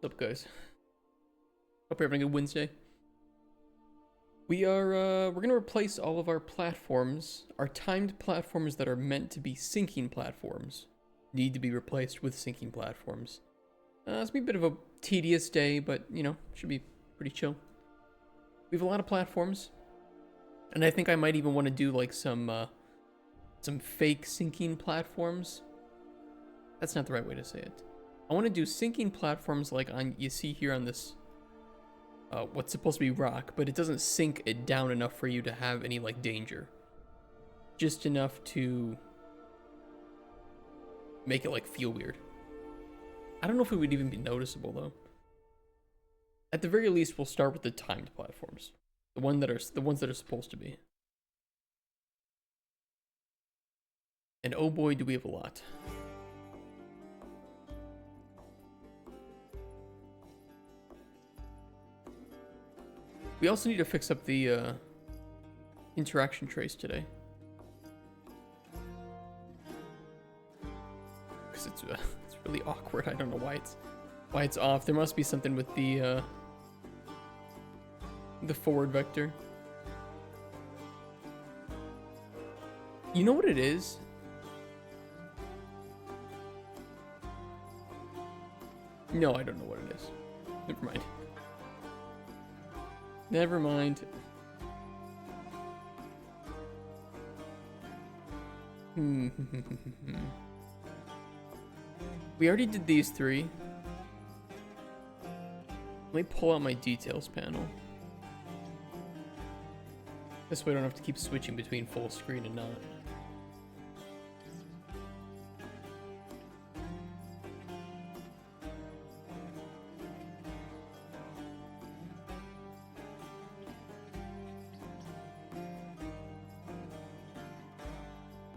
What's up, guys? Hope you're having a good Wednesday. We're gonna replace all of our platforms. Our timed platforms that are meant to be syncing platforms need to be replaced with syncing platforms. It's gonna be a bit of a tedious day, but you know, should be pretty chill. We have a lot of platforms, and I think I might even want to do like some fake syncing platforms. That's not the right way to say it. I want to do syncing platforms like you see here on this what's supposed to be rock, but it doesn't sink it down enough for you to have any like danger. Just enough to make it like feel weird. I don't know if it would even be noticeable though. At the very least, we'll start with the timed platforms. The ones that are supposed to be. And oh boy, do we have a lot. We also need to fix up the interaction trace today. Because it's really awkward. I don't know why it's off. There must be something with the forward vector. You know what it is? No, I don't know what it is. Never mind. Never mind. We already did these three. Let me pull out my details panel. This way I don't have to keep switching between full screen and not.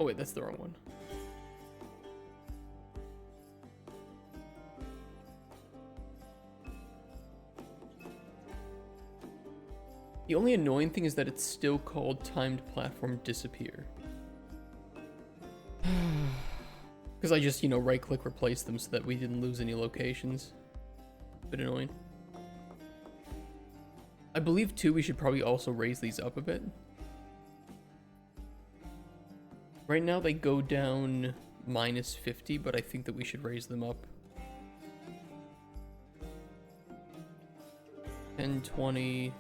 Oh wait, that's the wrong one. The only annoying thing is that it's still called timed platform disappear. Because I just, right click replace them so that we didn't lose any locations. A bit annoying. I believe too we should probably also raise these up a bit. Right now they go down -50, but I think that we should raise them up. 10, 20,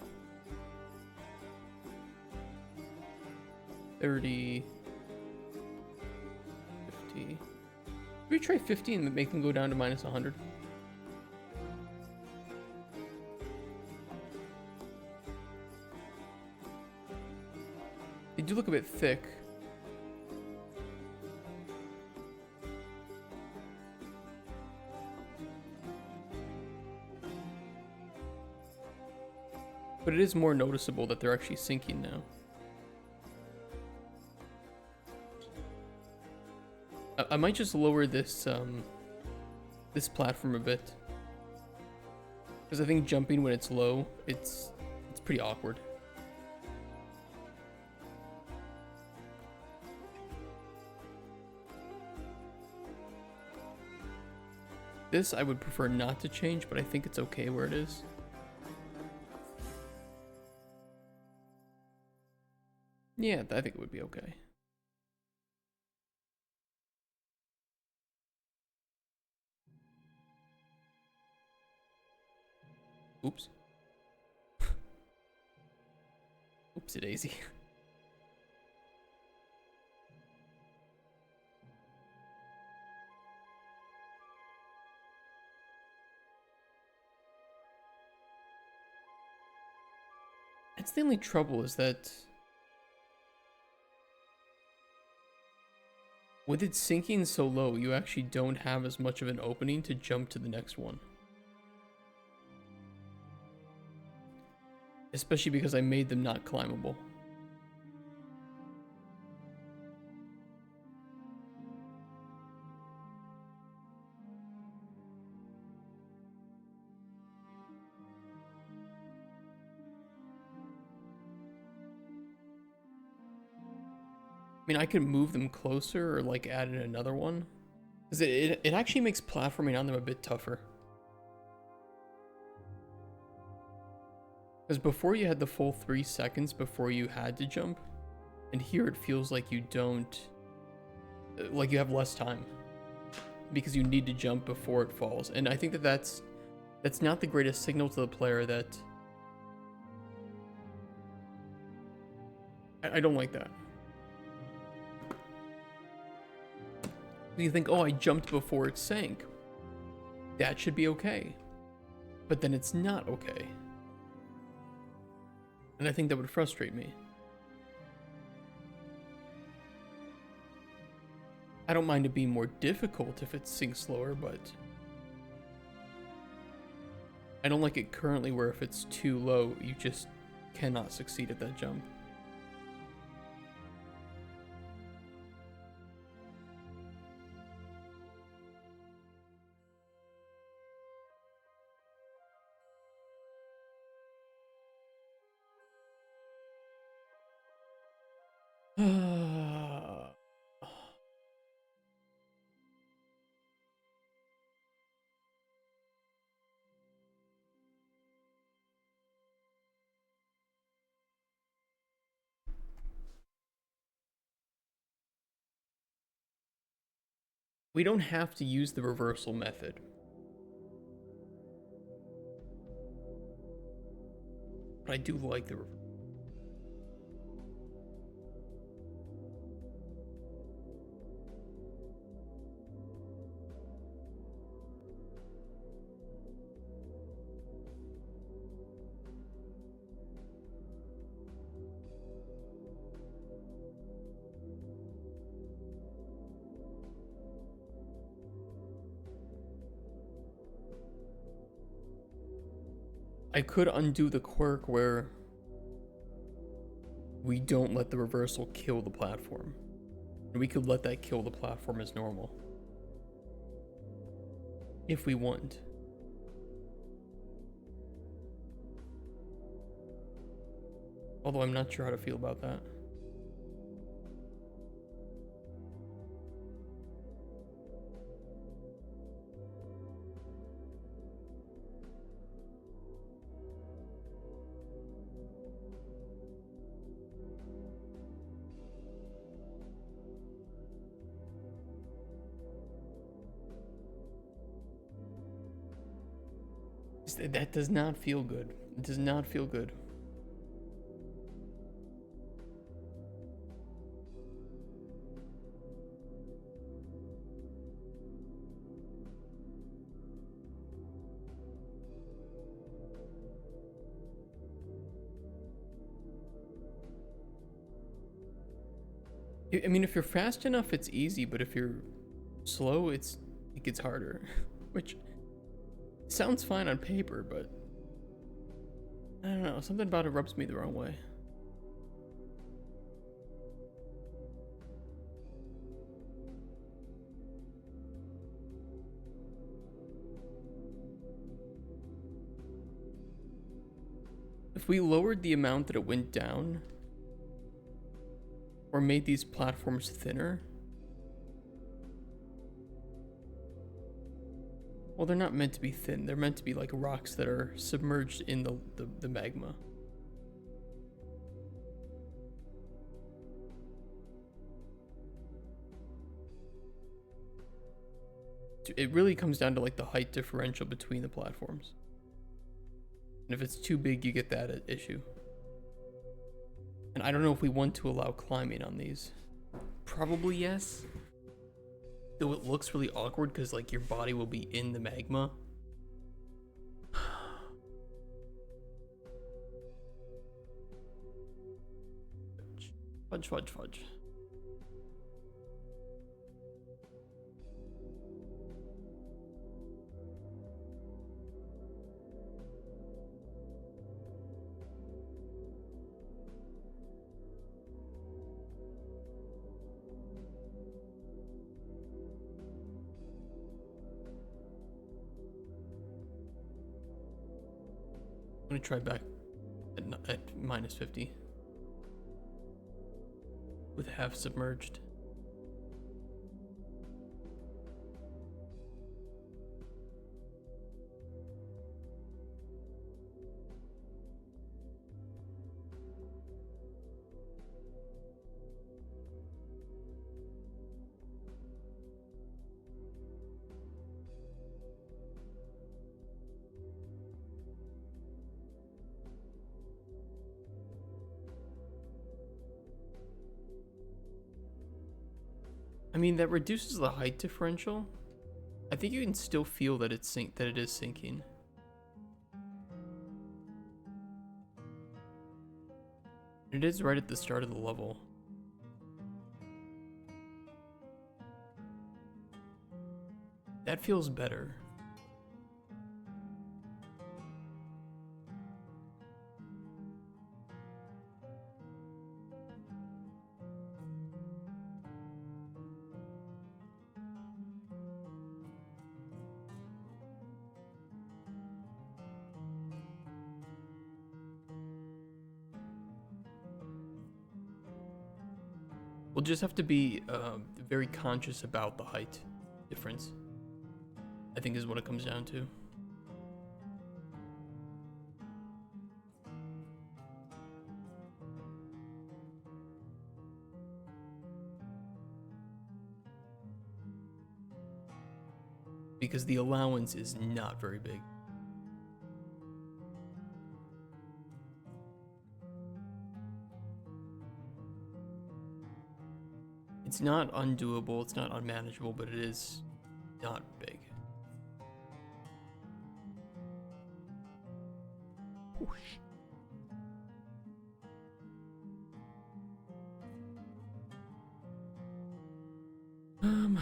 30, 50. Should we try 50 and make them go down to -100? They do look a bit thick. But it is more noticeable that they're actually sinking now. I might just lower this this platform a bit, because I think jumping when it's low, it's pretty awkward. This I would prefer not to change, but I think it's okay where it is. Yeah, I think it would be okay. Oops. Oopsie daisy. That's the only trouble, is that with it sinking so low, you actually don't have as much of an opening to jump to the next one. Especially because I made them not climbable. I mean, I could move them closer or like add in another one. Because it actually makes platforming on them a bit tougher. Because before you had the full 3 seconds before you had to jump, and here it feels like you don't, like you have less time because you need to jump before it falls. And I think that that's not the greatest signal to the player. That I don't like that. You think, oh, I jumped before it sank. That should be okay. But then it's not okay. And I think that would frustrate me. I don't mind it being more difficult if it sinks slower, but I don't like it currently where if it's too low, you just cannot succeed at that jump. We don't have to use the reversal method. But I do like the reversal. I could undo the quirk where we don't let the reversal kill the platform. And we could let that kill the platform as normal. If we want. Although I'm not sure how to feel about that. That does not feel good. It does not feel good. I mean, if you're fast enough, it's easy, but if you're slow, it gets harder. Which sounds fine on paper, but I don't know, something about it rubs me the wrong way. If we lowered the amount that it went down, or made these platforms thinner, well, they're not meant to be thin. They're meant to be like rocks that are submerged in the magma. It really comes down to like the height differential between the platforms. And if it's too big, you get that issue. And I don't know if we want to allow climbing on these. Probably yes. Though it looks really awkward because like your body will be in the magma. Fudge, fudge, fudge. I'm gonna try back at minus 50 with half submerged. mean, that reduces the height differential. I think you can still feel that it is sinking. It is right at the start of the level. That feels better. We'll just have to be very conscious about the height difference, I think is what it comes down to. Because the allowance is not very big. It's not undoable, it's not unmanageable, but it is not big. Whoosh.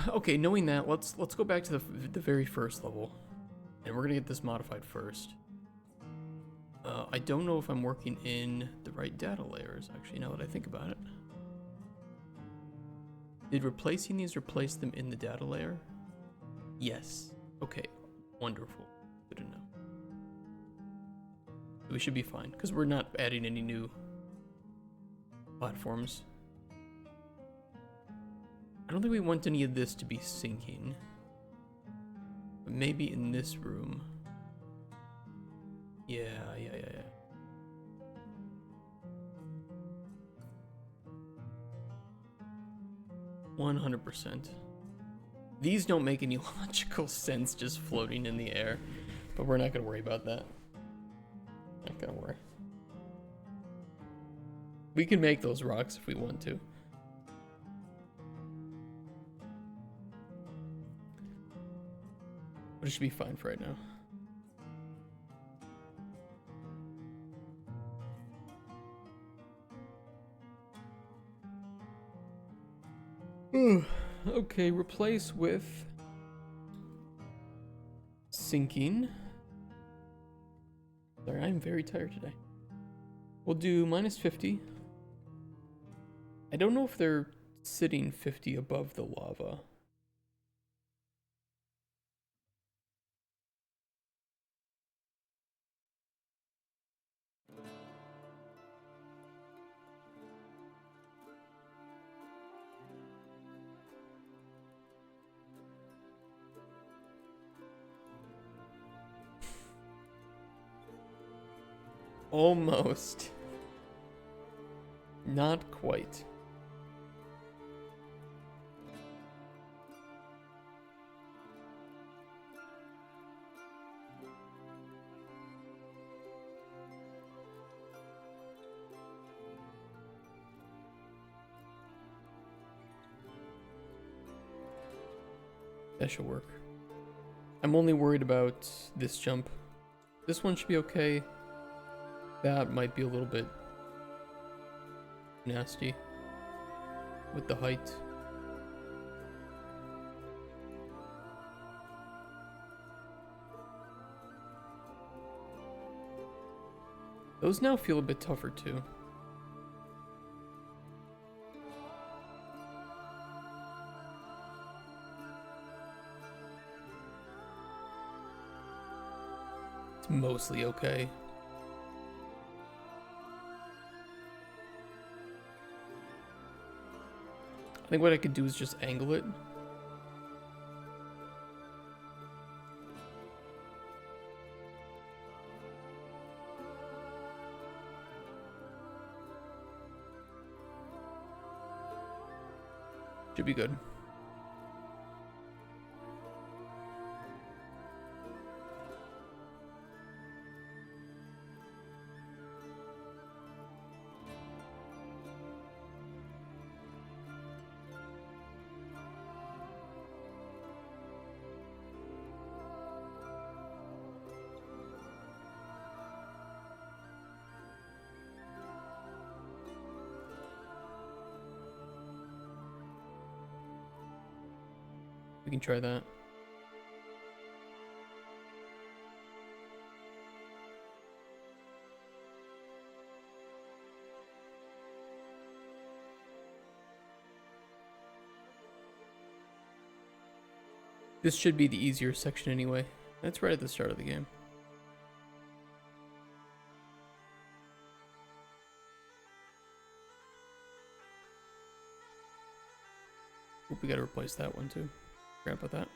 Okay, knowing that, let's go back to the very first level. And we're gonna get this modified first. I don't know if I'm working in the right data layers, actually, now that I think about it. Did replacing these replace them in the data layer? Yes. Okay, wonderful. Good to know. We should be fine, because we're not adding any new platforms. I don't think we want any of this to be sinking. But maybe in this room. Yeah. 100%. These don't make any logical sense just floating in the air, but we're not gonna worry about that. Not gonna worry. We can make those rocks if we want to. But it should be fine for right now. Okay, replace with sinking. Sorry, I'm very tired today. We'll do -50. I don't know if they're sitting 50 above the lava. Almost. Not quite. That should work. I'm only worried about this jump. This one should be okay. That might be a little bit nasty with the height. Those now feel a bit tougher too. It's mostly okay. I think what I could do is just angle it. Should be good. We can try that. This should be the easier section anyway. That's right at the start of the game. Oop, we gotta replace that one too. Forgot about that.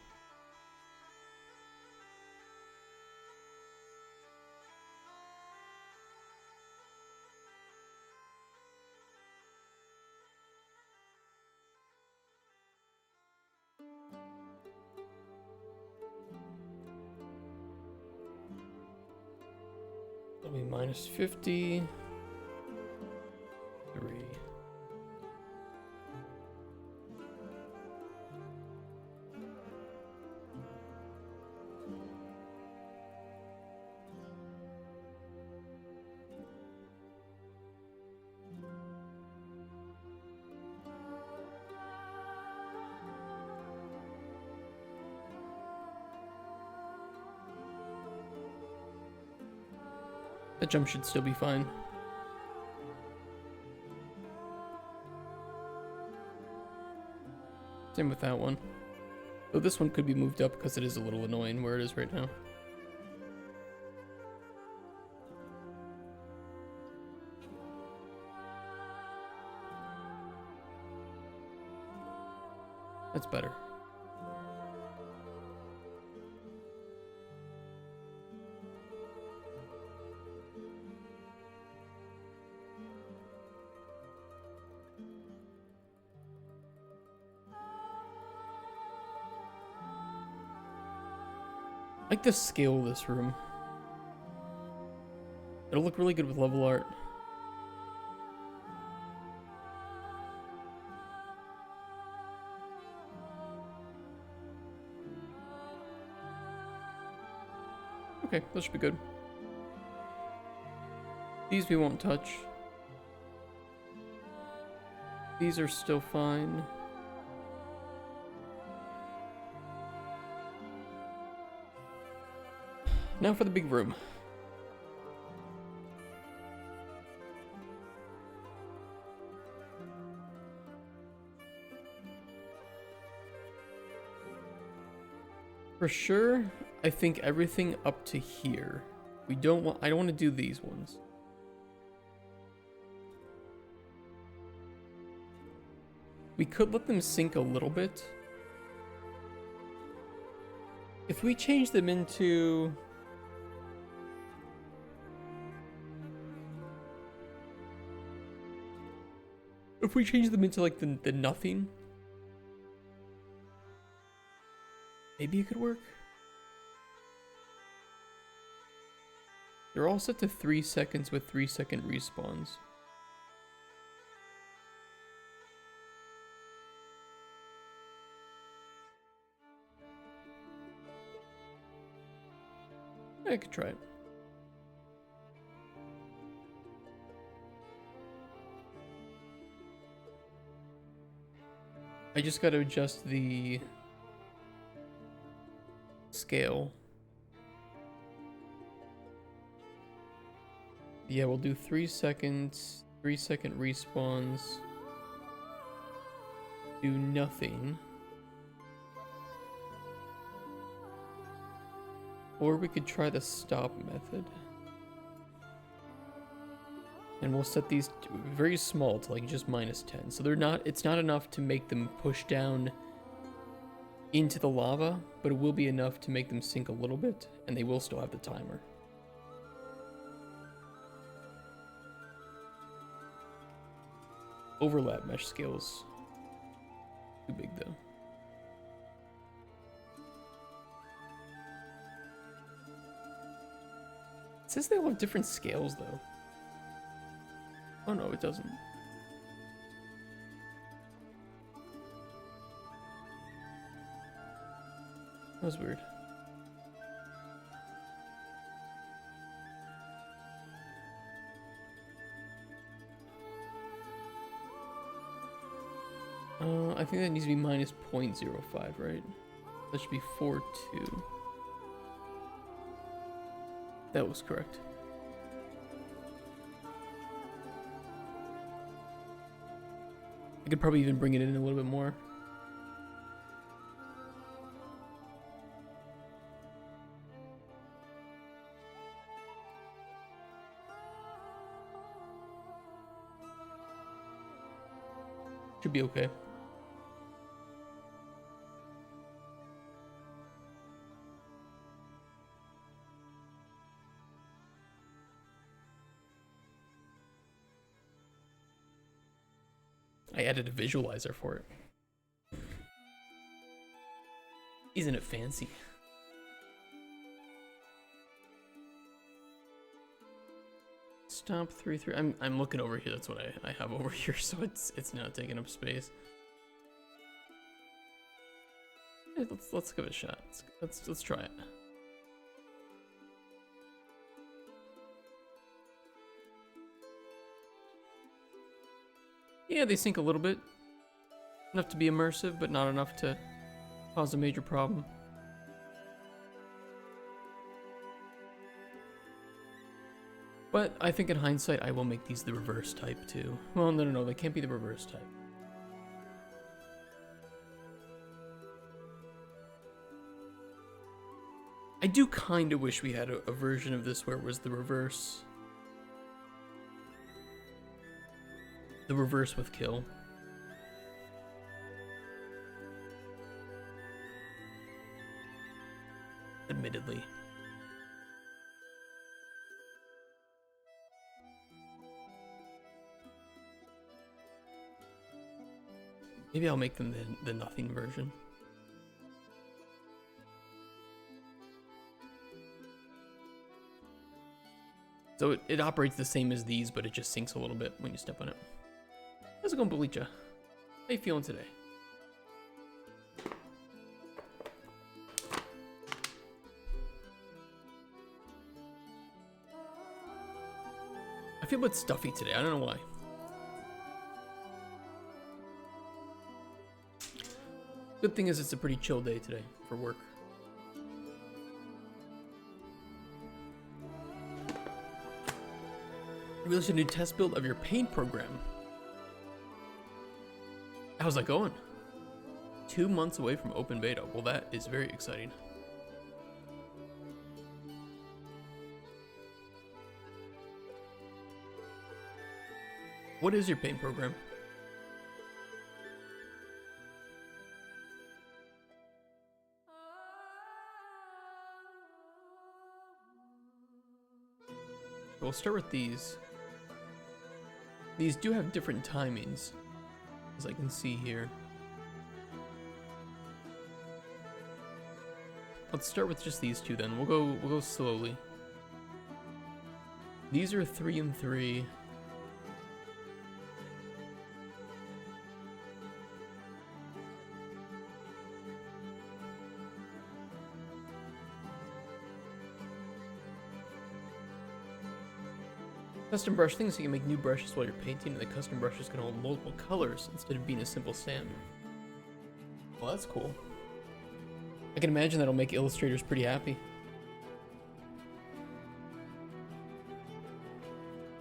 That'll be minus 50. 3. That jump should still be fine. Same with that one. Though this one could be moved up because it is a little annoying where it is right now. That's better. I like the scale of this room. It'll look really good with level art. Okay, that should be good. These we won't touch. These are still fine. Now for the big room. For sure, I think everything up to here. I don't want to do these ones. We could let them sink a little bit. If we change them into... If we change them into like the nothing, maybe it could work. They're all set to 3 seconds with 3-second respawns. I could try it. I just gotta adjust the scale. Yeah, we'll do 3 seconds, 3-second respawns. Do nothing. Or we could try the stop method. And we'll set these very small to like just -10. So they're not, it's not enough to make them push down into the lava, but it will be enough to make them sink a little bit, and they will still have the timer. Overlap mesh scales. Too big though. It says they all have different scales though. Oh no, it doesn't. That was weird. I think that needs to be -0.05, right? That should be 4-2. That was correct. I could probably even bring it in a little bit more. Should be okay. I added a visualizer for it. Isn't it fancy? Stop 3-3. I'm looking over here. That's what I have over here, so it's not taking up space. Yeah, let's give it a shot. Let's try it. Yeah, they sync a little bit. Enough to be immersive, but not enough to cause a major problem. But I think in hindsight, I will make these the reverse type too. Well, no, they can't be the reverse type. I do kind of wish we had a version of this where it was the reverse. The reverse with kill. Admittedly. Maybe I'll make them the nothing version. So it operates the same as these, but it just sinks a little bit when you step on it. How's it going, Belicha? How you feeling today? I feel a bit stuffy today. I don't know why. Good thing is it's a pretty chill day today for work. Released a new test build of your paint program. How's that going? 2 months away from open beta. Well, that is very exciting. What is your paint program? We'll start with these. These do have different timings, as I can see here. Let's start with just these two then. We'll go slowly. These are 3 and 3. Custom brush things, so you can make new brushes while you're painting, and the custom brushes can hold multiple colors instead of being a simple sand. Well, that's cool. I can imagine that'll make illustrators pretty happy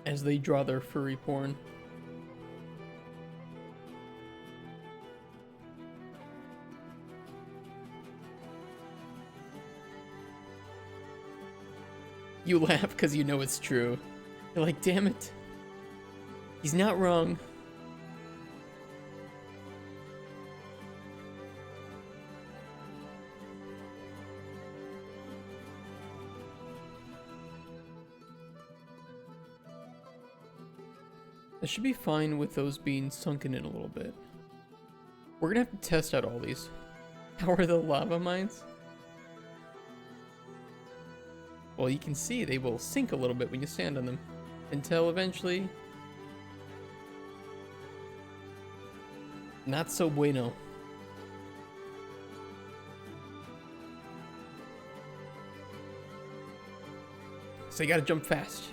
as they draw their furry porn. You laugh because you know it's true. You're like, damn it. He's not wrong. That should be fine with those being sunken in a little bit. We're gonna have to test out all these. How are the lava mines? Well, you can see they will sink a little bit when you stand on them. Until eventually... not so bueno. So you gotta jump fast.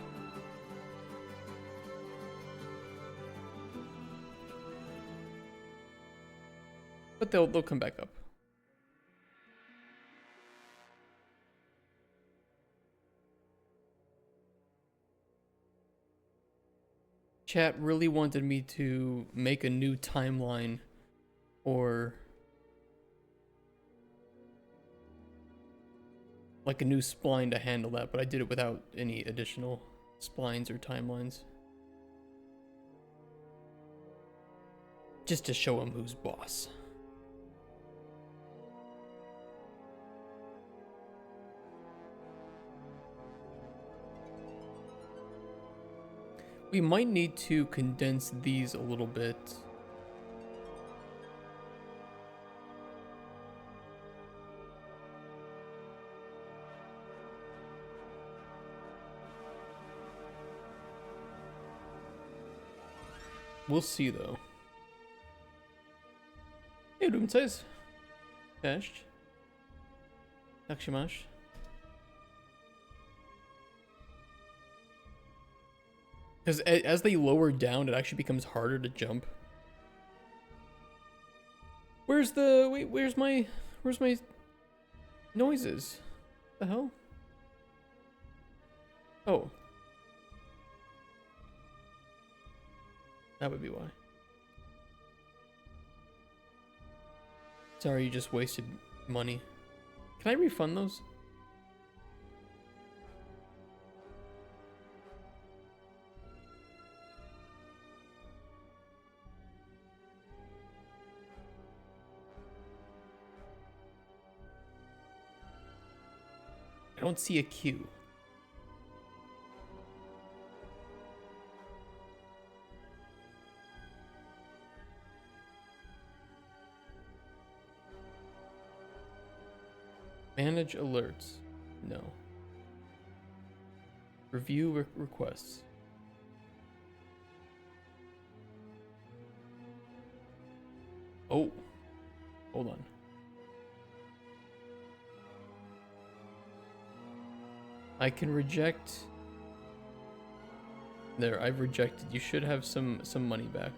But they'll come back up. Chat really wanted me to make a new timeline or like a new spline to handle that, but I did it without any additional splines or timelines. Just to show him who's boss. We might need to condense these a little bit. We'll see though. Hey, Doom says. Cześć. Jak się masz? Because as they lower down, it actually becomes harder to jump. Where's the... Wait, where's my noises? The hell? Oh. That would be why. Sorry, you just wasted money. Can I refund those? I don't see a queue. Manage alerts. No. Review requests. Oh. Hold on. I can reject. There, I've rejected. You should have some money back.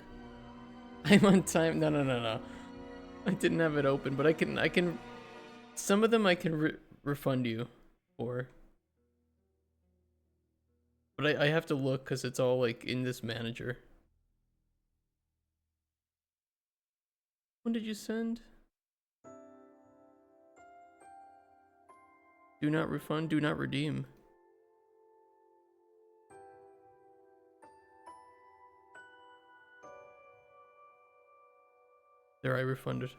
I'm on time. No. I didn't have it open, but I can. Some of them I can refund you for. But I have to look because it's all like in this manager. When did you send? Do not refund, do not redeem. There, I refunded.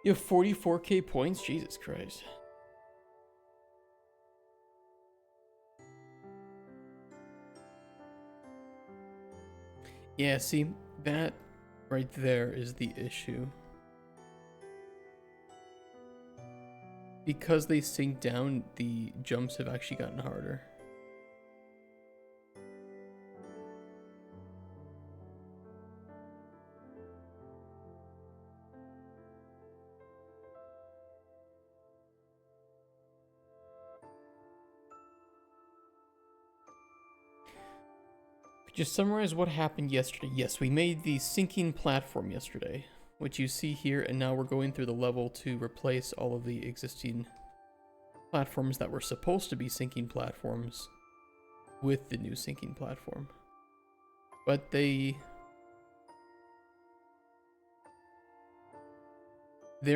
You have 44k points? Jesus Christ. Yeah, see, that right there is the issue. Because they sink down, the jumps have actually gotten harder. Just summarize what happened yesterday. Yes, we made the sinking platform yesterday, which you see here, and now we're going through the level to replace all of the existing platforms that were supposed to be sinking platforms with the new sinking platform. But they're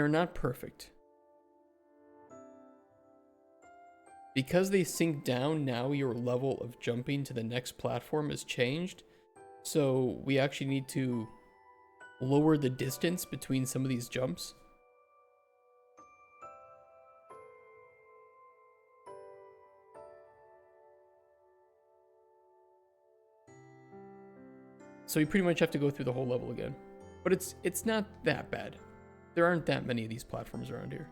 not perfect. Because they sink down, now your level of jumping to the next platform has changed. So we actually need to lower the distance between some of these jumps. So you pretty much have to go through the whole level again. But it's not that bad. There aren't that many of these platforms around here.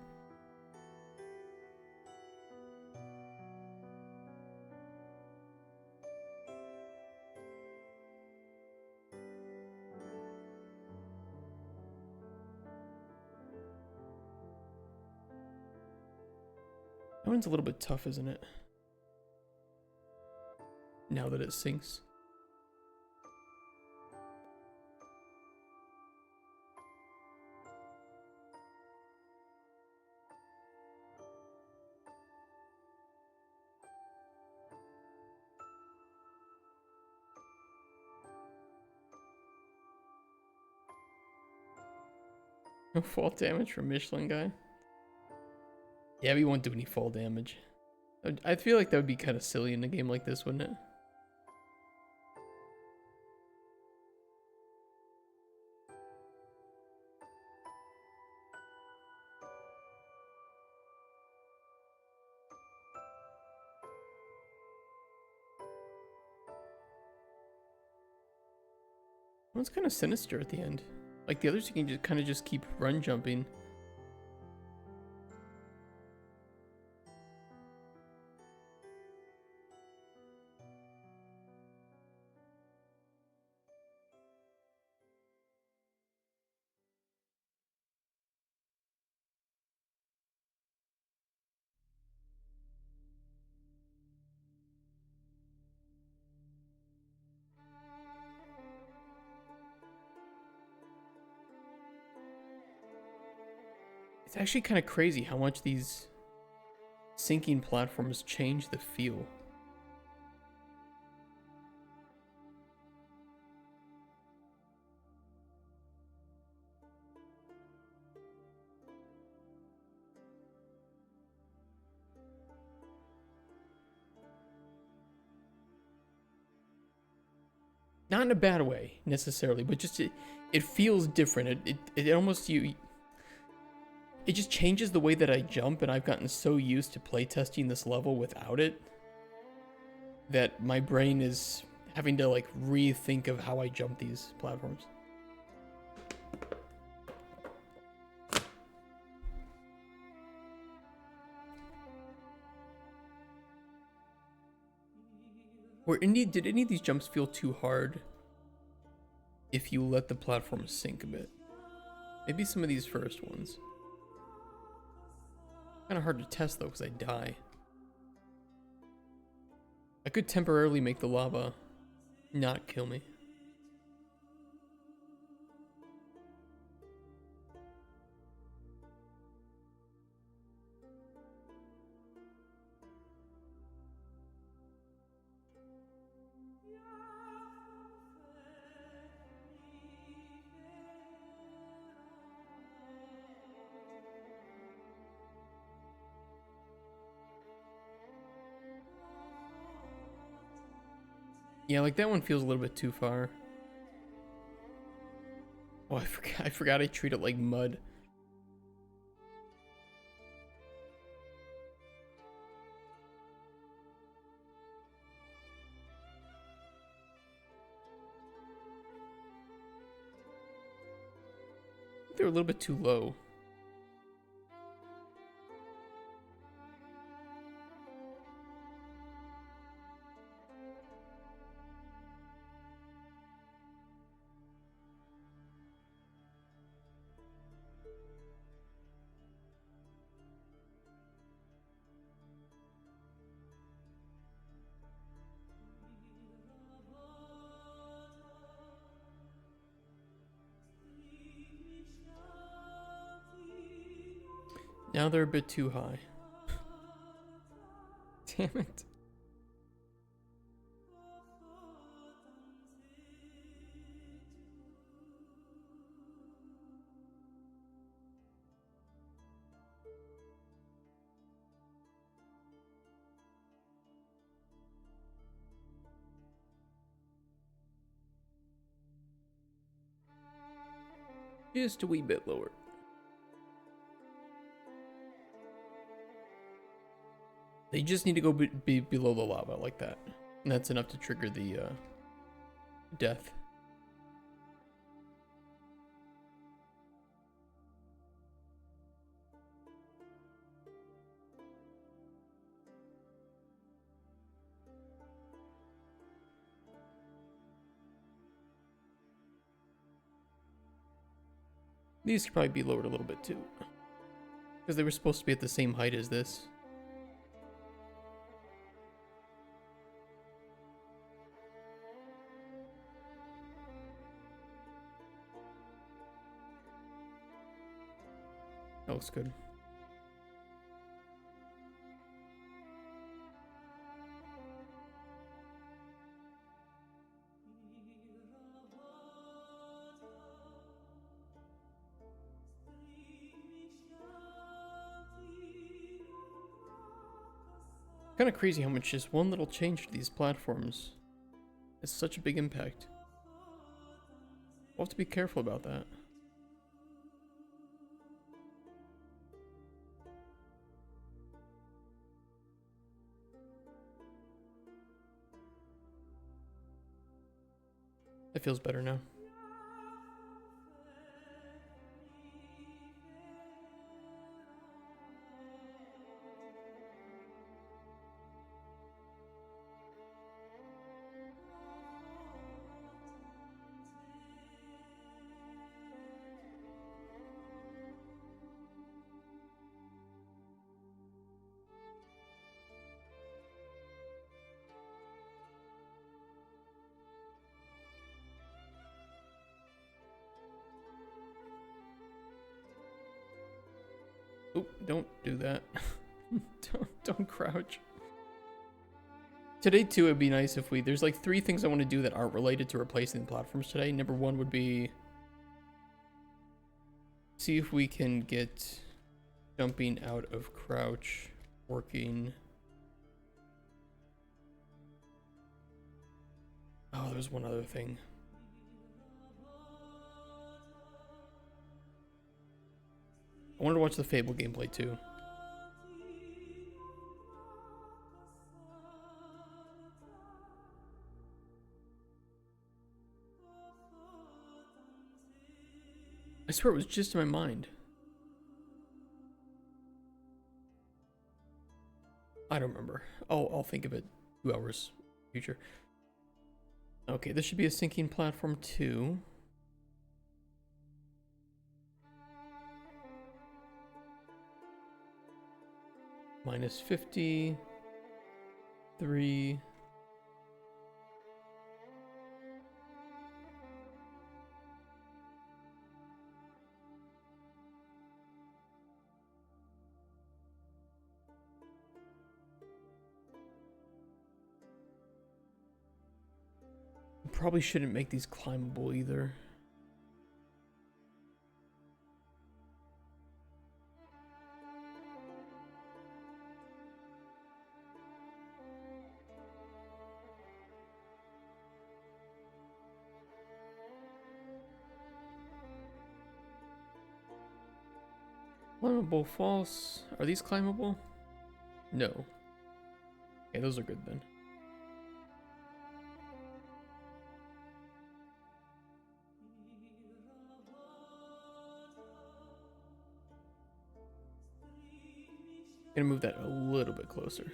That one's a little bit tough, isn't it? Now that it sinks. No fall damage from Michelin guy. Yeah, we won't do any fall damage. I feel like that would be kind of silly in a game like this, wouldn't it? One's kind of sinister at the end. Like the others, you can just kind of just keep run jumping. It's actually kind of crazy how much these sinking platforms change the feel. Not in a bad way necessarily, but just it feels different. It almost it just changes the way that I jump, and I've gotten so used to playtesting this level without it that my brain is having to like rethink of how I jump these platforms. Did any of these jumps feel too hard if you let the platform sink a bit? Maybe some of these first ones. Kind of hard to test though, because I die. I could temporarily make the lava not kill me. Yeah, like that one feels a little bit too far. Oh, I forgot I treat it like mud. They're a little bit too low. Now they're a bit too high. Damn it. Just a wee bit lower. They just need to go be below the lava like that. And that's enough to trigger the death. These could probably be lowered a little bit too. Because they were supposed to be at the same height as this. That looks good. Kind of crazy how much just one little change to these platforms has such a big impact. We'll have to be careful about that. That feels better now. Oh, don't do that. don't crouch. Today too, it'd be nice if there's like 3 things I want to do that aren't related to replacing the platforms today. Number 1 would be see if we can get jumping out of crouch working. Oh, there's one other thing. I wanted to watch the Fable gameplay too. I swear it was just in my mind. I don't remember. I'll think of it 2 hours future. Okay, this should be a sinking platform too. Minus 50. 3. Probably shouldn't make these climbable either. Climbable false. Are these climbable? No. Okay, those are good then. Gonna move that a little bit closer.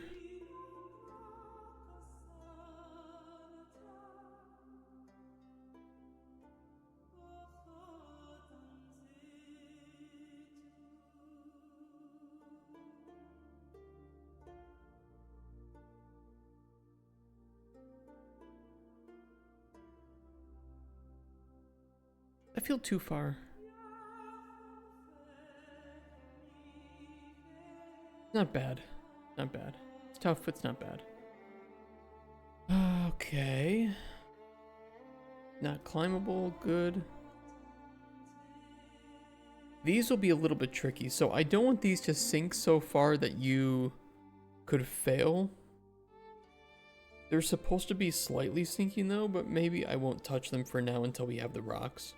I feel too far. Not bad. Not bad. It's tough, but it's not bad. Okay. Not climbable. Good. These will be a little bit tricky. So I don't want these to sink so far that you could fail. They're supposed to be slightly sinking though, but maybe I won't touch them for now until we have the rocks.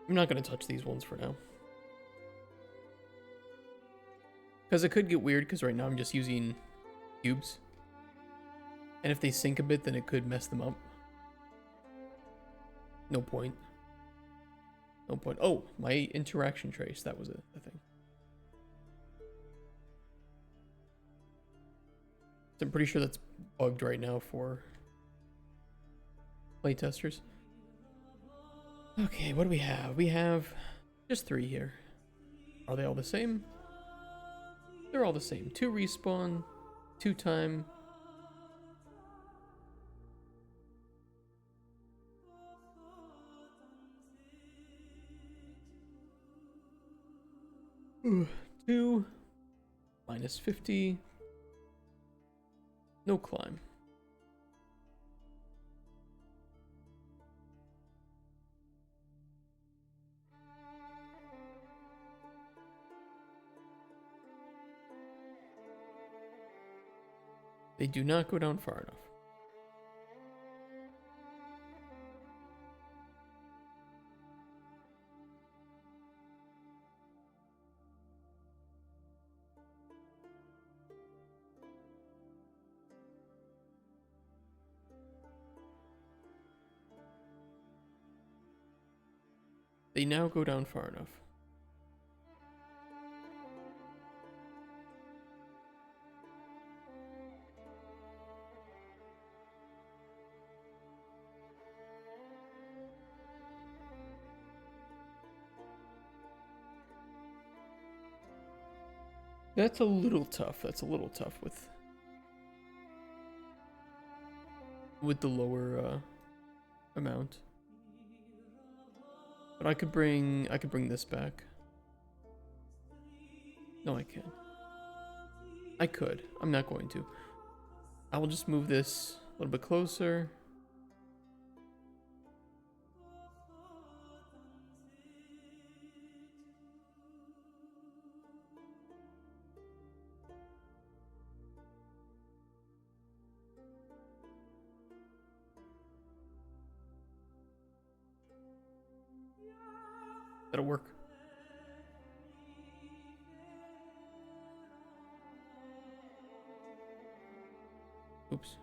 I'm not going to touch these ones for now. Because it could get weird, because right now I'm just using cubes. And if they sink a bit, then it could mess them up. No point. No point. Oh, my interaction trace. That was a thing. So I'm pretty sure that's bugged right now for playtesters. Okay, what do we have? We have just 3 here. Are they all the same? They're all the same. 2 respawn, 2 time. Ooh, 2 minus 50. No climb. They do not go down far enough. They now go down far enough. That's a little tough. That's a little tough with the lower amount. But I could bring this back. No, I can't. I could. I'm not going to. I will just move this a little bit closer. That'll work. Oops.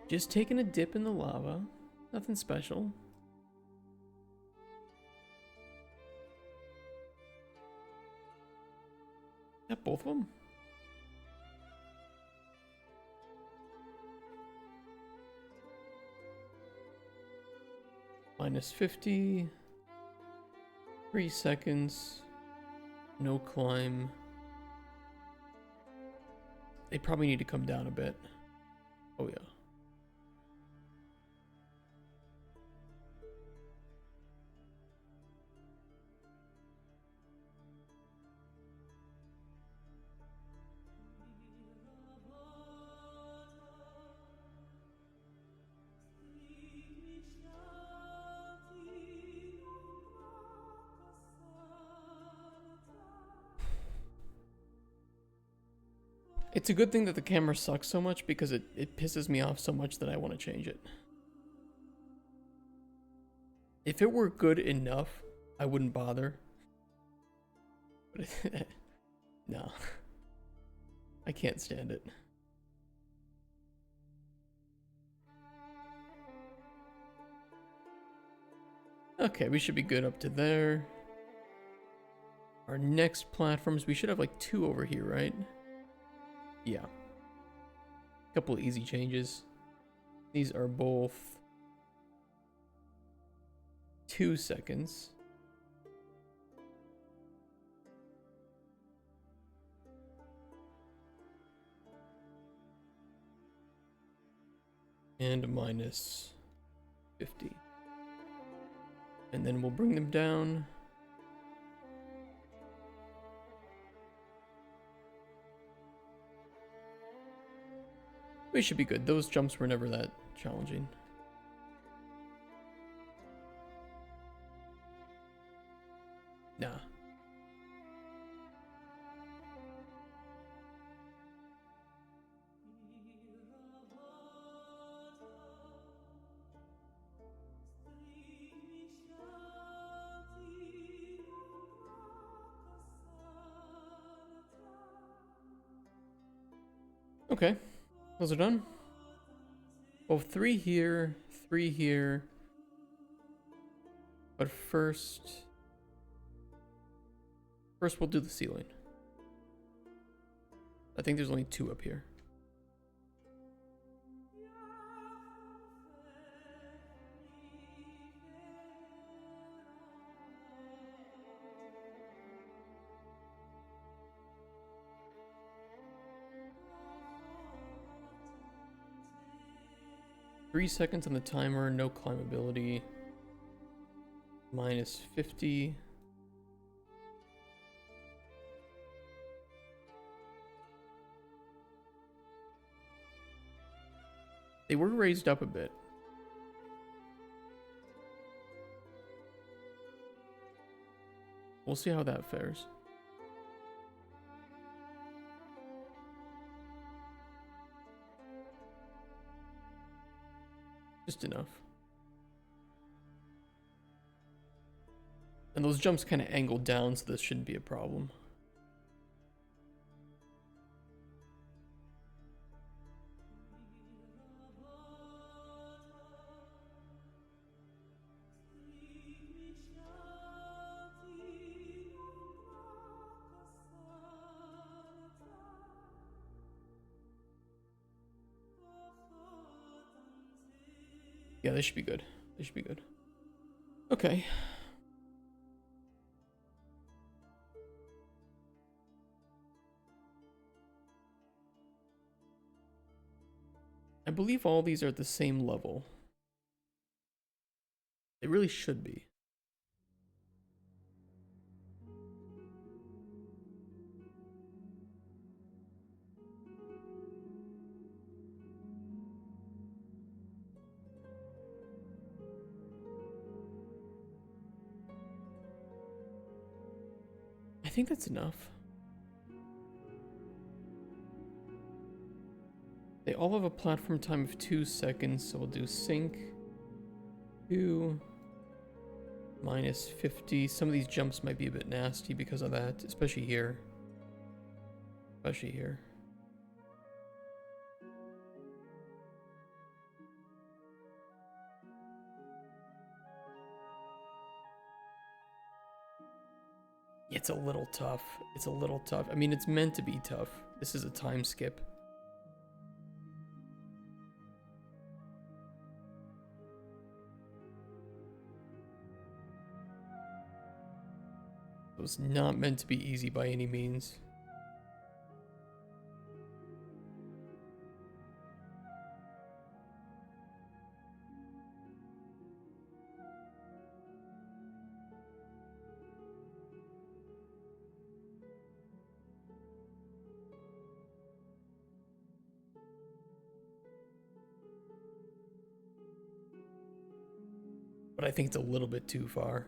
Just taking a dip in the lava. Nothing special. Yeah, both of them. Minus 50. 3 seconds. No climb. They probably need to come down a bit. Oh yeah. It's a good thing that the camera sucks so much because it pisses me off so much that I want to change it. If it were good enough, I wouldn't bother. But no. I can't stand it. Okay, we should be good up to there. Our next platforms, we should have like 2 over here, right? Yeah. Couple of easy changes. These are both 2 seconds. And minus 50. And then we'll bring them down. We should be good. Those jumps were never that challenging. Nah. Okay. Those are done. Well, 3 here, 3 here. But first we'll do the ceiling. I think there's only 2 up here. Three seconds on the timer, no climbability. Minus 50. They were raised up a bit. We'll see how that fares. Just enough. And those jumps kind of angle down, so this shouldn't be a problem. Yeah, this should be good. This should be good. Okay. I believe all these are at the same level. They really should be. I think that's enough. They all have a platform time of 2 seconds, so we'll do sync 2 minus 50. Some of these jumps might be a bit nasty because of that, especially here. Especially here. It's a little tough. It's a little tough. I mean, it's meant to be tough. This is a time skip. It was not meant to be easy by any means. But I think it's a little bit too far.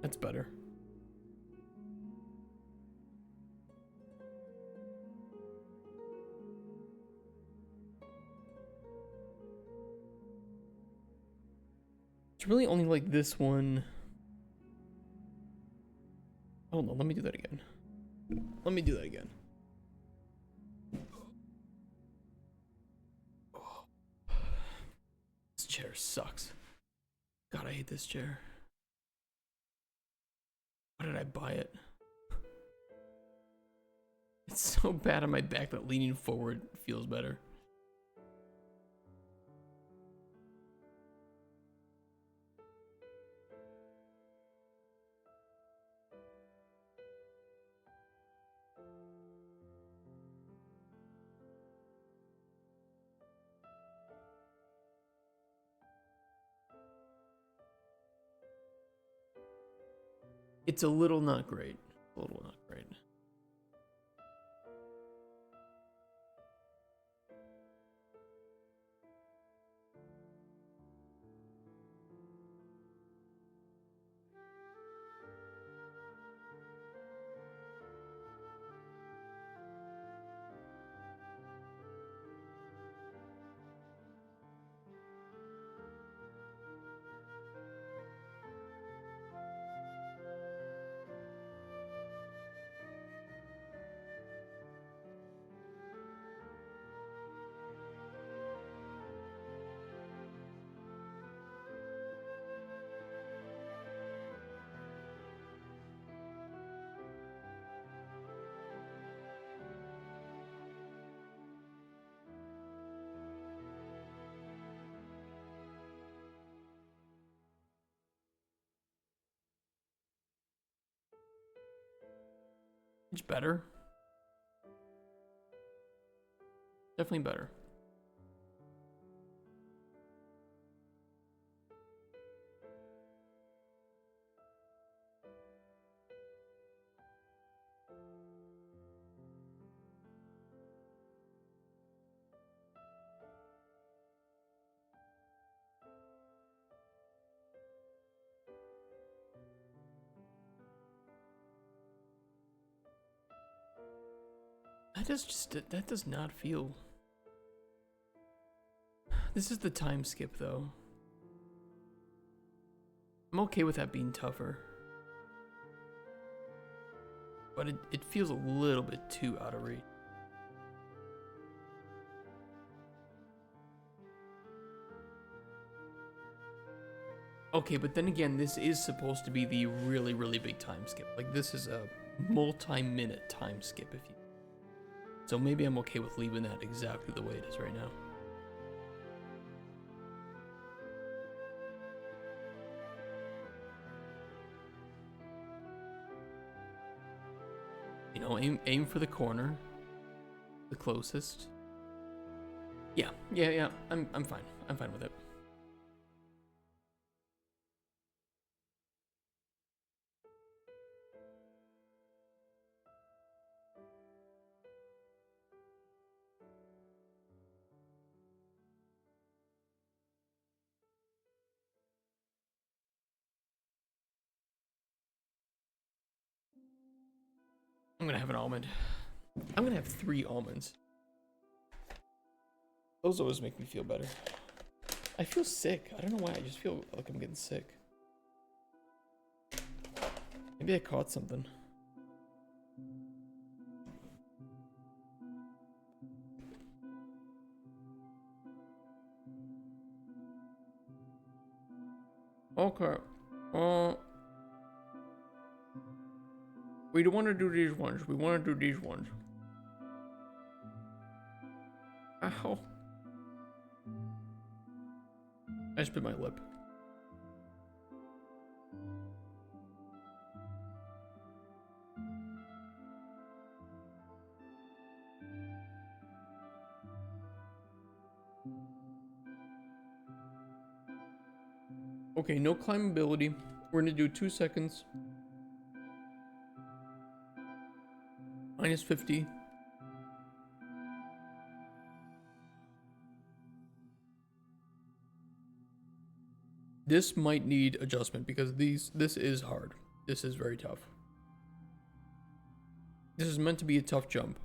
That's better. It's really only like this one. Hold on, let me do that again. Let me do that again. Oh. This chair sucks. God, I hate this chair. Why did I buy it? It's so bad on my back that leaning forward feels better. It's a little not great. A little not great. It's better. Definitely better. That does not feel... This is the time skip, though. I'm okay with that being tougher. But it feels a little bit too out of reach. Okay, but then again, this is supposed to be the really, really big time skip. Like, this is a multi-minute time skip, if you... So maybe I'm okay with leaving that exactly the way it is right now. You know, aim for the corner. The closest. Yeah. I'm fine. I'm fine with it. I'm gonna have an almond. I'm gonna have 3 almonds. Those always make me feel better. I feel sick. I don't know why. I just feel like I'm getting sick. Maybe I caught something. Okay. We don't want to do these ones. We want to do these ones. Ow. I just bit my lip. Okay, no climbability. We're gonna do 2 seconds. Minus 50. This might need adjustment because this is hard. This is very tough. This is meant to be a tough jump.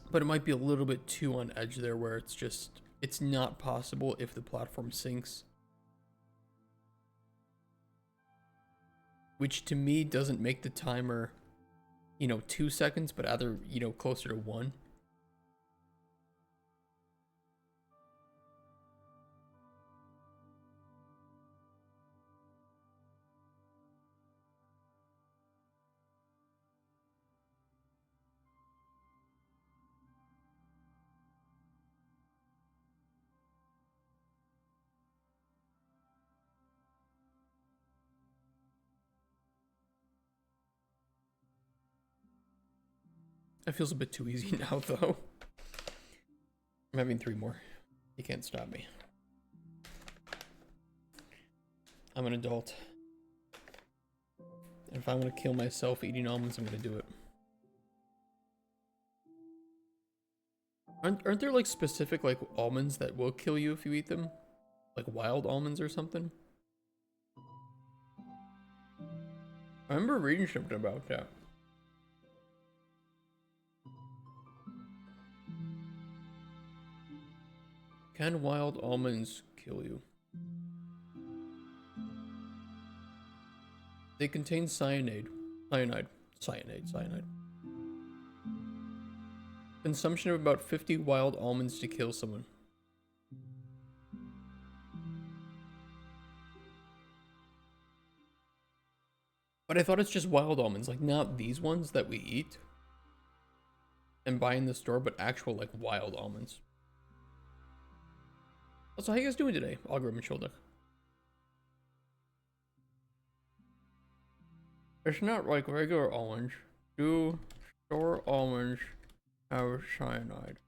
But it might be a little bit too on edge there where it's not possible if the platform sinks. Which to me doesn't make the timer, 2 seconds, but either, closer to 1. That feels a bit too easy now, though. I'm having 3 more. You can't stop me. I'm an adult. And if I want to kill myself eating almonds, I'm going to do it. Aren't there, like, specific, like, almonds that will kill you if you eat them? Like wild almonds or something? I remember reading something about that. Can wild almonds kill you? They contain cyanide. Cyanide. Consumption of about 50 wild almonds to kill someone. But I thought it's just wild almonds, like not these ones that we eat and buy in the store, but actual like wild almonds. So how you guys doing today, Algrim and Shoulder? It's not like regular almonds. Do store almonds have cyanide?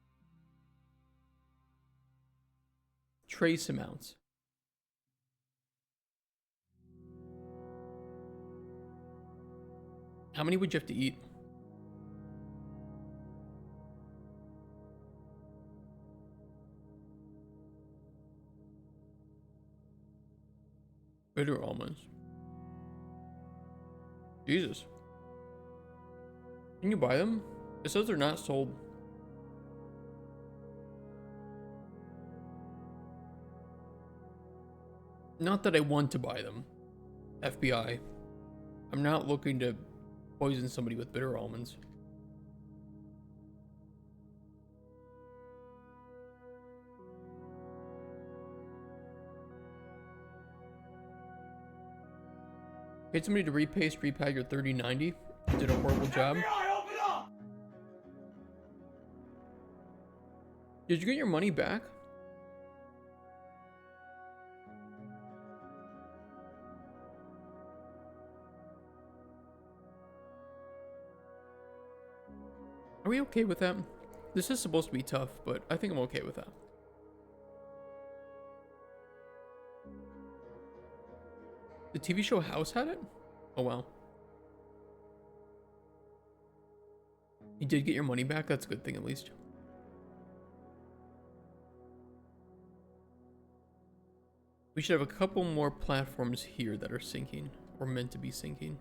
Trace amounts. How many would you have to eat? Bitter almonds. Jesus. Can you buy them? It says they're not sold. Not that I want to buy them. FBI. I'm not looking to poison somebody with bitter almonds. Paid somebody to repad your 3090. Did a horrible job. Did you get your money back? Are we okay with that? This is supposed to be tough, but I think I'm okay with that. The TV show House had it? Oh wow. You did get your money back? That's a good thing at least. We should have a couple more platforms here that are syncing, or meant to be syncing.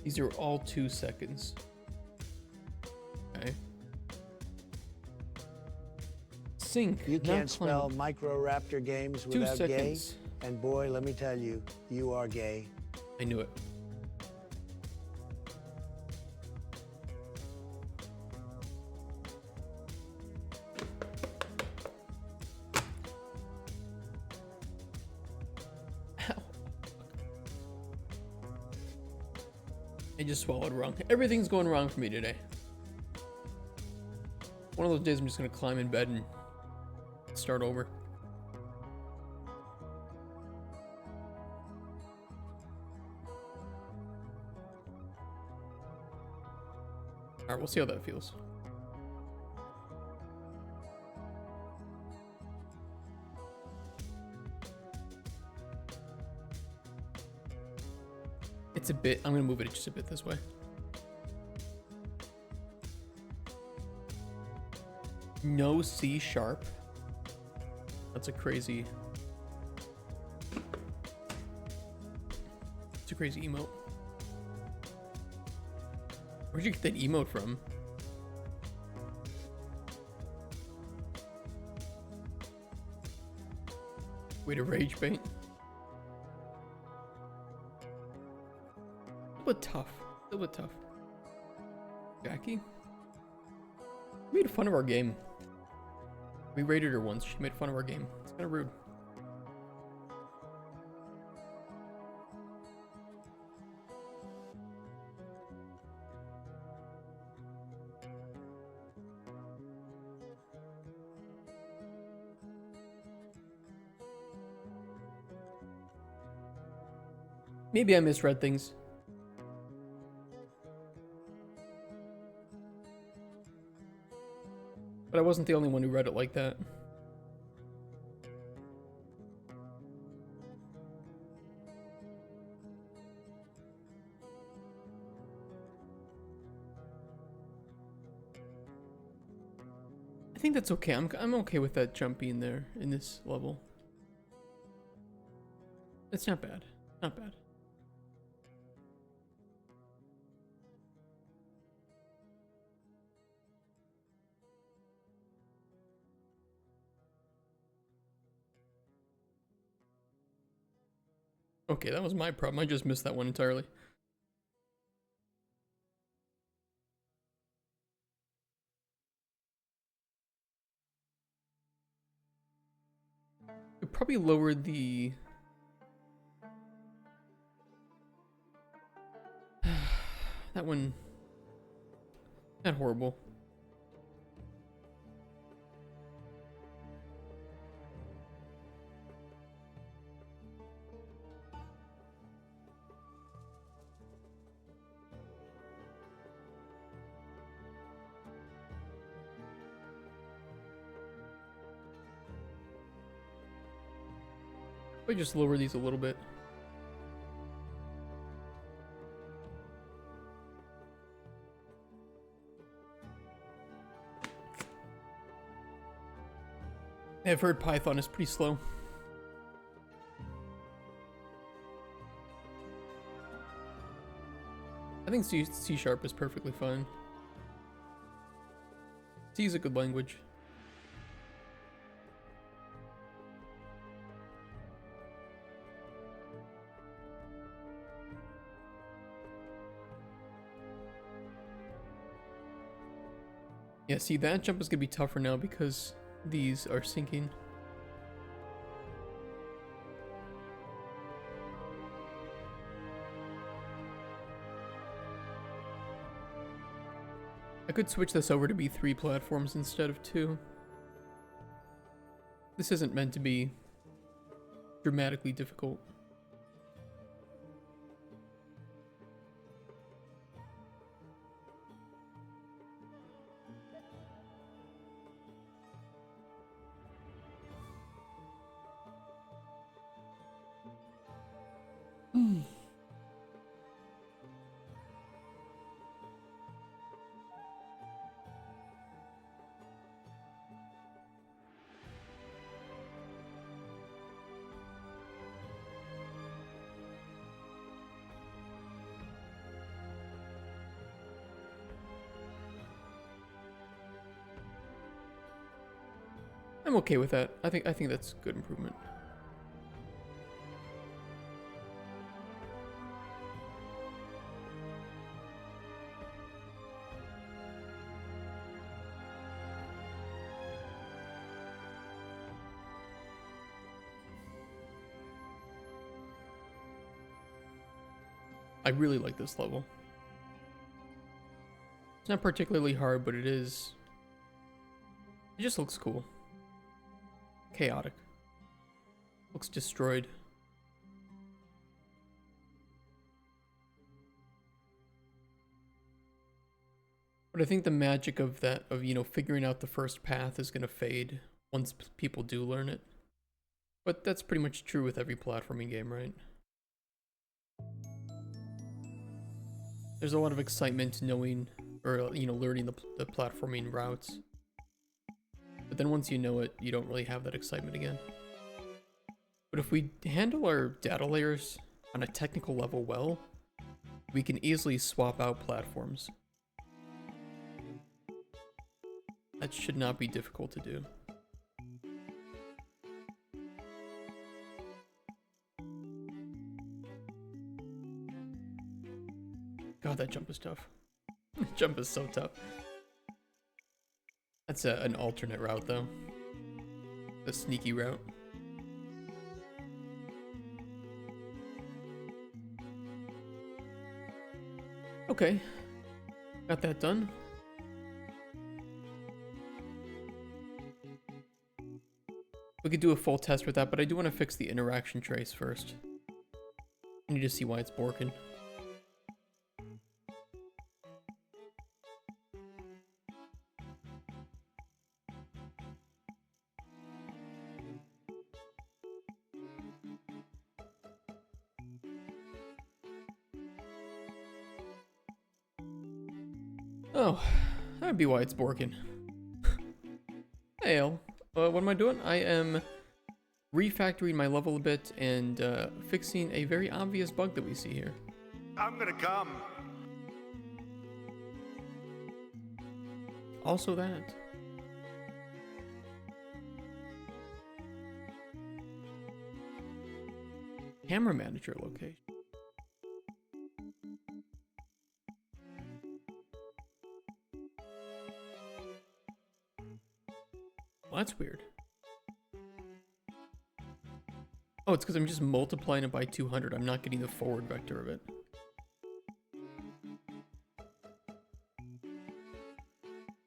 These are all 2 seconds. Okay. Sync. You can't spell Microraptor games without gay. And boy, let me tell you, you are gay. I knew it. Ow. I just swallowed wrong. Everything's going wrong for me today. One of those days I'm just gonna climb in bed and start over. Alright, we'll see how that feels. It's a bit, I'm gonna move it just a bit this way. No C#. That's a crazy... It's a crazy emote. Where'd you get that emote from? Way to rage bait. A little bit tough. A little bit tough. Jackie? Made fun of our game. We raided her once. She made fun of our game. It's kind of rude. Maybe I misread things. But I wasn't the only one who read it like that. I think that's okay. I'm okay with that jump being there in this level. It's not bad. Not bad. Okay, that was my problem. I just missed that one entirely. It probably lowered the... That one... Not horrible. I just lower these a little bit. I've heard Python is pretty slow. I think C Sharp is perfectly fine. C is a good language. Yeah, see, that jump is gonna be tougher now because these are sinking. I could switch this over to be 3 platforms instead of 2. This isn't meant to be dramatically difficult. I'm okay with that. I think that's good improvement. I really like this level. It's not particularly hard, but it is... It just looks cool. Chaotic. Looks destroyed. But I think the magic of that, you know, figuring out the first path is going to fade once people do learn it. But that's pretty much true with every platforming game, right? There's a lot of excitement knowing, or, you know, learning the platforming routes. But then once you know it, you don't really have that excitement again. But if we handle our data layers on a technical level well, we can easily swap out platforms. That should not be difficult to do. God, that jump is tough. Jump is so tough. That's an alternate route, though. The sneaky route. Okay. Got that done. We could do a full test with that, but I do want to fix the interaction trace first. I need to see why it's borking. Oh, that'd be why it's borking. Hey, El. What am I doing? I am refactoring my level a bit and fixing a very obvious bug that we see here. I'm gonna come. Also that. Camera manager location. Well, that's weird. Oh, it's because I'm just multiplying it by 200. I'm not getting the forward vector of it.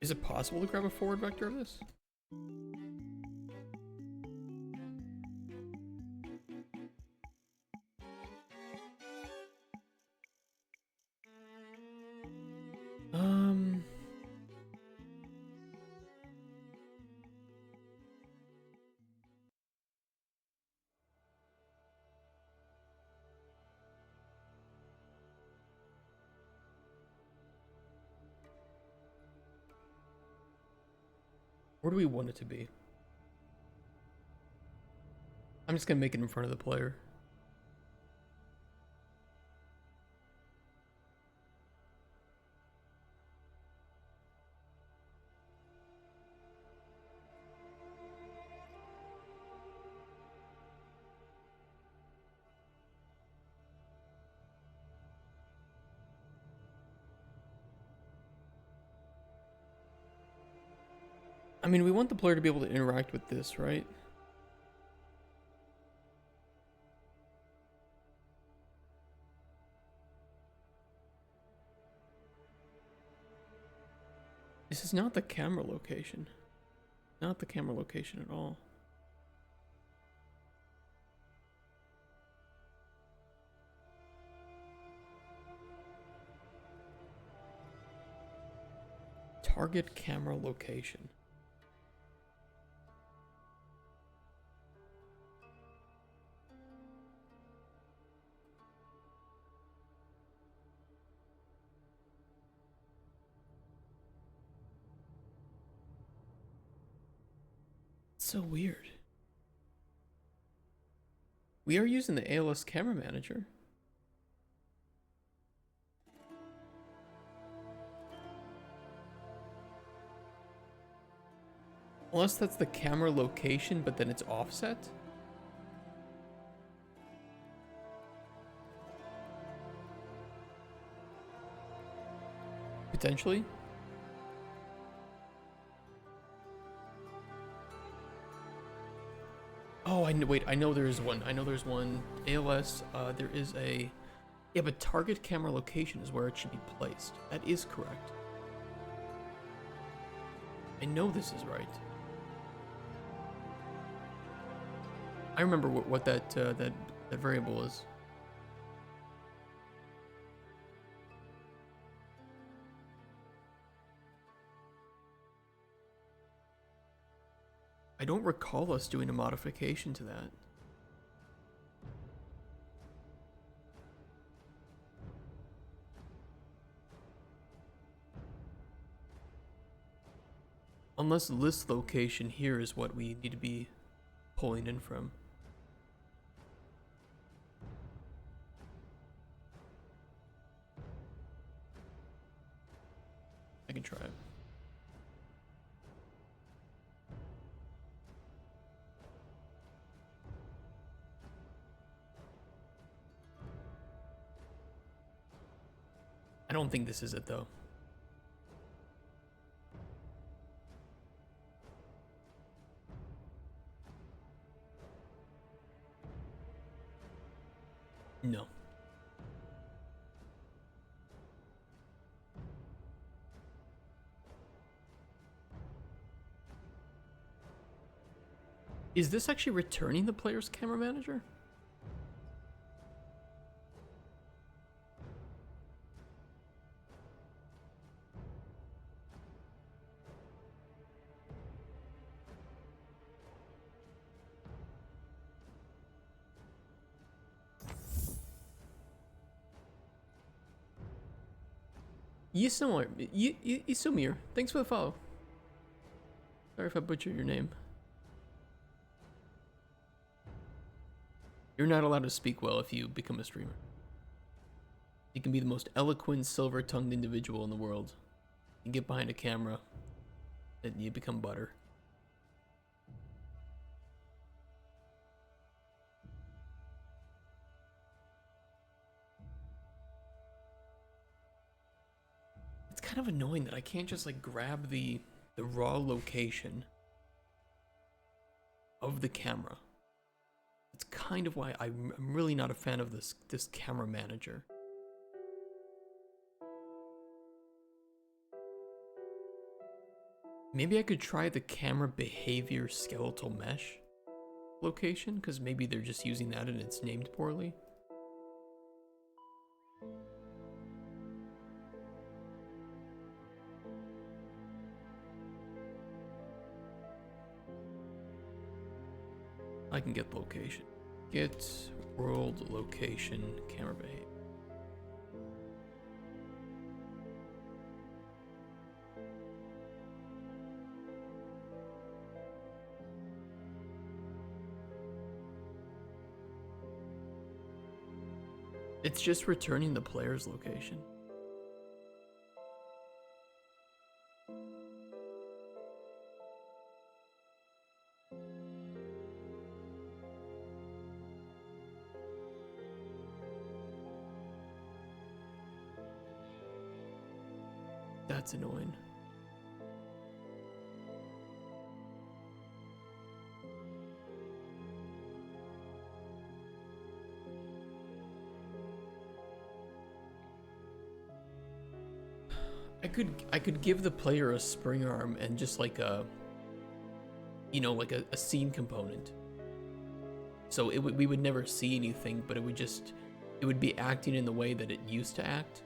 Is it possible to grab a forward vector of this? Where do we want it to be? I'm just gonna make it in front of the player. I mean, we want the player to be able to interact with this, right? This is not the camera location. Not the camera location at all. Target camera location. So weird. We are using the ALS camera manager. Unless that's the camera location, but then it's offset? Potentially? Oh, wait, I know there's one. I know there's one. ALS, there is a... Yeah, but target camera location is where it should be placed. That is correct. I know this is right. I remember what that variable is. I don't recall us doing a modification to that. Unless list location here is what we need to be pulling in from. I can try it. I don't think this is it though. No. Is this actually returning the player's camera manager? Yisumir, thanks for the follow. Sorry if I butchered your name. You're not allowed to speak well if you become a streamer. You can be the most eloquent, silver-tongued individual in the world. You get behind a camera, and you become butter. It's kind of annoying that I can't just like grab the raw location of the camera. It's kind of why I'm really not a fan of this camera manager. Maybe I could try the camera behavior skeletal mesh location, because maybe they're just using that and it's named poorly. I can get location. Get world location camera behavior. It's just returning the player's location. That's annoying. I could give the player a spring arm and just like a, you know, like a scene component. So we would never see anything, but it would be acting in the way that it used to act.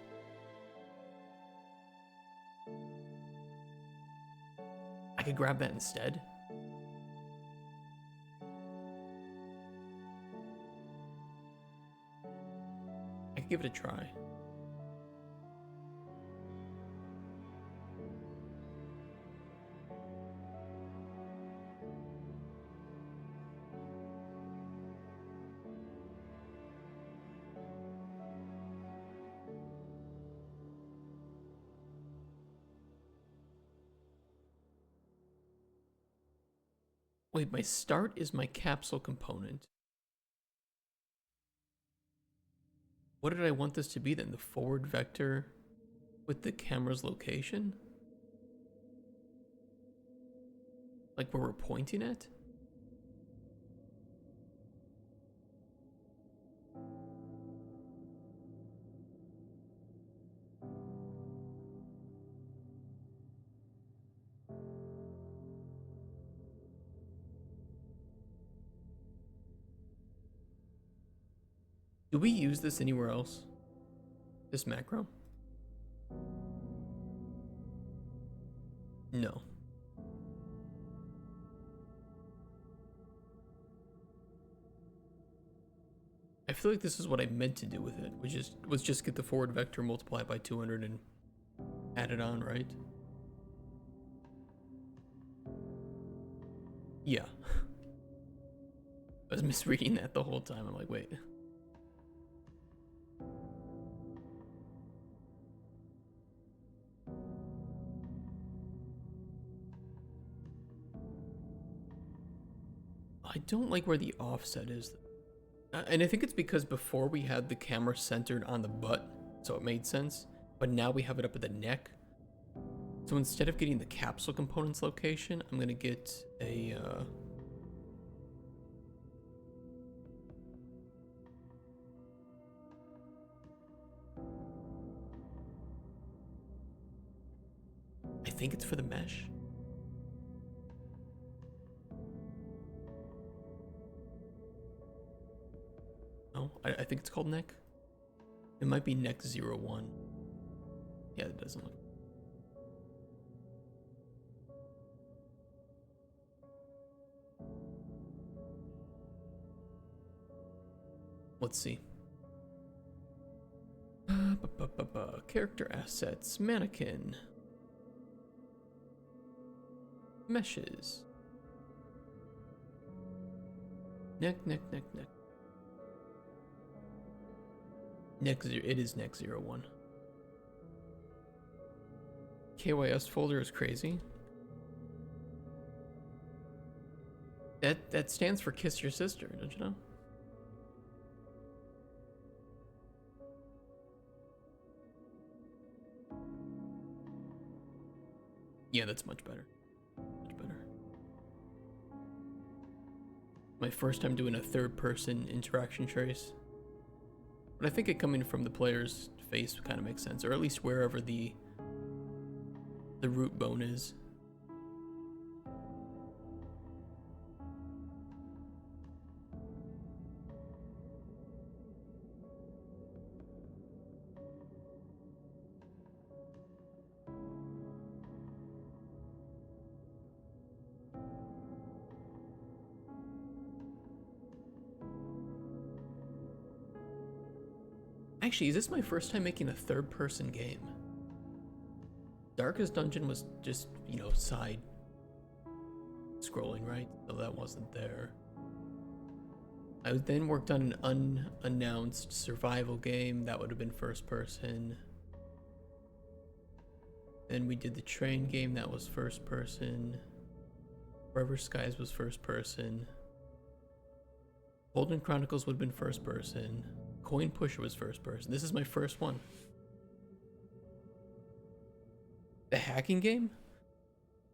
I could grab that instead. I could give it a try. Wait, my start is my capsule component. What did I want this to be then? The forward vector with the camera's location? Like where we're pointing at? Do we use this anywhere else? This macro? No. I feel like this is what I meant to do with it, which was just get the forward vector, multiply it by 200 and add it on, right? Yeah. I was misreading that the whole time. I'm like, wait. I don't like where the offset is. And I think it's because before we had the camera centered on the butt, so it made sense. But now we have it up at the neck. So instead of getting the capsule components location, I'm gonna get a I think it's for the mesh. No, I think it's called neck. It might be neck 01. Yeah, it doesn't look. Let's see. Character assets, mannequin, meshes, neck. It is neck 01. KYS folder is crazy. That stands for kiss your sister, don't you know? Yeah, that's much better. Much better. My first time doing a third-person interaction trace. But I think it coming from the player's face kind of makes sense, or at least wherever the root bone is. Actually, is this my first time making a third-person game? Darkest Dungeon was just, you know, side scrolling, right? So that wasn't there. I then worked on an unannounced survival game that would have been first person. Then we did the train game that was first person. Forever Skies was first person. Golden Chronicles would have been first person. Coin Pusher was first person. This is my first one. The hacking game?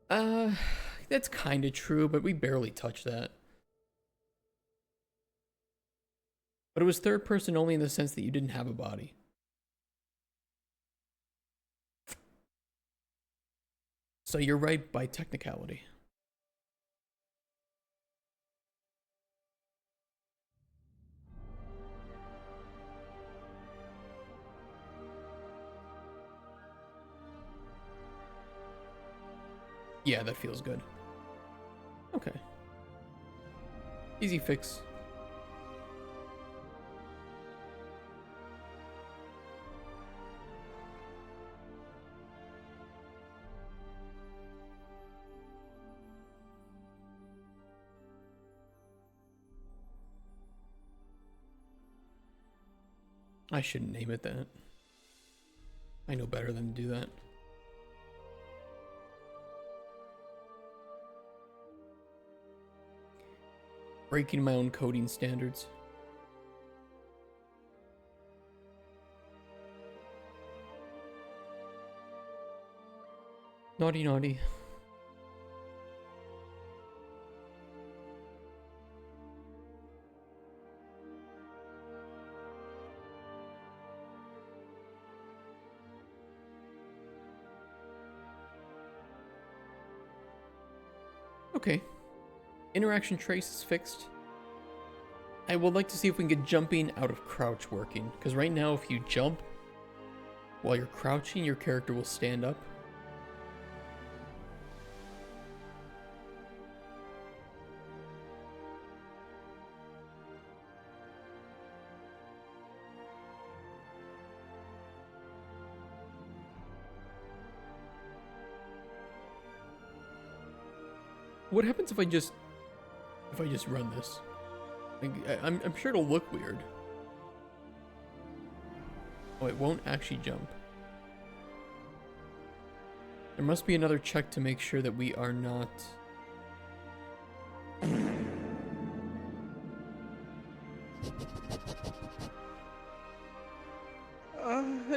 That's kind of true, but we barely touched that. But it was third person only in the sense that you didn't have a body. So you're right by technicality. Yeah, that feels good. Okay. Easy fix. I shouldn't name it that. I know better than to do that. Breaking my own coding standards. Naughty, naughty. Okay. Interaction trace is fixed. I would like to see if we can get jumping out of crouch working, because right now if you jump while you're crouching, your character will stand up. What happens if I just run this? Like, I'm sure it'll look weird. Oh, it won't actually jump. There must be another check to make sure that we are not...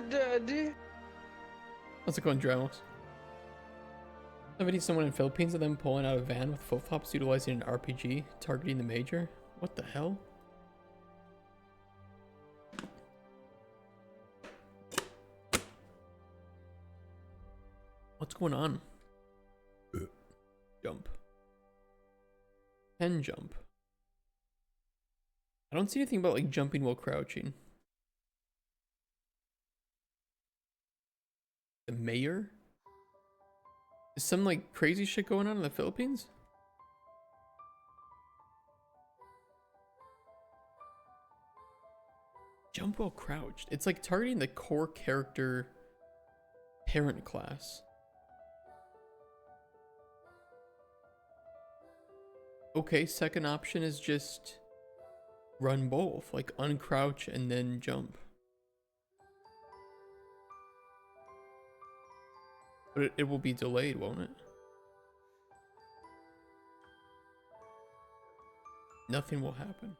Daddy. How's it going, Dramos? I've seen someone in Philippines and them pulling out a van with flip-flops utilizing an RPG, targeting the major. What the hell? What's going on? Jump. Can jump. I don't see anything about like jumping while crouching. The mayor? Is some like crazy shit going on in the Philippines? Jump while crouched. It's like targeting the core character parent class. Okay, second option is just run both, like uncrouch and then jump. But it will be delayed, won't it? Nothing will happen.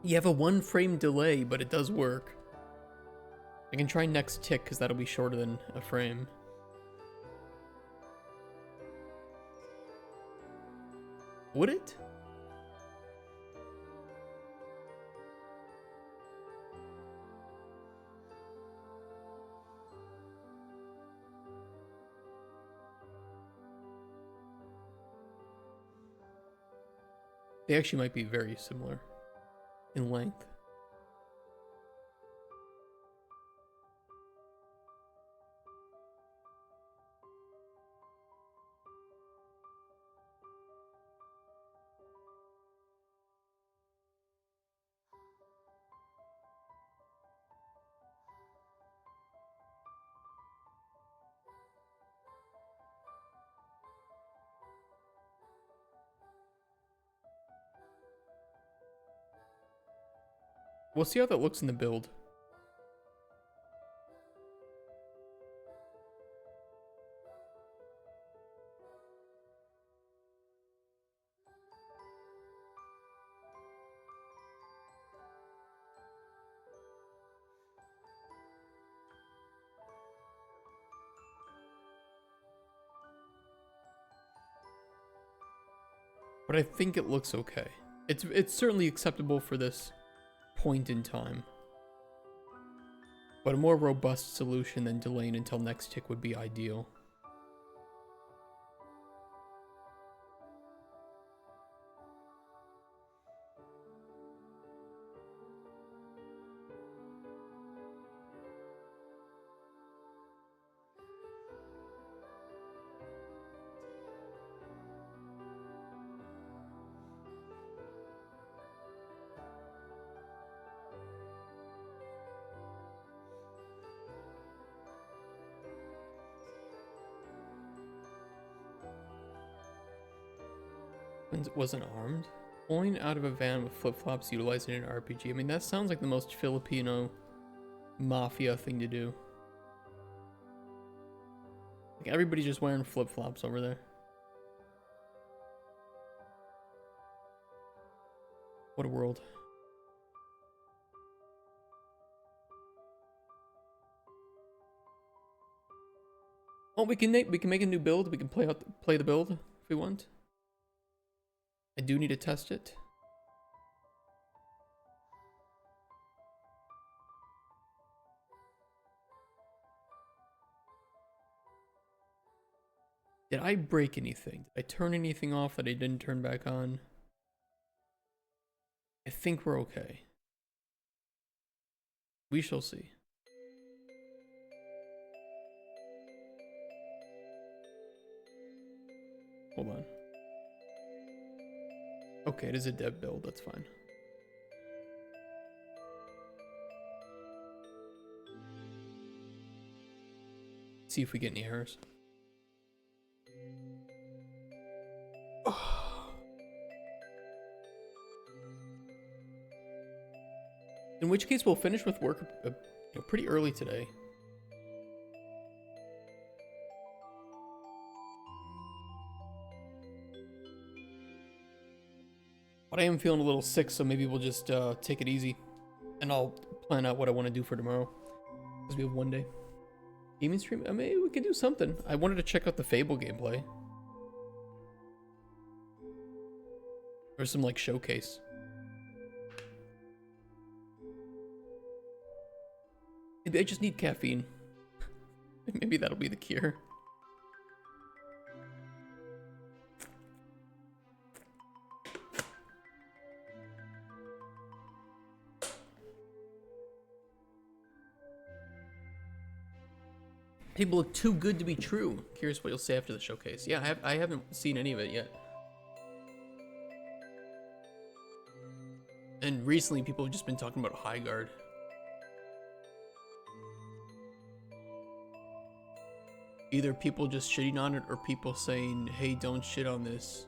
You have a 1 frame delay, but it does work. I can try next tick because that'll be shorter than a frame. Would it? They actually might be very similar in length. We'll see how that looks in the build. But I think it looks okay. It's certainly acceptable for this point in time. But a more robust solution than delaying until next tick would be ideal. Wasn't armed? Pulling out of a van with flip-flops utilizing an RPG. I mean, that sounds like the most Filipino mafia thing to do. Like, everybody's just wearing flip-flops over there. What a world. Oh, we can make a new build. We can play the build if we want. I do need to test it. Did I break anything? Did I turn anything off that I didn't turn back on? I think we're okay. We shall see. Hold on. Okay, it is a dev build, that's fine. See if we get any errors. In which case, we'll finish with work pretty early today. But I am feeling a little sick, so maybe we'll just take it easy. And I'll plan out what I want to do for tomorrow. Because we have one day. Gaming stream? Maybe we can do something. I wanted to check out the Fable gameplay. Or some, like, showcase. Maybe I just need caffeine. Maybe that'll be the cure. People look too good to be true. Curious what you'll say after the showcase. Yeah, I haven't seen any of it yet. And recently, people have just been talking about High Guard. Either people just shitting on it, or people saying, hey, don't shit on this.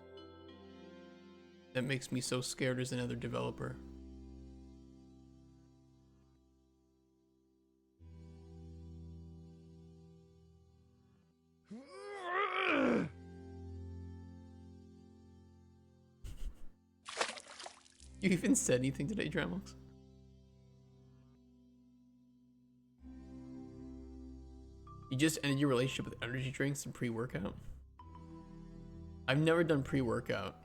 That makes me so scared as another developer. You even said anything today, Dramox? You just ended your relationship with energy drinks and pre-workout? I've never done pre-workout.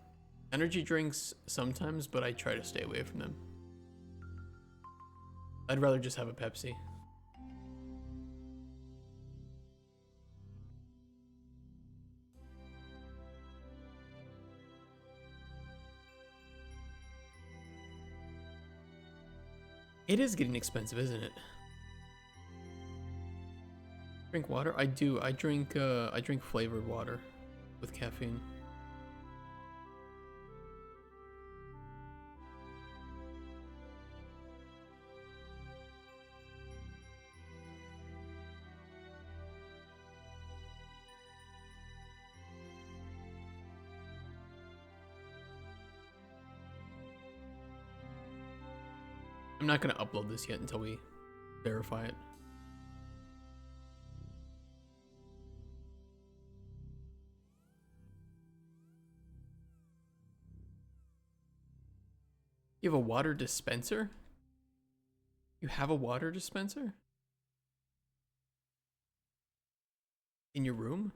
Energy drinks sometimes, but I try to stay away from them. I'd rather just have a Pepsi. It is getting expensive, isn't it? Drink water? I do. I drink flavored water with caffeine. I'm not gonna upload this yet until we verify it. You have a water dispenser? You have a water dispenser? In your room?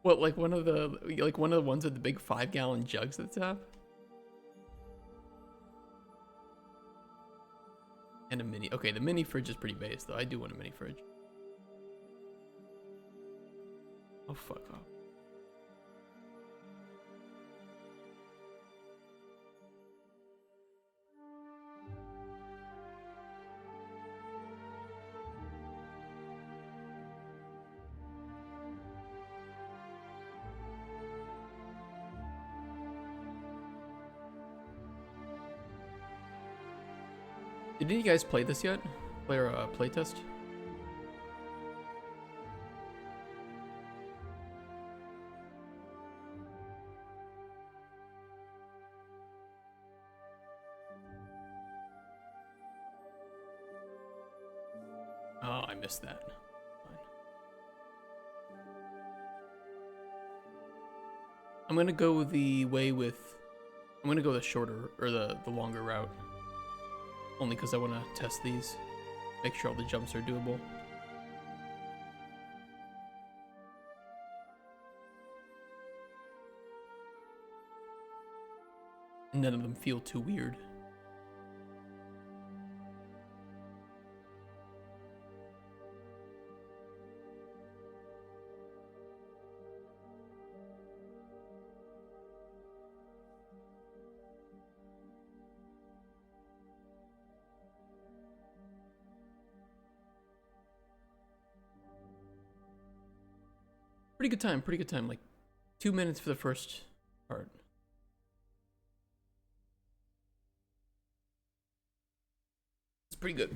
What, like one of the ones with the big 5-gallon jugs at the top? And a mini. Okay, the mini fridge is pretty base though. I do want a mini fridge. Oh, fuck off. Did any of you guys play this yet? Play our playtest? Oh, I missed that. Fine. I'm gonna go the way with... I'm gonna go the shorter, or the longer route. Only because I want to test these. Make sure all the jumps are doable. None of them feel too weird. Pretty good time. Like 2 minutes for the first part. It's pretty good.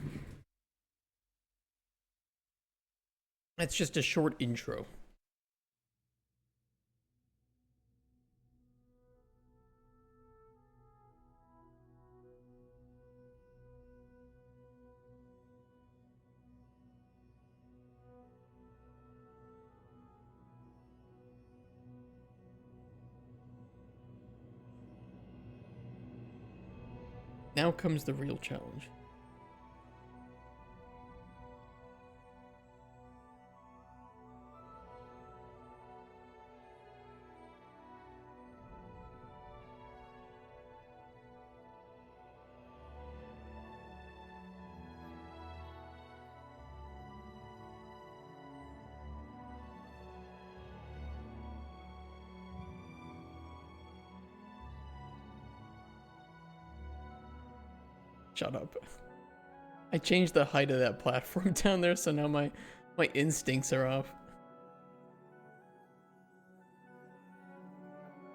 That's just a short intro. Now comes the real challenge. Shut up. I changed the height of that platform down there, so now my instincts are off.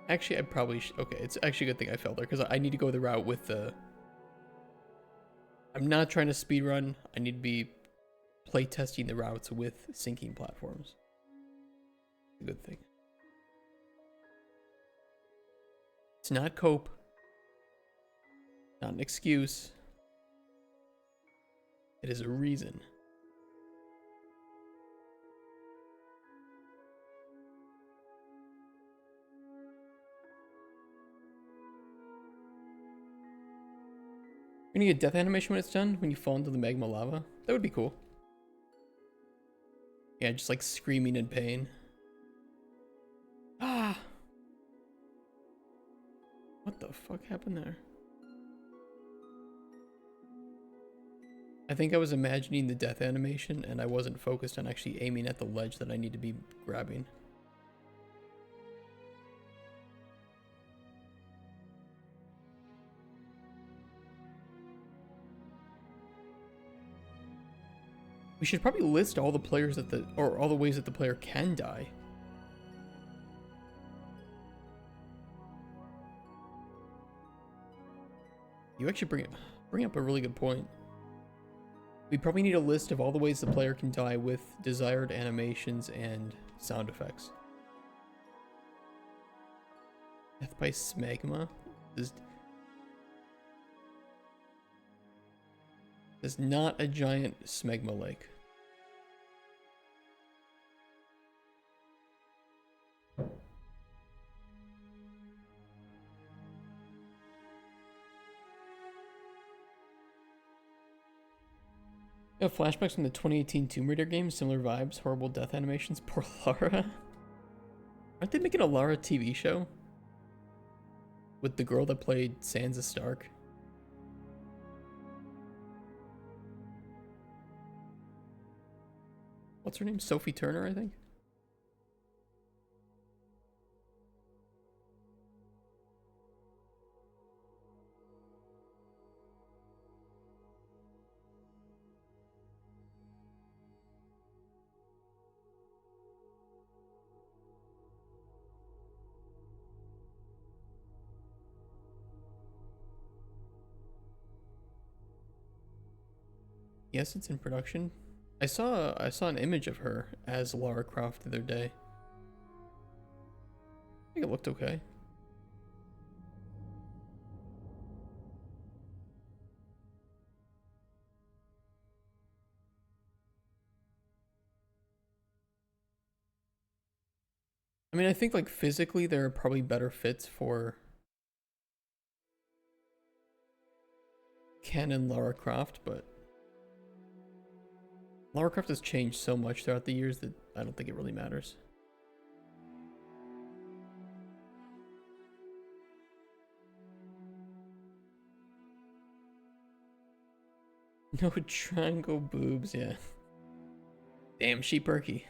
Actually, I probably should. Okay, it's actually a good thing I fell there, because I need to go the route with the... I'm not trying to speedrun. I need to be playtesting the routes with sinking platforms. A good thing. It's not cope. Not an excuse. It is a reason. You're gonna get death animation when it's done? When you fall into the magma lava? That would be cool. Yeah, just like screaming in pain. Ah! What the fuck happened there? I think I was imagining the death animation and I wasn't focused on actually aiming at the ledge that I need to be grabbing. We should probably list all the players that or all the ways that the player can die. You actually bring up a really good point. We probably need a list of all the ways the player can die with desired animations and sound effects. Death by smegma? This is not a giant smegma lake. Yeah, flashbacks from the 2018 Tomb Raider game, similar vibes, horrible death animations. Poor Lara. Aren't they making a Lara TV show? With the girl that played Sansa Stark? What's her name? Sophie Turner, I think? Yes, it's in production. I saw an image of her as Lara Croft the other day. I think it looked okay. I mean, I think like physically there are probably better fits for canon Lara Croft, but Lara Croft has changed so much throughout the years that I don't think it really matters. No triangle boobs, yeah. Damn, she perky.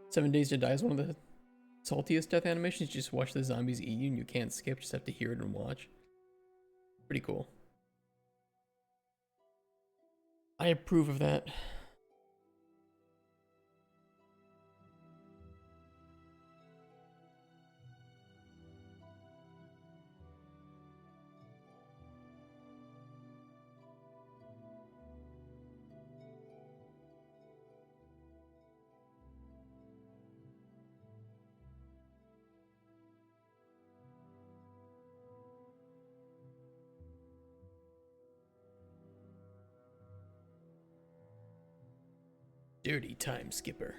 Seven Days to Die is one of the saltiest death animations. You just watch the zombies eat you and you can't skip, just have to hear it and watch. Pretty cool. I approve of that. Dirty time skipper.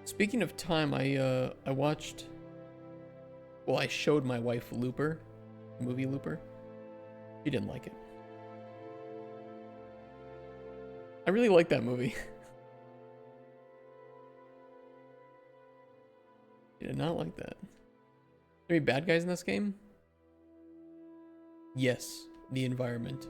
Speaking of time, I watched. Well, I showed my wife Looper, movie Looper. She didn't like it. I really like that movie. She did not like that. Any bad guys in this game? Yes, the environment.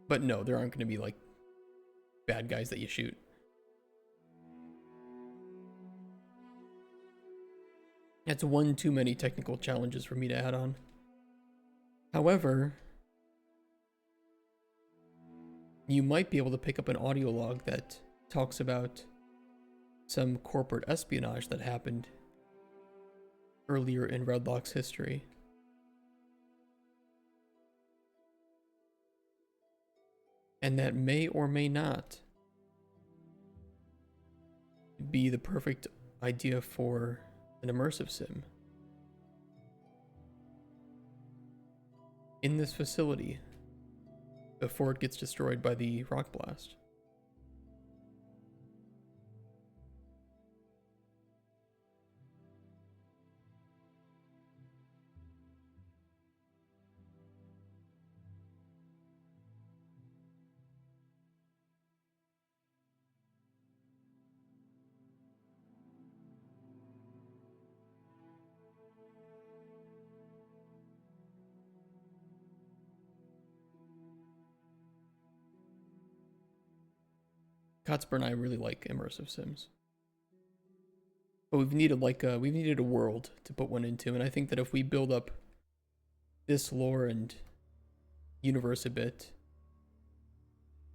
But no, there aren't going to be like bad guys that you shoot. That's one too many technical challenges for me to add on. However, you might be able to pick up an audio log that talks about some corporate espionage that happened earlier in Redlock's history. And that may or may not be the perfect idea for an immersive sim. In this facility, before it gets destroyed by the rock blast. Kotspur and I really like immersive sims. But we've needed a world to put one into, and I think that if we build up this lore and universe a bit,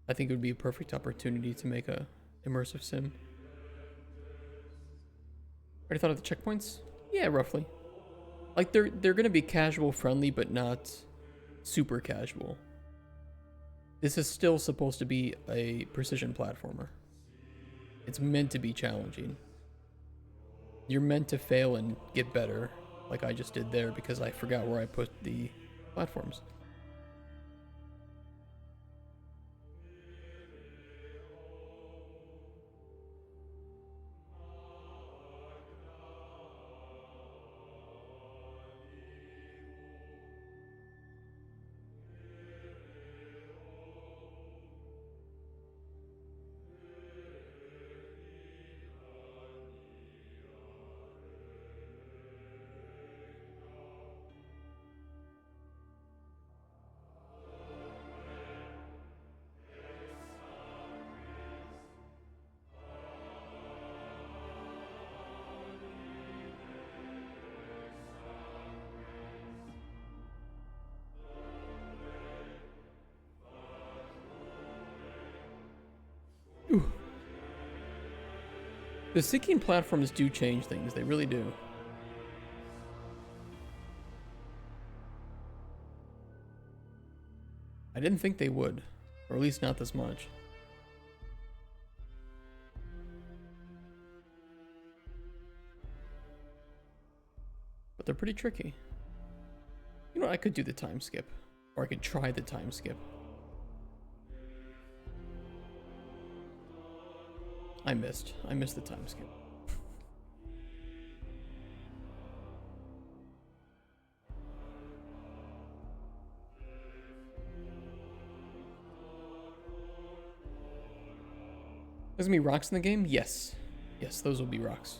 I think it would be a perfect opportunity to make a immersive sim. Already thought of the checkpoints? Yeah, roughly. Like they're gonna be casual friendly, but not super casual. This is still supposed to be a precision platformer. It's meant to be challenging. You're meant to fail and get better, like I just did there because I forgot where I put the platforms. Ooh. The sinking platforms do change things, they really do. I didn't think they would, or at least not this much. But they're pretty tricky. You know what, I could do the time skip, or I could try the time skip. I missed the time skip. There's gonna be rocks in the game? Yes. Yes, those will be rocks.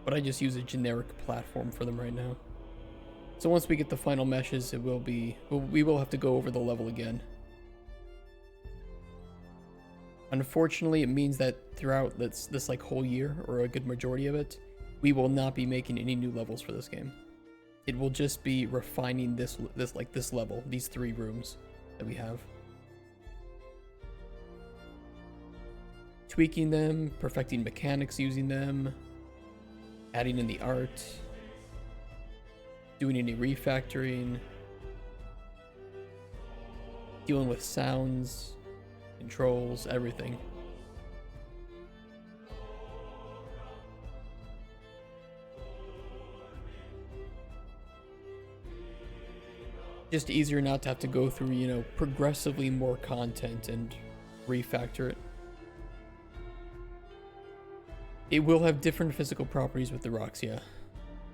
But I just use a generic platform for them right now. So once we get the final meshes, it will be... we will have to go over the level again. Unfortunately, it means that throughout this like whole year, or a good majority of it, we will not be making any new levels for this game. It will just be refining this level, these 3 rooms that we have. Tweaking them, perfecting mechanics using them, adding in the art, doing any refactoring, dealing with sounds, controls, everything. Just easier not to have to go through, you know, progressively more content and refactor it. It will have different physical properties with the rocks, yeah.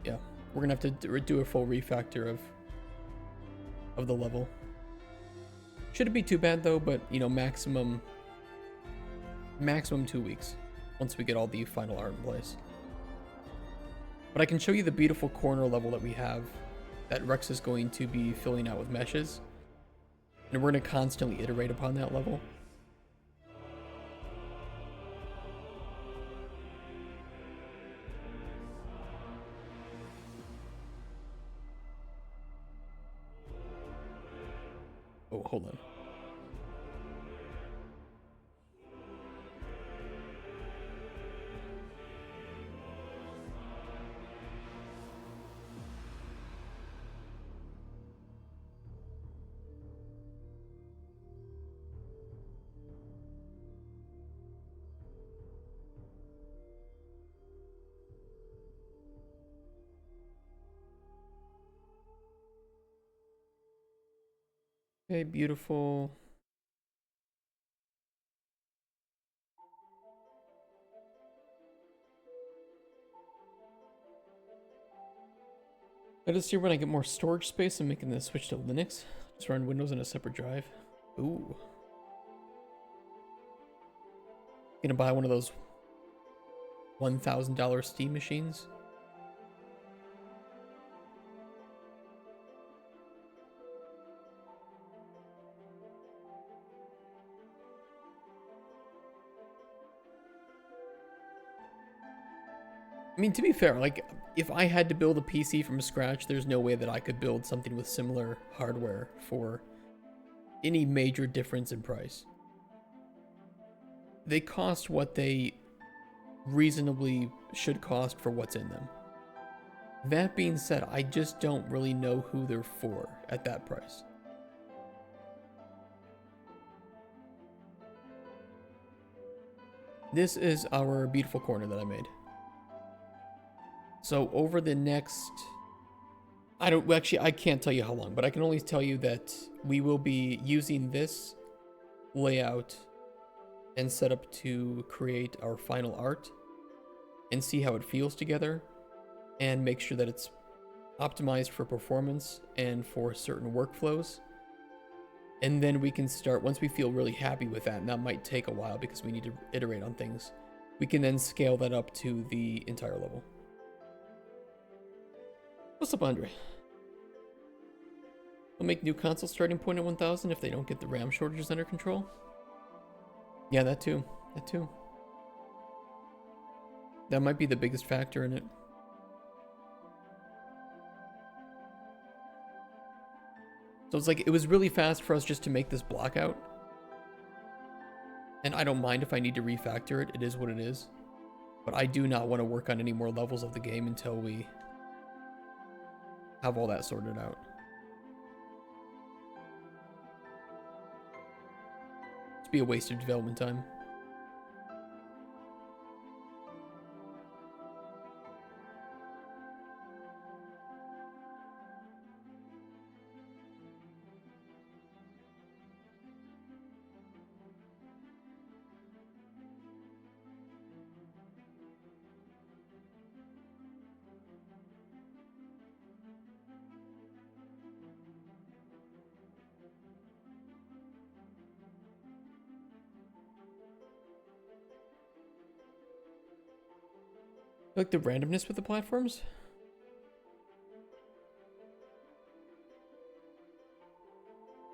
Yeah, we're gonna have to do a full refactor of the level. Shouldn't be too bad though, but you know, maximum 2 weeks once we get all the final art in place. But I can show you the beautiful corner level that we have that Rex is going to be filling out with meshes. And we're gonna constantly iterate upon that level. Oh, hold on. Okay, beautiful. I just see when I get more storage space, I'm making the switch to Linux. Just run Windows in a separate drive. Ooh. Gonna buy one of those $1,000 Steam machines. I mean, to be fair, like, if I had to build a PC from scratch, there's no way that I could build something with similar hardware for any major difference in price. They cost what they reasonably should cost for what's in them. That being said, I just don't really know who they're for at that price. This is our beautiful corner that I made. So over the next, I can't tell you how long, but I can only tell you that we will be using this layout and setup to create our final art and see how it feels together and make sure that it's optimized for performance and for certain workflows. And then we can start, once we feel really happy with that, and that might take a while because we need to iterate on things, we can then scale that up to the entire level. What's up, Andre? We'll make new console starting point at 1,000 if they don't get the RAM shortages under control. Yeah, that too. That too. That might be the biggest factor in it. So it's like, it was really fast for us just to make this block out. And I don't mind if I need to refactor it. It is what it is. But I do not want to work on any more levels of the game until we have all that sorted out. It'd be a waste of development time. Like the randomness with the platforms?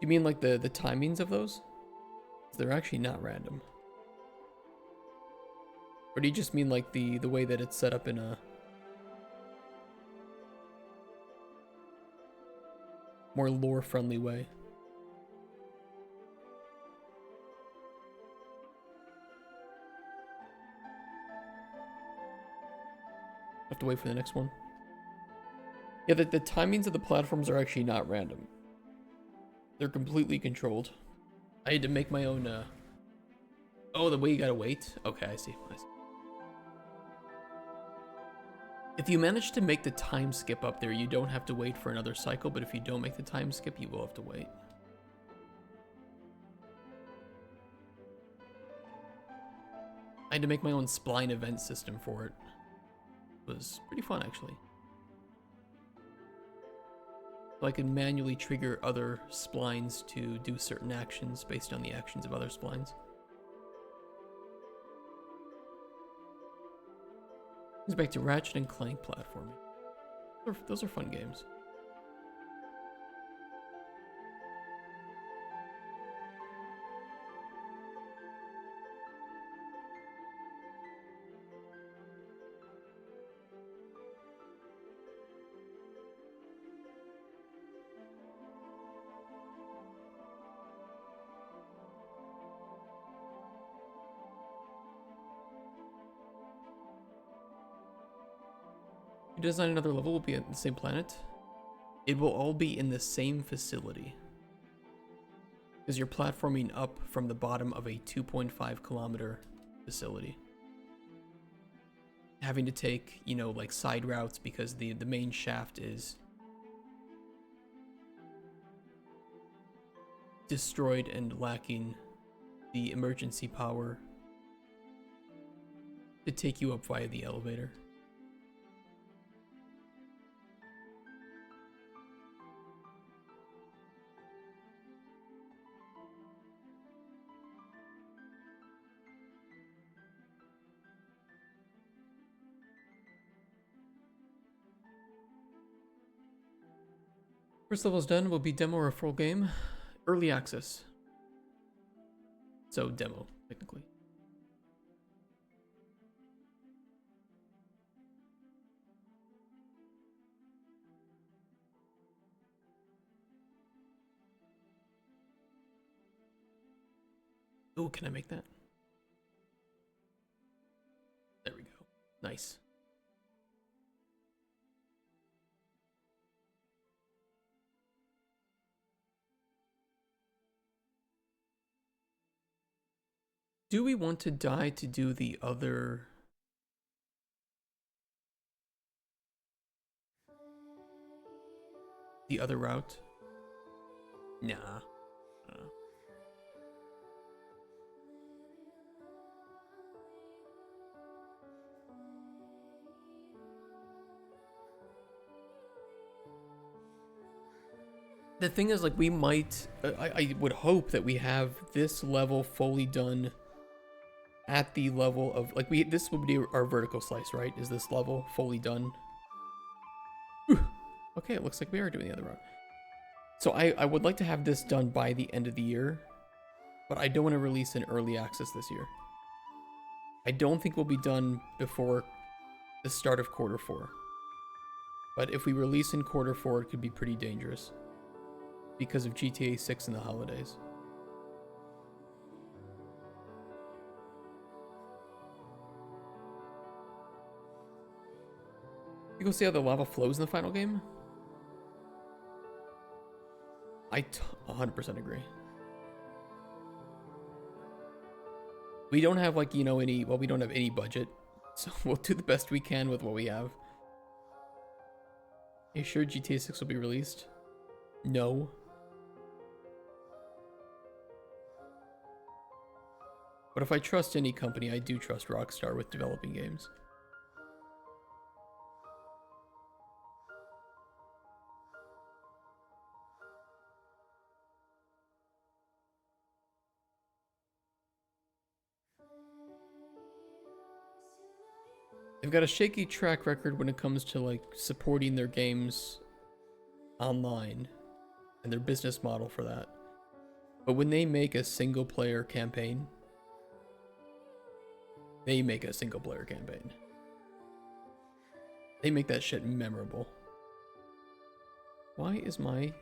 You mean like the timings of those? They're actually not random. Or do you just mean like the way that it's set up in a more lore-friendly way? Have to wait for the next one. Yeah, the timings of the platforms are actually not random. They're completely controlled. I had to make my own, Oh, the way you gotta wait? Okay, I see. If you manage to make the time skip up there, you don't have to wait for another cycle, but if you don't make the time skip, you will have to wait. I had to make my own spline event system for it. It was pretty fun, actually. So I can manually trigger other splines to do certain actions based on the actions of other splines. Goes back to Ratchet and Clank platforming. Those are fun games. You design another level, will be at the same planet. It will all be in the same facility. Because you're platforming up from the bottom of a 2.5 kilometer facility. Having to take, you know, like side routes because the main shaft is destroyed and lacking the emergency power to take you up via the elevator. First level's done. Will be demo or full game. Early access. So demo, technically. Oh, can I make that? There we go. Nice. Do we want to die to do the other... the other route? Nah. The thing is, like, we might... I would hope that we have this level fully done at the level of... Like, this would be our vertical slice, right? Is this level fully done? Whew. Okay, it looks like we are doing the other route. So I would like to have this done by the end of the year, but I don't want to release an early access this year. I don't think we'll be done before the start of quarter 4. But if we release in quarter 4, it could be pretty dangerous because of GTA 6 and the holidays. You go see how the lava flows in the final game? I 100% agree. We don't have, like, you know, any... Well, we don't have any budget, so we'll do the best we can with what we have. Are you sure GTA 6 will be released? No. But if I trust any company, I do trust Rockstar with developing games. They've got a shaky track record when it comes to, like, supporting their games online and their business model for that. But when they make a single player campaign, they make a single player campaign. They make that shit memorable. Why is my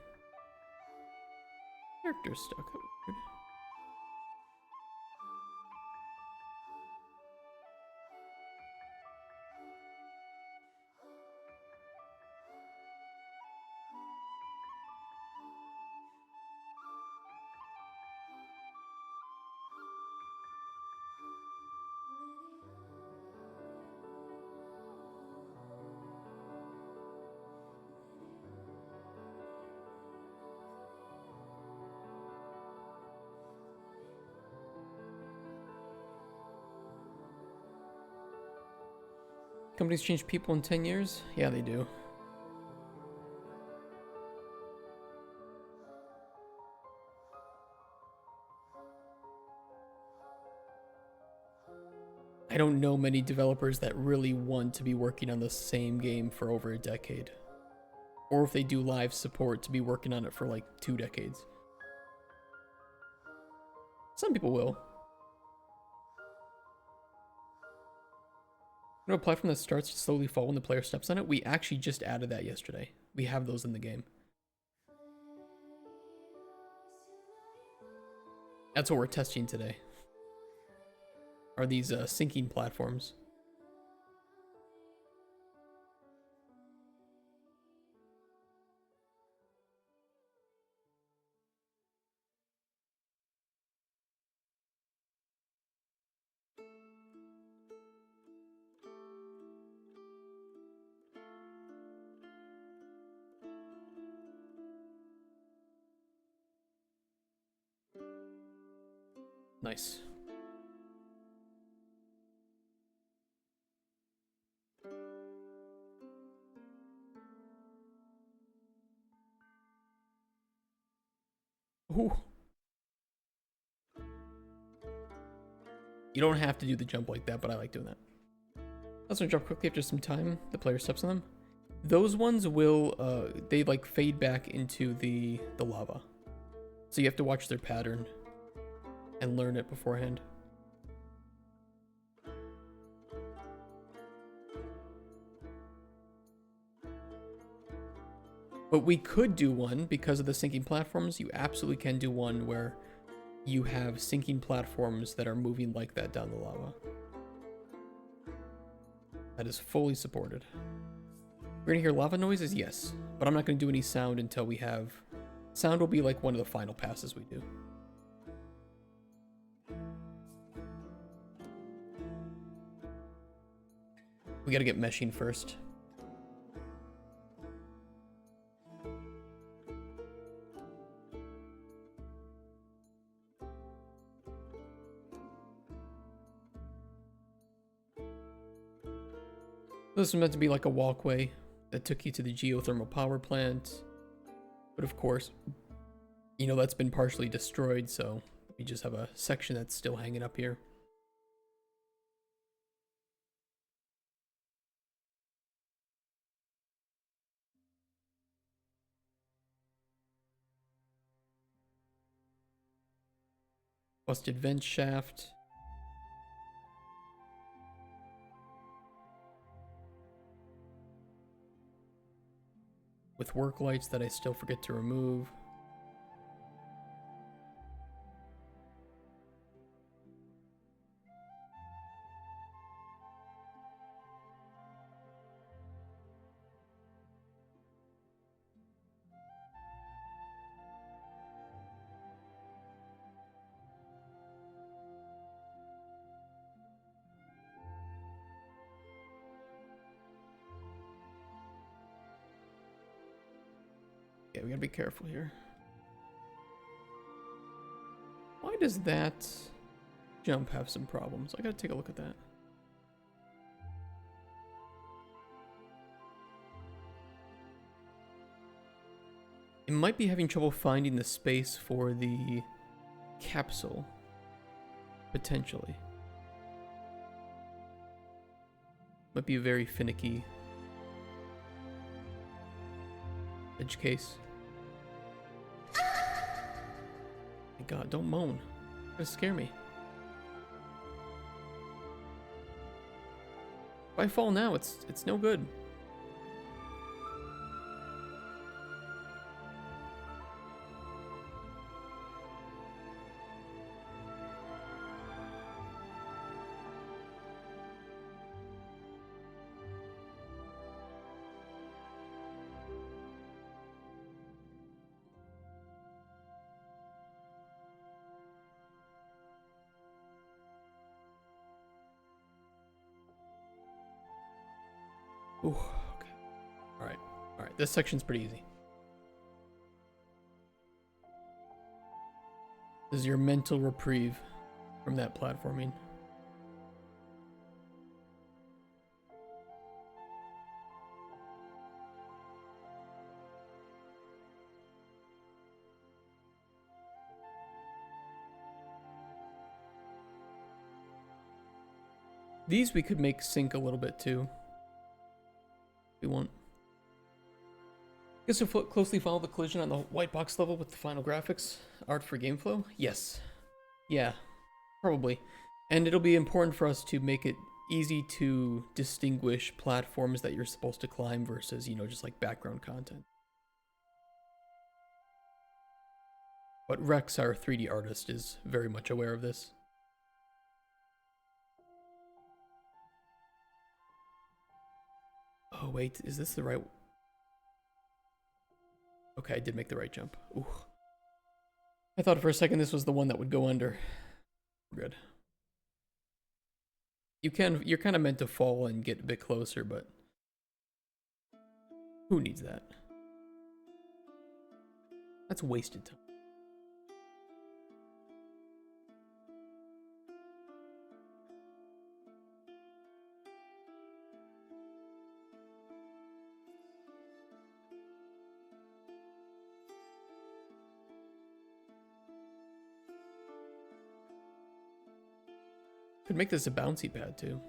character stuck? Weird. Companies change people in 10 years? Yeah, they do. I don't know many developers that really want to be working on the same game for over a decade. Or if they do live support, to be working on it for like 2 decades. Some people will. You know, a platform that starts to slowly fall when the player steps on it? We actually just added that yesterday. We have those in the game. That's what we're testing today. Are these syncing platforms. Nice. Ooh. You don't have to do the jump like that, but I like doing that. Let's jump quickly after some time. The player steps on them. Those ones will, they like fade back into the lava. So you have to watch their pattern and learn it beforehand. But we could do one, because of the sinking platforms, you absolutely can do one where you have sinking platforms that are moving like that down the lava. That is fully supported. We're gonna hear lava noises? Yes. But I'm not gonna do any sound until we have... Sound will be like one of the final passes we do. We gotta get meshing first. This was meant to be like a walkway that took you to the geothermal power plant. But of course, you know, that's been partially destroyed, so we just have a section that's still hanging up here. Busted vent shaft. With work lights that I still forget to remove. Yeah, we gotta be careful here. Why does that jump have some problems? I gotta take a look at that. It might be having trouble finding the space for the capsule, potentially. Might be a very finicky edge case. My God, don't moan. You're gonna scare me. If I fall now, it's no good. Ooh, okay. Alright. Alright, this section's pretty easy. This is your mental reprieve from that platforming. These we could make sync a little bit too. We want. Guess we'll closely follow the collision on the white box level with the final graphics. Art for game flow? Yes. Yeah, probably. And it'll be important for us to make it easy to distinguish platforms that you're supposed to climb versus, you know, just like background content. But Rex, our 3D artist, is very much aware of this. Oh wait, is this the right... Okay, I did make the right jump. Ooh. I thought for a second this was the one that would go under. Good. You're kind of meant to fall and get a bit closer, but who needs that? That's wasted time. Could make this a bouncy pad too.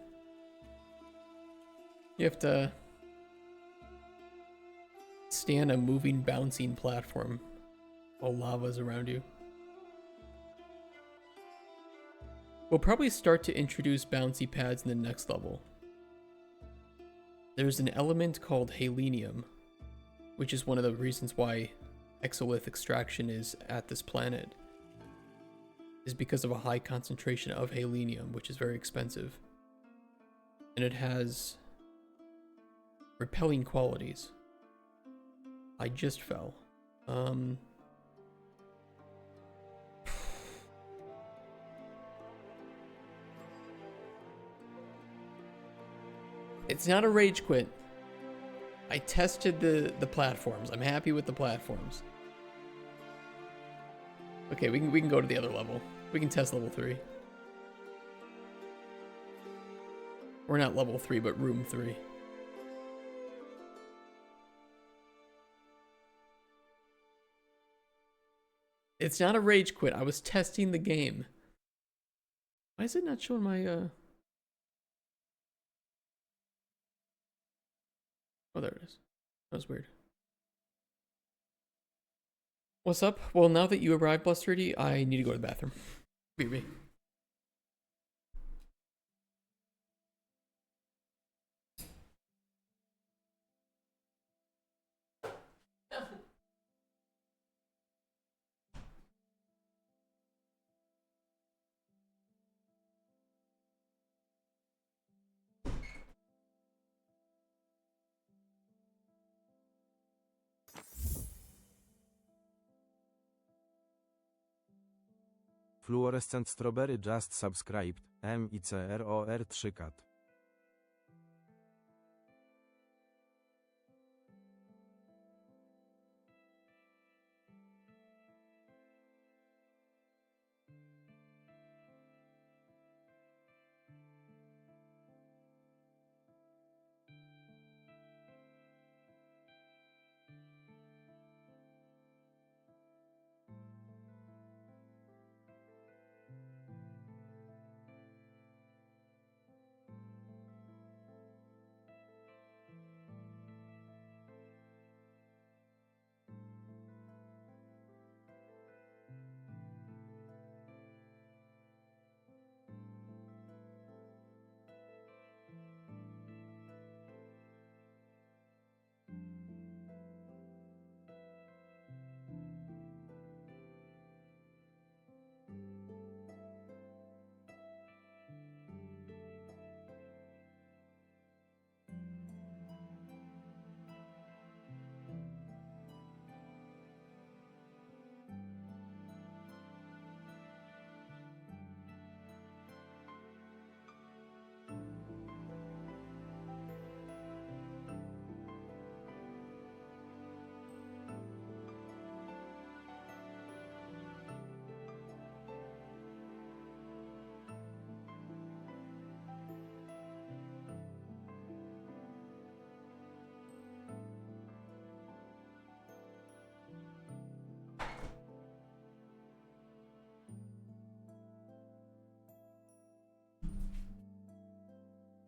You have to stand a moving, bouncing platform while lava's around you. We'll probably start to introduce bouncy pads in the next level. There's an element called halenium, which is one of the reasons why exolith extraction is at this planet, is because of a high concentration of halenium, which is very expensive. And it has repelling qualities. I just fell. It's not a rage quit. I tested the platforms. I'm happy with the platforms. Okay, we can go to the other level. We can test level 3. We're not level 3, but room 3. It's not a rage quit. I was testing the game. Why is it not showing my Oh, there it is. That was weird. What's up? Well, now that you arrived, Blusterdy, I need to go to the bathroom. BB. Fluorescent Strawberry just subscribed, MICROR 3 kat.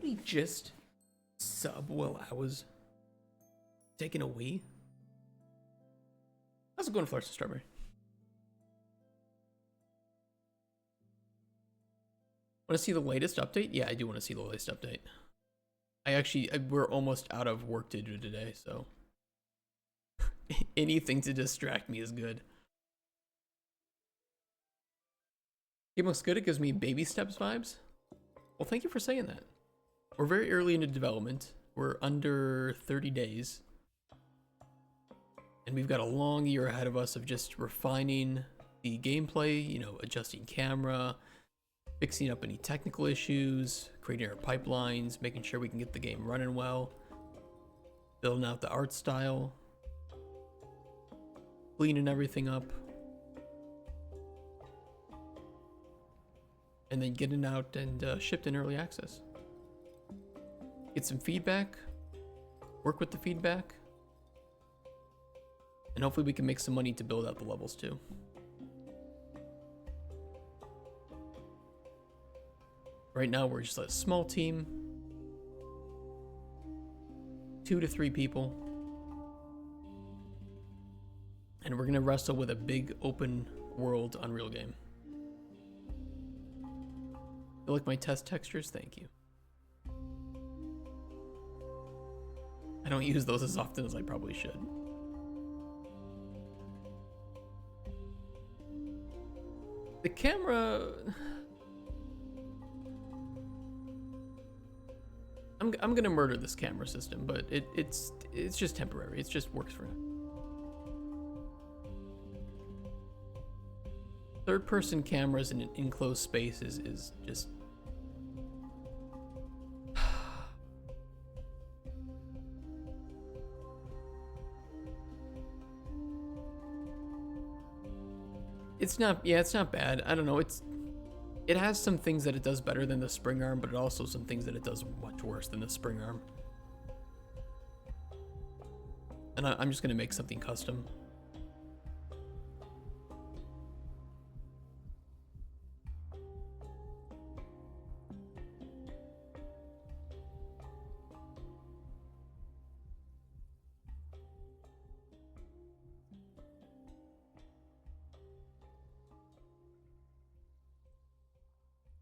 He just sub while I was taking a wee. How's it going, Flowers and Strawberry? Want to see the latest update? Yeah, I do want to see the latest update. We're almost out of work to do today, so anything to distract me is good. Game looks good. It gives me baby steps vibes. Well, thank you for saying that. We're very early into development. We're under 30 days. And we've got a long year ahead of us of just refining the gameplay, you know, adjusting camera, fixing up any technical issues, creating our pipelines, making sure we can get the game running well, building out the art style, cleaning everything up, and then getting out and shipped in early access. Get some feedback, work with the feedback, and hopefully we can make some money to build out the levels too. Right now we're just a small team, 2 to 3 people. And we're gonna wrestle with a big open world Unreal game. You like my test textures? Thank you. I don't use those as often as I probably should. The camera... I'm gonna murder this camera system, but it's just temporary. It just works for now. Third-person cameras in an enclosed space is just... It's not bad. I don't know, it has some things that it does better than the spring arm, but it also some things that it does much worse than the spring arm. And I'm just gonna make something custom.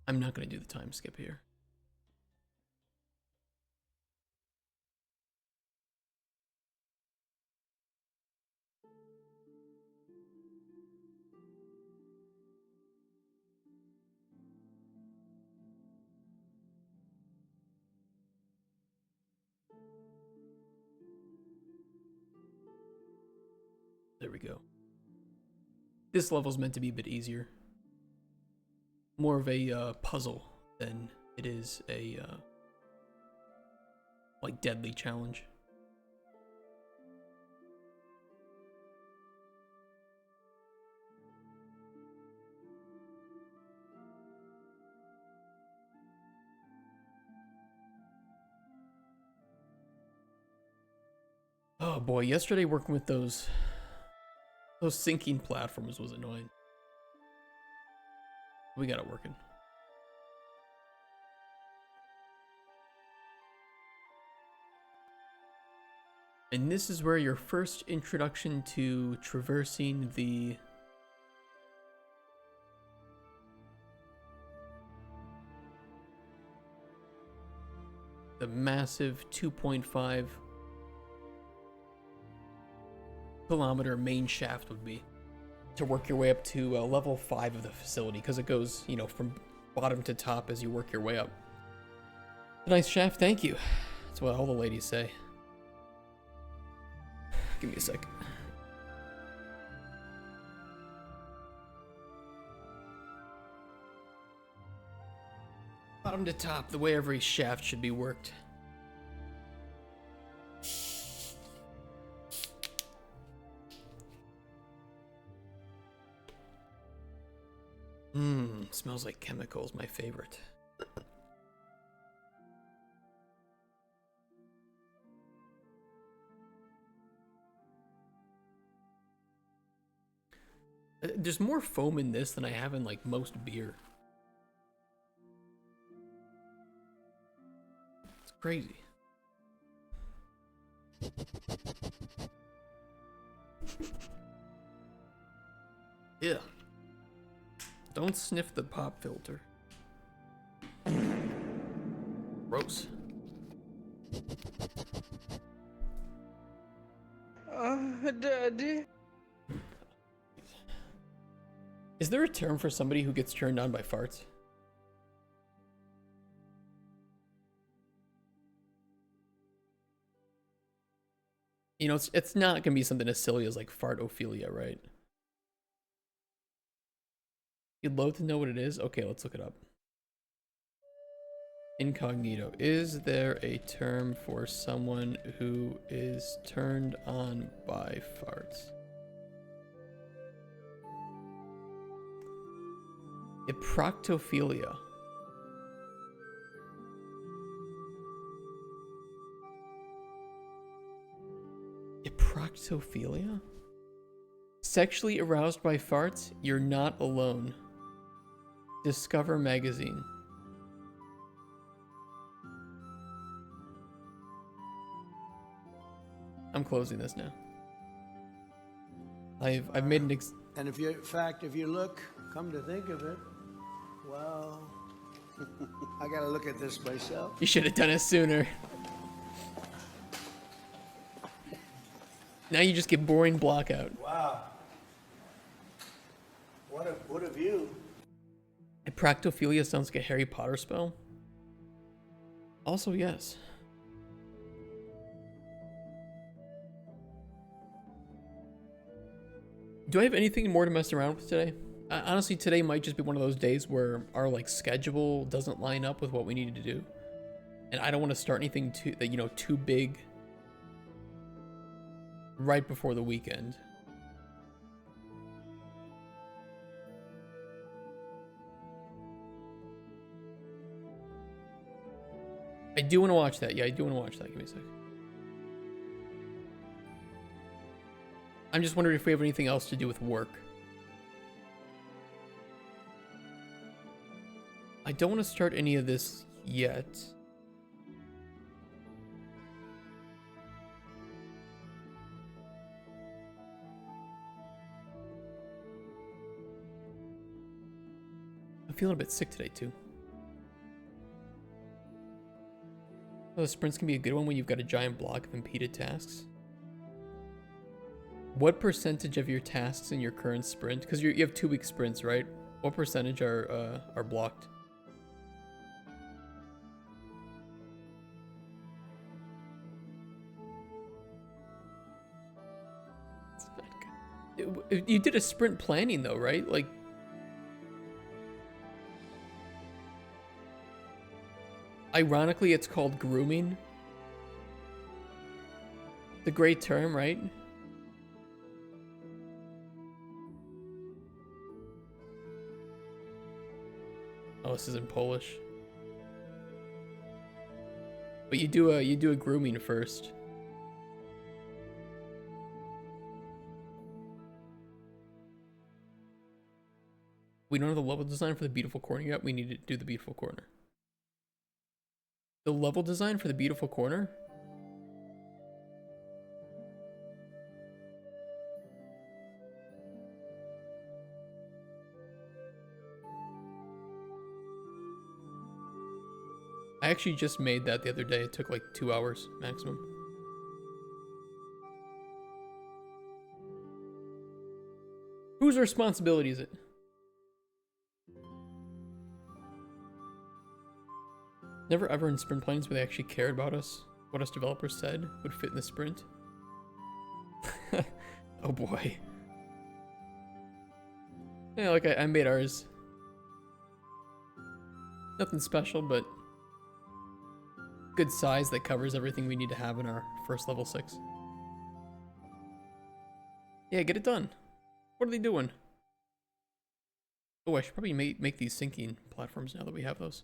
I'm not going to do the time skip here. There we go. This level's meant to be a bit easier. More of a puzzle than it is a like deadly challenge. Oh boy, yesterday working with those sinking platforms was annoying. We got it working. And this is where your first introduction to traversing the massive 2.5 kilometer main shaft would be, to work your way up to level 5 of the facility, because it goes, you know, from bottom to top as you work your way up. Nice shaft, thank you. That's what all the ladies say. Give me a sec. Bottom to top, the way every shaft should be worked. Smells like chemicals, my favorite. There's more foam in this than I have in like most beer. It's crazy. Yeah. Don't sniff the pop filter. Gross. Daddy. Is there a term for somebody who gets turned on by farts? You know, it's not gonna be something as silly as like fartophilia, right? You'd love to know what it is? Okay, let's look it up. Incognito. Is there a term for someone who is turned on by farts? Eproctophilia. Eproctophilia? Sexually aroused by farts? You're not alone. Discover magazine. I'm closing this now. I've made an And if you, in fact, if you look, come to think of it, well, I gotta look at this myself. You should have done it sooner. Now you just get boring blockout. Wow. What a view. Practophilia sounds like a Harry Potter spell. Also, yes. Do I have anything more to mess around with today? Honestly, today might just be one of those days where our schedule doesn't line up with what we needed to do, and I don't want to start anything too big right before the weekend. I do want to watch that. Yeah, I do want to watch that. Give me a sec. I'm just wondering if we have anything else to do with work. I don't want to start any of this yet. I'm feeling a bit sick today too. Oh, the sprints can be a good one when you've got a giant block of impeded tasks. What percentage of your tasks in your current sprint, because you have 2 week sprints, right? What percentage are blocked? It's not good. You did a sprint planning though, right? Like, ironically, it's called grooming. The great term, right? Oh, this is in Polish. But you do a grooming first. We don't have the level design for the beautiful corner yet. We need to do the beautiful corner. The level design for the beautiful corner? I actually just made that the other day. It took like 2 hours maximum. Whose responsibility is it? Never ever in sprint plans where they actually cared about us. What us developers said would fit in the sprint. Oh boy. Yeah, like I made ours. Nothing special, but good size that covers everything we need to have in our first level 6. Yeah, get it done. What are they doing? Oh, I should probably make these syncing platforms now that we have those.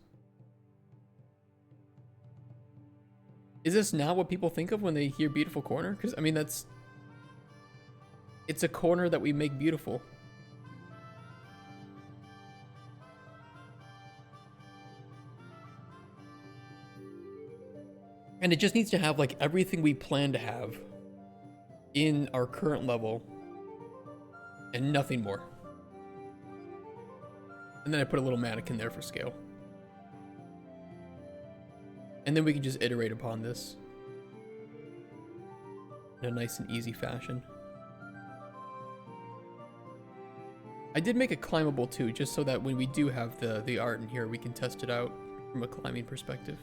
Is this not what people think of when they hear beautiful corner? Because, I mean, it's a corner that we make beautiful. And it just needs to have, like, everything we plan to have in our current level and nothing more. And then I put a little mannequin there for scale. And then we can just iterate upon this in a nice and easy fashion. I did make it climbable too, just so that when we do have the art in here, we can test it out from a climbing perspective.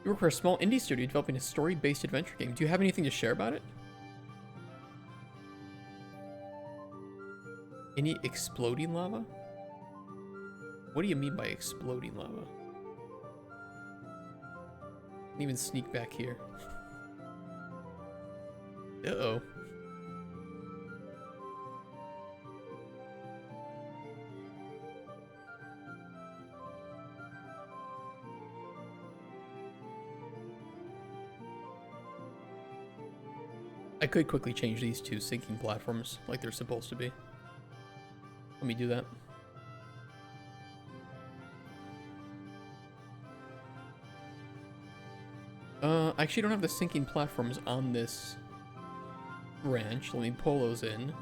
You work for a small indie studio developing a story-based adventure game. Do you have anything to share about it? Any exploding lava? What do you mean by exploding lava? Can't even sneak back here. Uh-oh. I could quickly change these to syncing platforms like they're supposed to be. Let me do that. I actually don't have the sinking platforms on this branch. Let me pull those in.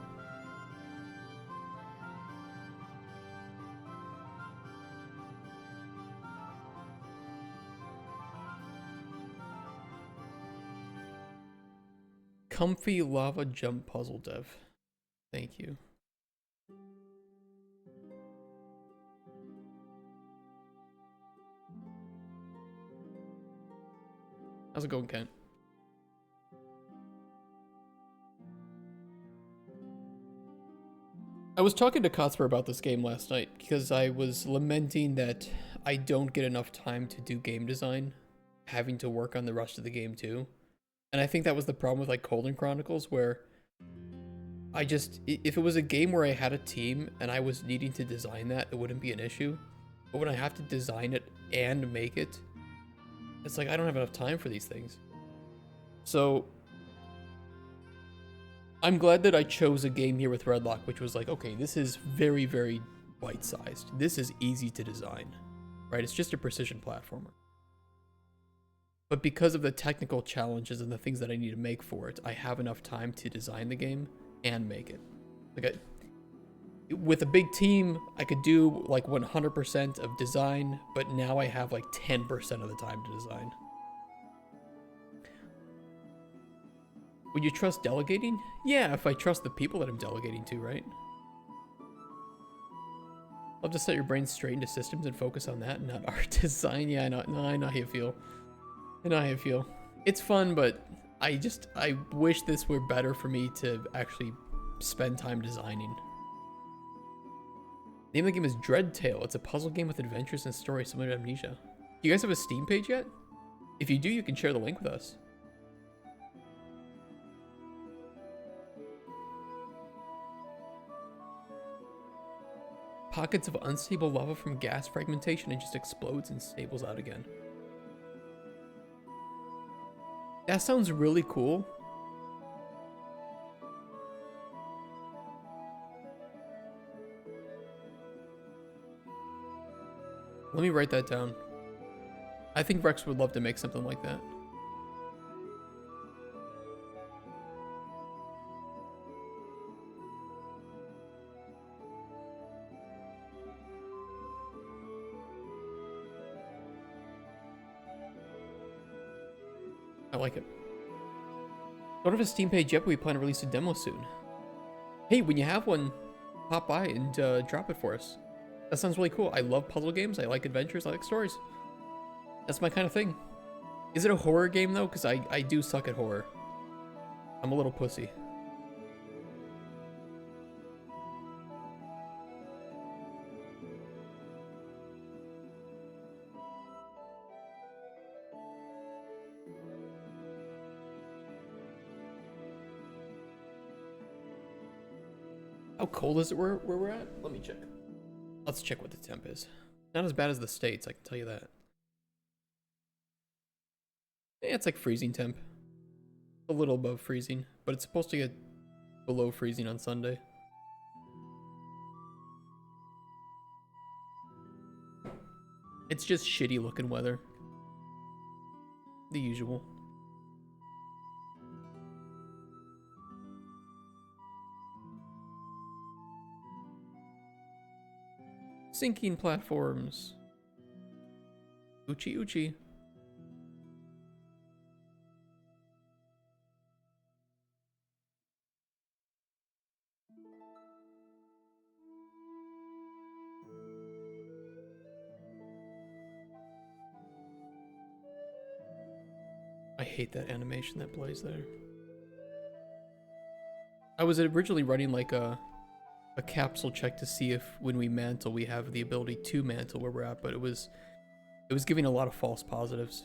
Comfy lava jump puzzle dev. Thank you. How's it going, Kent? I was talking to Kotzer about this game last night because I was lamenting that I don't get enough time to do game design, having to work on the rest of the game too. And I think that was the problem with like Colden Chronicles, where if it was a game where I had a team and I was needing to design that, it wouldn't be an issue. But when I have to design it and make it, it's like I don't have enough time for these things. So I'm glad that I chose a game here with Redlock, which was like, okay, this is very, very bite-sized. This is easy to design, right? It's just a precision platformer. But because of the technical challenges and the things that I need to make for it, I have enough time to design the game and make it. Like with a big team, I could do like 100% of design, but now I have like 10% of the time to design. Would you trust delegating? Yeah, if I trust the people that I'm delegating to, right? Love to set your brain straight into systems and focus on that, not art design. Yeah, I know how you feel. I know how you feel. It's fun, but I wish this were better for me to actually spend time designing. The name of the game is Dreadtail. It's a puzzle game with adventures and story similar to Amnesia. Do you guys have a Steam page yet? If you do, you can share the link with us. Pockets of unstable lava from gas fragmentation and just explodes and stables out again. That sounds really cool. Let me write that down. I think Rex would love to make something like that. I like it. Don't have a Steam page yet, but we plan to release a demo soon. Hey, when you have one, pop by and drop it for us. That sounds really cool. I love puzzle games. I like adventures. I like stories. That's my kind of thing. Is it a horror game, though? Because I do suck at horror. I'm a little pussy. How cold is it where we're at? Let me check. Let's check what the temp is. Not as bad as the States, I can tell you that. Yeah, it's like freezing temp. A little above freezing, but it's supposed to get below freezing on Sunday. It's just shitty looking weather. The usual. Sinking platforms. Uchi Uchi. I hate that animation that plays there. I was originally running like a capsule check to see if when we mantle we have the ability to mantle where we're at, but it was giving a lot of false positives.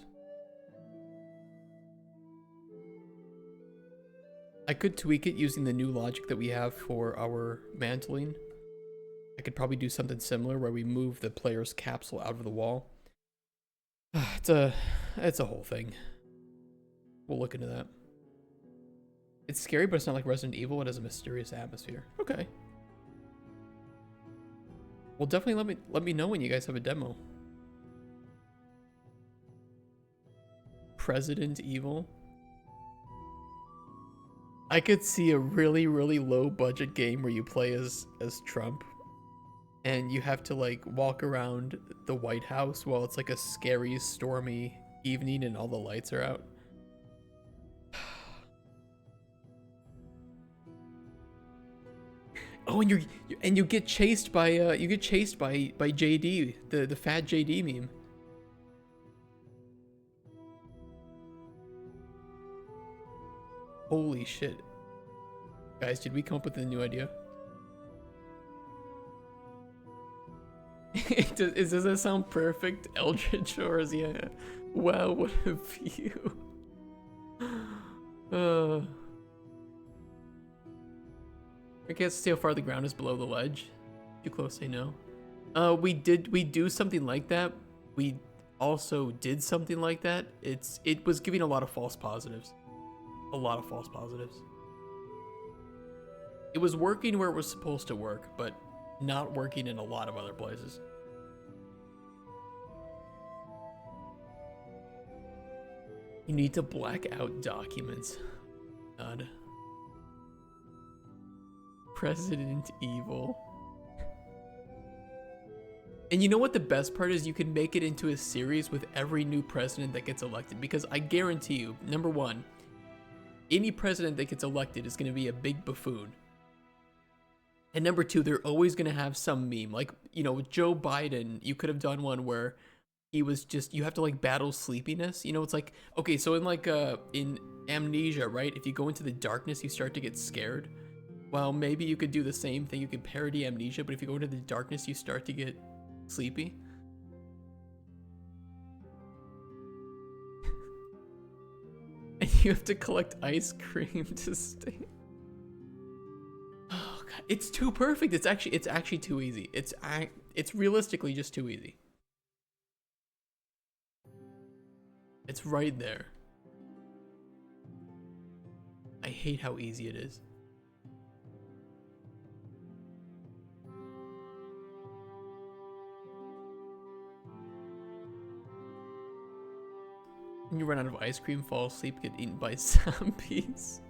I could tweak it using the new logic that we have for our mantling. I could probably do something similar where we move the player's capsule out of the wall. It's a whole thing. We'll look into that. It's scary, but it's not like Resident Evil. It has a mysterious atmosphere. Okay. Well, definitely let me know when you guys have a demo. President Evil. I could see a really, really low budget game where you play as Trump and you have to like walk around the White House while it's like a scary, stormy evening and all the lights are out. Oh, and you get chased by JD, the fat JD meme. Holy shit. Guys, did we come up with a new idea? Does that sound perfect, Eldritch, or is yeah? Wow, what a view. I guess see how far the ground is below the ledge. Too close, say no. We do something like that. We also did something like that. It was giving a lot of false positives. A lot of false positives. It was working where it was supposed to work, but not working in a lot of other places. You need to black out documents. God. President Evil. And you know what the best part is? You can make it into a series with every new president that gets elected, because I guarantee you, number one, any president that gets elected is going to be a big buffoon. And number two, they're always going to have some meme. Like, you know, with Joe Biden, you could have done one where he was just, you have to like battle sleepiness. You know, it's like, okay, so in Amnesia, right? If you go into the darkness, you start to get scared. Well, maybe you could do the same thing. You could parody Amnesia, but if you go into the darkness, you start to get sleepy. And you have to collect ice cream to stay. Oh god, it's too perfect. It's actually too easy. It's realistically just too easy. It's right there. I hate how easy it is. When you run out of ice cream, fall asleep, get eaten by zombies.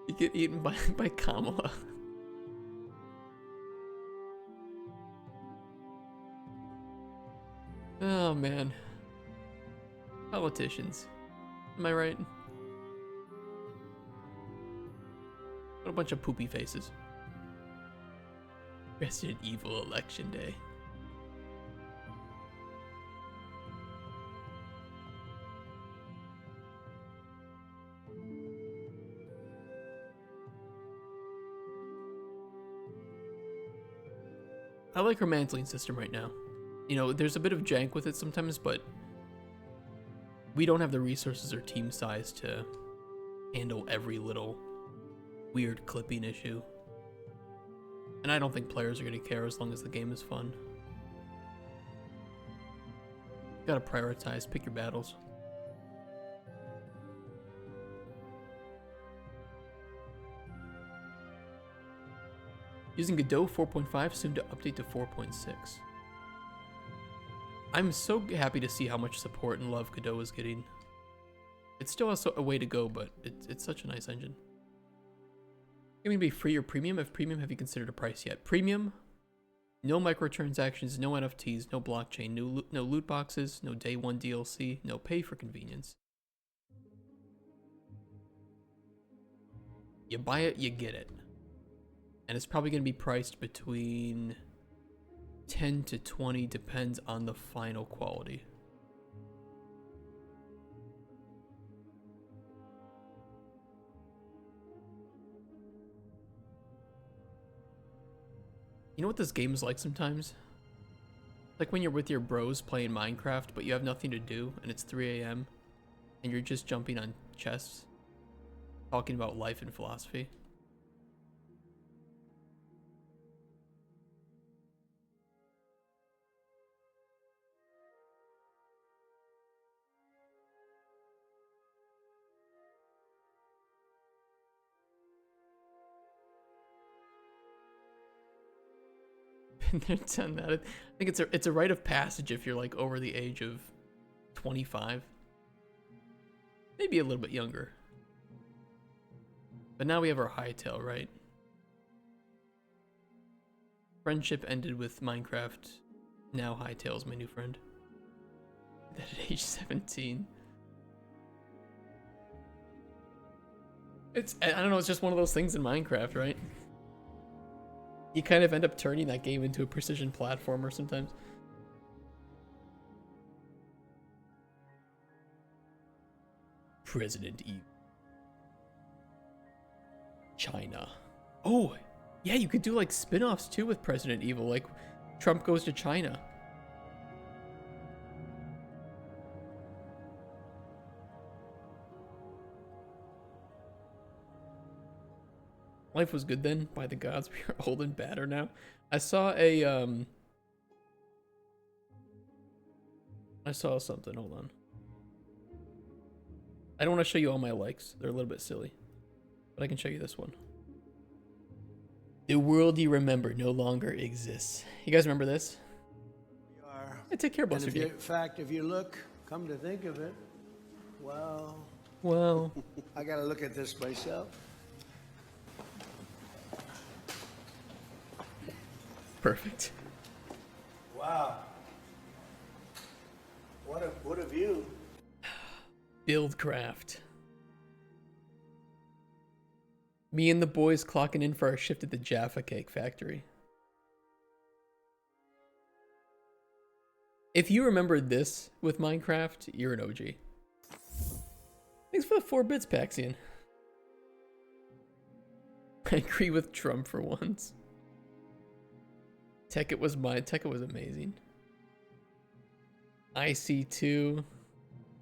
You get eaten by Kamala. Oh man. Politicians. Am I right? What a bunch of poopy faces. Resident Evil Election Day. I like her mantling system right now. You know, there's a bit of jank with it sometimes, but we don't have the resources or team size to handle every little weird clipping issue. And I don't think players are going to care as long as the game is fun. You gotta prioritize, pick your battles. Using Godot 4.5, soon to update to 4.6. I'm so happy to see how much support and love Godot is getting. It's still also a way to go, but it's such a nice engine. Going to be free or premium? If premium, have you considered a price yet? Premium, no microtransactions, no NFTs, no blockchain, no loot boxes, no day one DLC, no pay for convenience. You buy it, you get it. And it's probably going to be priced between 10 to 20, depends on the final quality. You know what this game is like sometimes? Like when you're with your bros playing Minecraft, but you have nothing to do, and it's 3 a.m. and you're just jumping on chests, talking about life and philosophy. They're done that. I think it's a rite of passage if you're like over the age of 25, maybe a little bit younger. But now we have our hightail, right? Friendship ended with Minecraft. Now hightail's my new friend. That at age 17. I don't know, it's just one of those things in Minecraft, right? You kind of end up turning that game into a precision platformer sometimes. President Evil. China. Oh, yeah, you could do like spin-offs too with President Evil, like Trump goes to China. Life was good then, by the gods. We are old and badder now. I saw something, hold on. I don't want to show you all my likes. They're a little bit silly. But I can show you this one. The world you remember no longer exists. You guys remember this? We are. I take care of And Buster D. in fact, if you look, come to think of it, well, I gotta look at this myself. Perfect. Wow. What a view. Buildcraft. Me and the boys clocking in for our shift at the Jaffa Cake Factory. If you remember this with Minecraft, you're an OG. Thanks for the 4 bits, Paxian. I agree with Trump for once. Tekkit was mine. Tekkit was amazing. IC2.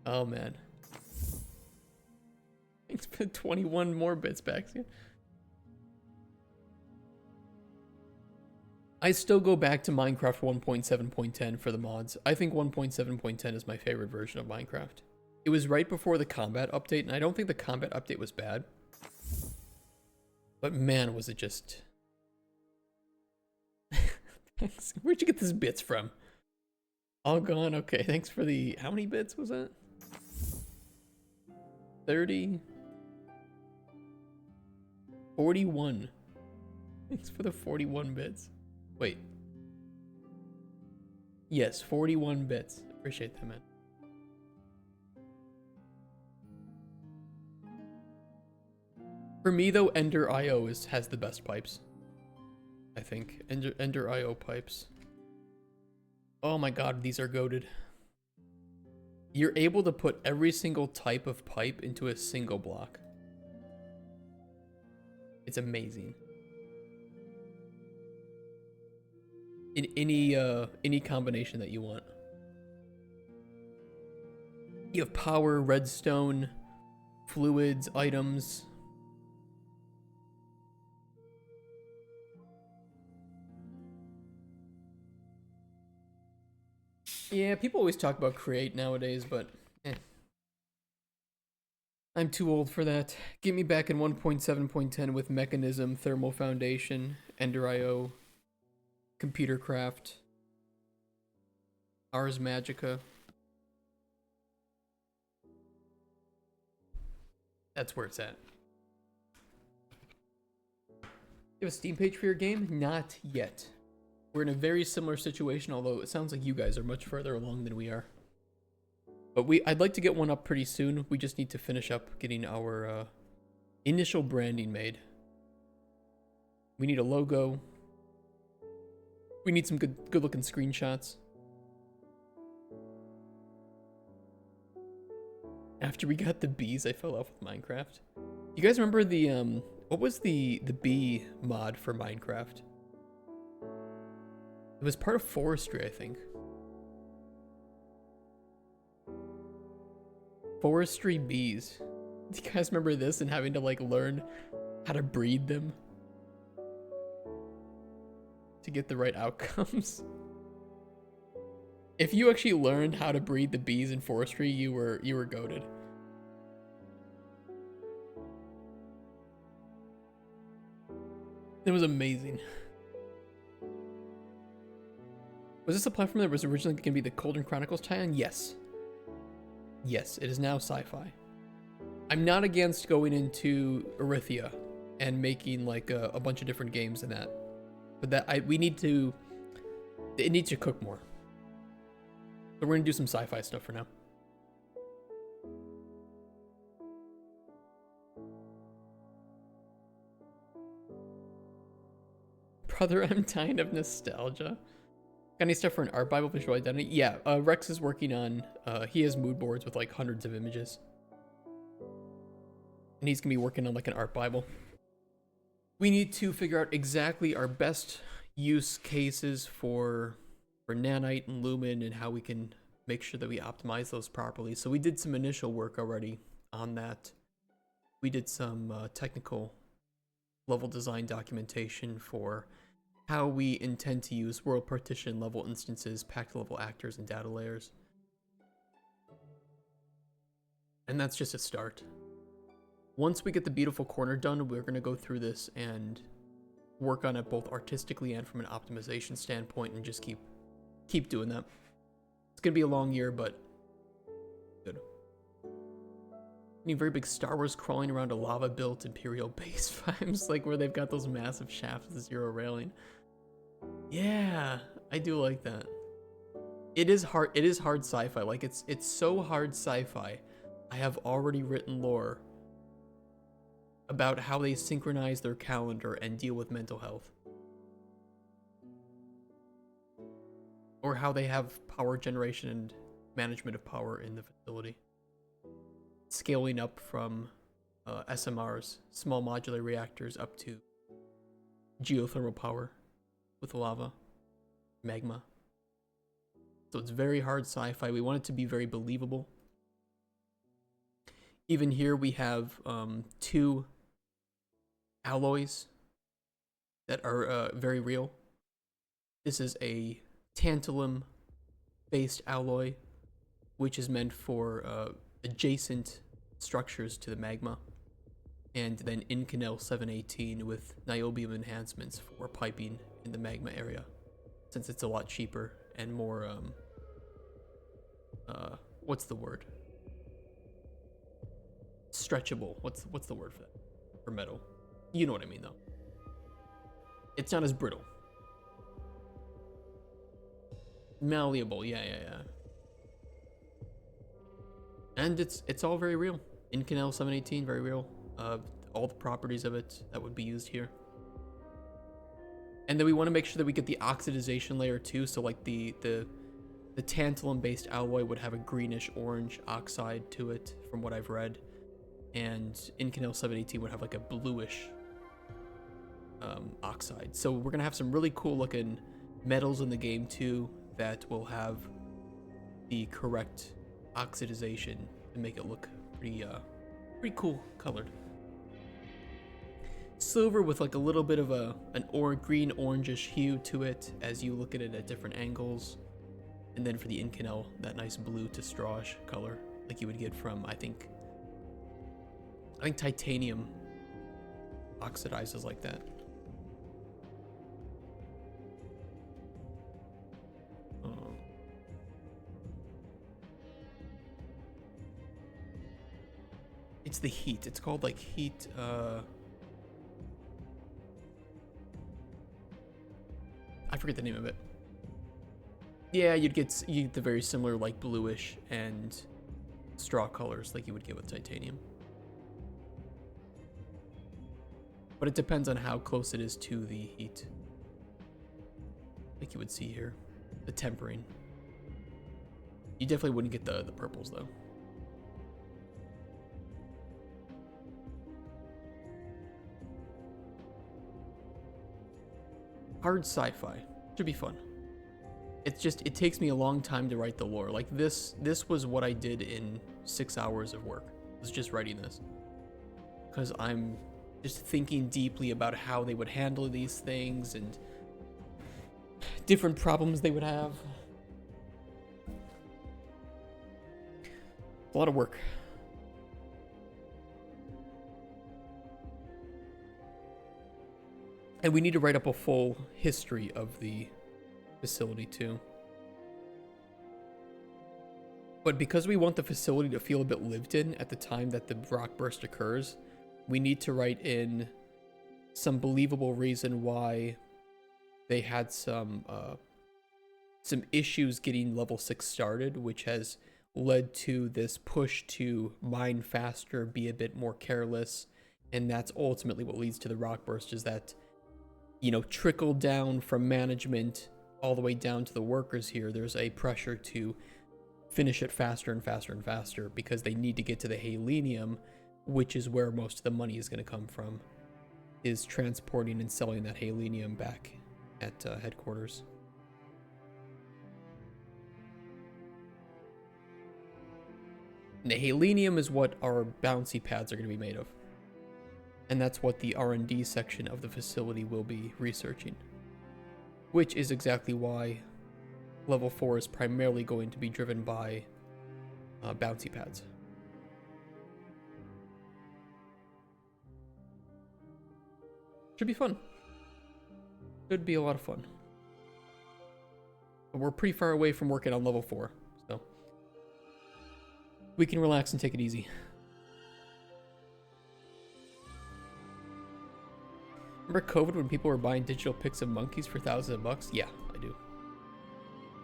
Oh, man. Thanks for 21 more bits, Paxian. I still go back to Minecraft 1.7.10 for the mods. I think 1.7.10 is my favorite version of Minecraft. It was right before the combat update, and I don't think the combat update was bad. But man, was it just... Thanks. Where'd you get these bits from? All gone? Okay, thanks for the... How many bits was that? 30? 41. Thanks for the 41 bits. Wait. Yes, 41 bits. Appreciate that, man. For me, though, Ender IO has the best pipes. I think. Ender IO pipes. Oh my god, these are goated. You're able to put every single type of pipe into a single block. It's amazing. In any combination that you want. You have power, redstone, fluids, items. Yeah, people always talk about create nowadays, but I'm too old for that. Get me back in 1.7.10 with Mechanism, Thermal Foundation, Ender IO, Computer Craft, Ars Magica. That's where it's at. You have a Steam page for your game? Not yet. We're in a very similar situation, although it sounds like you guys are much further along than we are. But I'd like to get one up pretty soon. We just need to finish up getting our initial branding made. We need a logo. We need some good looking screenshots. After we got the bees, I fell off with Minecraft. You guys remember the what was the bee mod for Minecraft? It was part of forestry, I think. Forestry bees. Do you guys remember this and having to like learn how to breed them to get the right outcomes? If you actually learned how to breed the bees in forestry, you were goated. It was amazing. Was this a platform that was originally going to be the Cauldron Chronicles tie-in? Yes. Yes, it is now sci-fi. I'm not against going into Erythia and making like a bunch of different games in that. But that it needs to cook more. So we're going to do some sci-fi stuff for now. Brother, I'm dying of nostalgia. Got any stuff for an art Bible visual identity? Yeah, Rex is working on, he has mood boards with like hundreds of images. And he's gonna be working on like an art Bible. We need to figure out exactly our best use cases for nanite and lumen and how we can make sure that we optimize those properly. So we did some initial work already on that. We did some technical level design documentation for how we intend to use world partition level instances, packed level actors, and data layers. And that's just a start. Once we get the beautiful corner done, we're going to go through this and work on it both artistically and from an optimization standpoint, and just keep doing that. It's going to be a long year, but good. Any very big Star Wars crawling around a lava-built Imperial base vibes, like where they've got those massive shafts with zero railing. Yeah, I do like that. It is hard sci-fi. Like it's so hard sci-fi. I have already written lore about how they synchronize their calendar and deal with mental health. Or how they have power generation and management of power in the facility. Scaling up from SMRs, small modular reactors, up to geothermal power with lava, magma. So it's very hard sci-fi. We want it to be very believable. Even here we have 2 alloys that are very real. This is a tantalum based alloy, which is meant for adjacent structures to the magma, and then Inconel 718 with niobium enhancements for piping in the magma area, since it's a lot cheaper and more what's the word, stretchable. What's the word for that, for metal? You know what I mean though. It's not as brittle. Malleable, yeah. And it's all very real. Inconel 718, very real. All the properties of it that would be used here. And then we want to make sure that we get the oxidization layer too. So like the tantalum based alloy would have a greenish orange oxide to it from what I've read. And Inconel 718 would have like a bluish oxide. So we're gonna have some really cool looking metals in the game too that will have the correct oxidization to make it look pretty cool colored. Silver with like a little bit of an green orangish hue to it as you look at it at different angles. And then for the Inconel, that nice blue to strawish color like you would get from I think titanium oxidizes like that. It's the heat. It's called like heat. I forget the name of it. Yeah, you'd get the very similar like bluish and straw colors like you would get with titanium. But it depends on how close it is to the heat. Like you would see here, the tempering. You definitely wouldn't get the purples though. Hard sci-fi. Should be fun. It's just, it takes me a long time to write the lore. Like this was what I did in 6 hours of work. Was just writing this. Because I'm just thinking deeply about how they would handle these things and different problems they would have. A lot of work. And we need to write up a full history of the facility too. But because we want the facility to feel a bit lived in at the time that the rock burst occurs, we need to write in some believable reason why they had some issues getting level 6 started, which has led to this push to mine faster, be a bit more careless, and that's ultimately what leads to the rock burst, is that, you know, trickle down from management all the way down to the workers here. There's a pressure to finish it faster and faster and faster because they need to get to the Halenium, which is where most of the money is going to come from, is transporting and selling that Halenium back at headquarters. And the Halenium is what our bouncy pads are going to be made of. And that's what the R&D section of the facility will be researching. Which is exactly why level 4 is primarily going to be driven by bouncy pads. Should be fun. Should be a lot of fun. But we're pretty far away from working on level 4, so we can relax and take it easy. Remember COVID when people were buying digital pics of monkeys for thousands of bucks? Yeah, I do.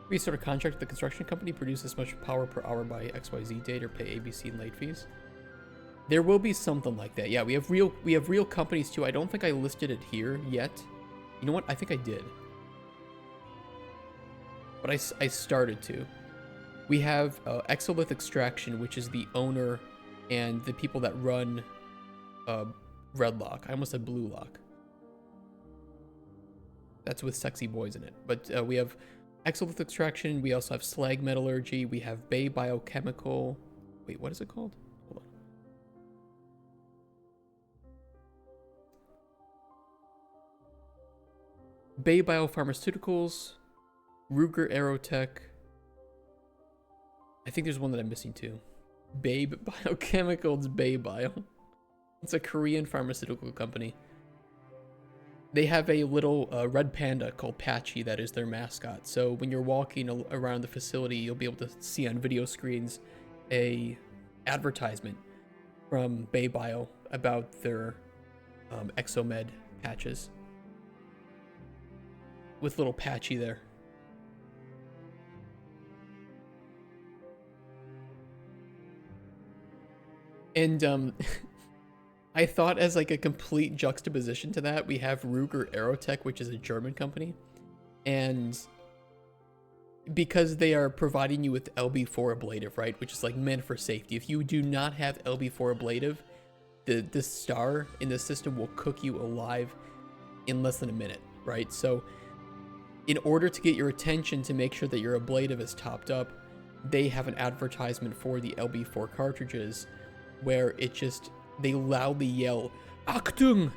We sort of contract with the construction company, produce this much power per hour by XYZ date, or pay ABC and late fees. There will be something like that. Yeah, we have real companies too. I don't think I listed it here yet. You know what? I think I did. But I started to. We have Exolith Extraction, which is the owner and the people that run Redlock. I almost said Blue Lock. That's with sexy boys in it. But we have Exolith Extraction. We also have Slag Metallurgy. We have Bay Biochemical. Wait, what is it called? Hold on. Bay Biopharmaceuticals. Ruger Aerotech. I think there's one that I'm missing too. Babe Biochemicals, Bay Bio. It's a Korean pharmaceutical company. They have a little red panda called Patchy that is their mascot. So when you're walking around the facility, you'll be able to see on video screens a advertisement from Bay Bio about their Exomed patches with little Patchy there. And I thought, as like a complete juxtaposition to that, we have Ruger Aerotech, which is a German company. And because they are providing you with LB4 ablative, right, which is like meant for safety. If you do not have LB4 ablative, the star in the system will cook you alive in less than a minute, right? So in order to get your attention to make sure that your ablative is topped up, they have an advertisement for the LB4 cartridges where they loudly yell Achtung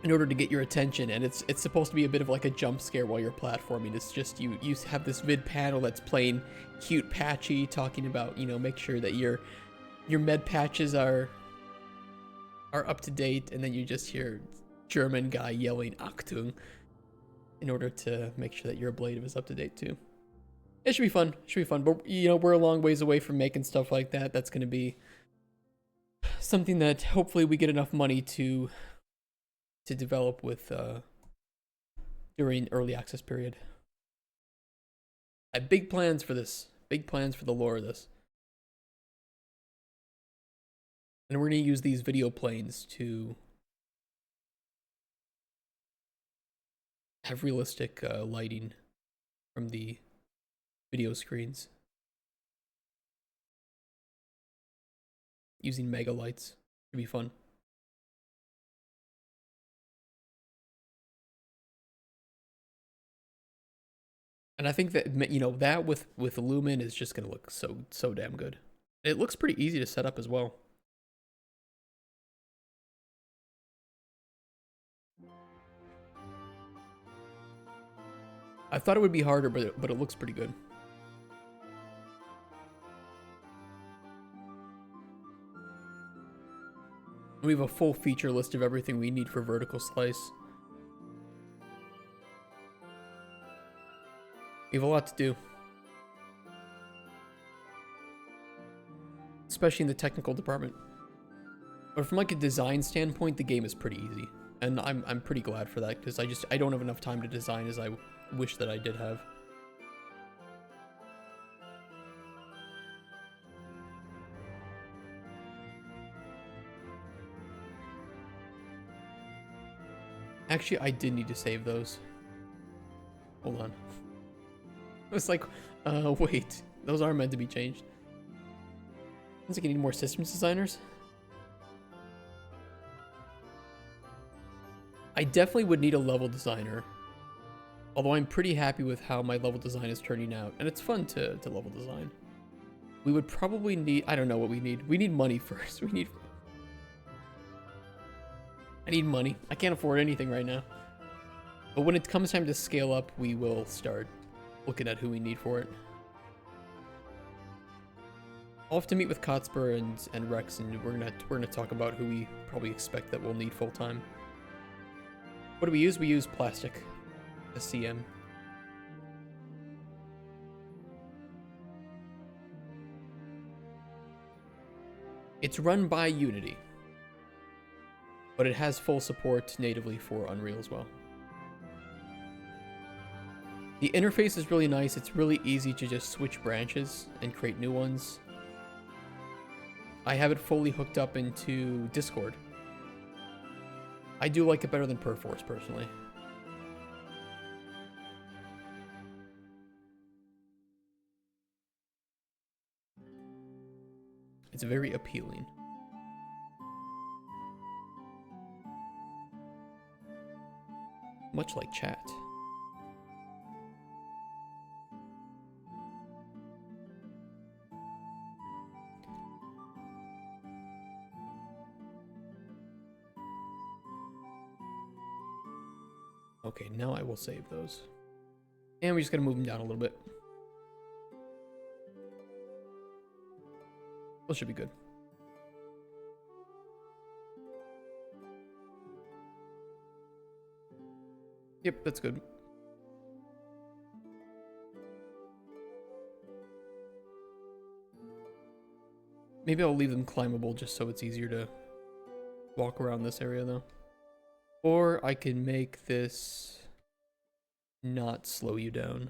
in order to get your attention, and it's supposed to be a bit of like a jump scare while you're platforming. It's just you have this vid panel that's playing cute Patchy talking about, you know, make sure that your med patches are up to date, and then you just hear German guy yelling Achtung in order to make sure that your ablative is up to date too. It should be fun. It should be fun. But you know, we're a long ways away from making stuff like that. That's going to be something that hopefully we get enough money to develop with during early access period. I have big plans for this. Big plans for the lore of this. And we're going to use these video planes to have realistic lighting from the video screens. Using mega lights. Should be fun. And I think that, you know, that with Lumen is just going to look so damn good. It looks pretty easy to set up as well. I thought it would be harder, but it looks pretty good. We have a full feature list of everything we need for vertical slice. We have a lot to do. especially in the technical department. But from like a design standpoint, the game is pretty easy, and I'm pretty glad for that because I don't have enough time to design as I wish that I did have. Actually, I did need to save those. Hold on. It's like, wait, those are meant to be changed. Looks like I need more systems designers. I definitely would need a level designer. Although I'm pretty happy with how my level design is turning out. And it's fun to level design. We would probably need, I don't know what we need. We need money first. I need money. I can't afford anything right now. But when it comes time to scale up, we will start looking at who we need for it. I'll have to meet with Kotspur and Rex, and we're gonna talk about who we probably expect that we'll need full time. What do we use? We use plastic, SCM. It's run by Unity, but it has full support natively for Unreal as well. The interface is really nice. It's really easy to just switch branches and create new ones. I have it fully hooked up into Discord. I do like it better than Perforce, personally. It's very appealing. Much like chat. Okay, now I will save those. And we just gotta move them down a little bit. Those should be good. Yep, that's good. Maybe I'll leave them climbable just so it's easier to walk around this area though. Or I can make this not slow you down.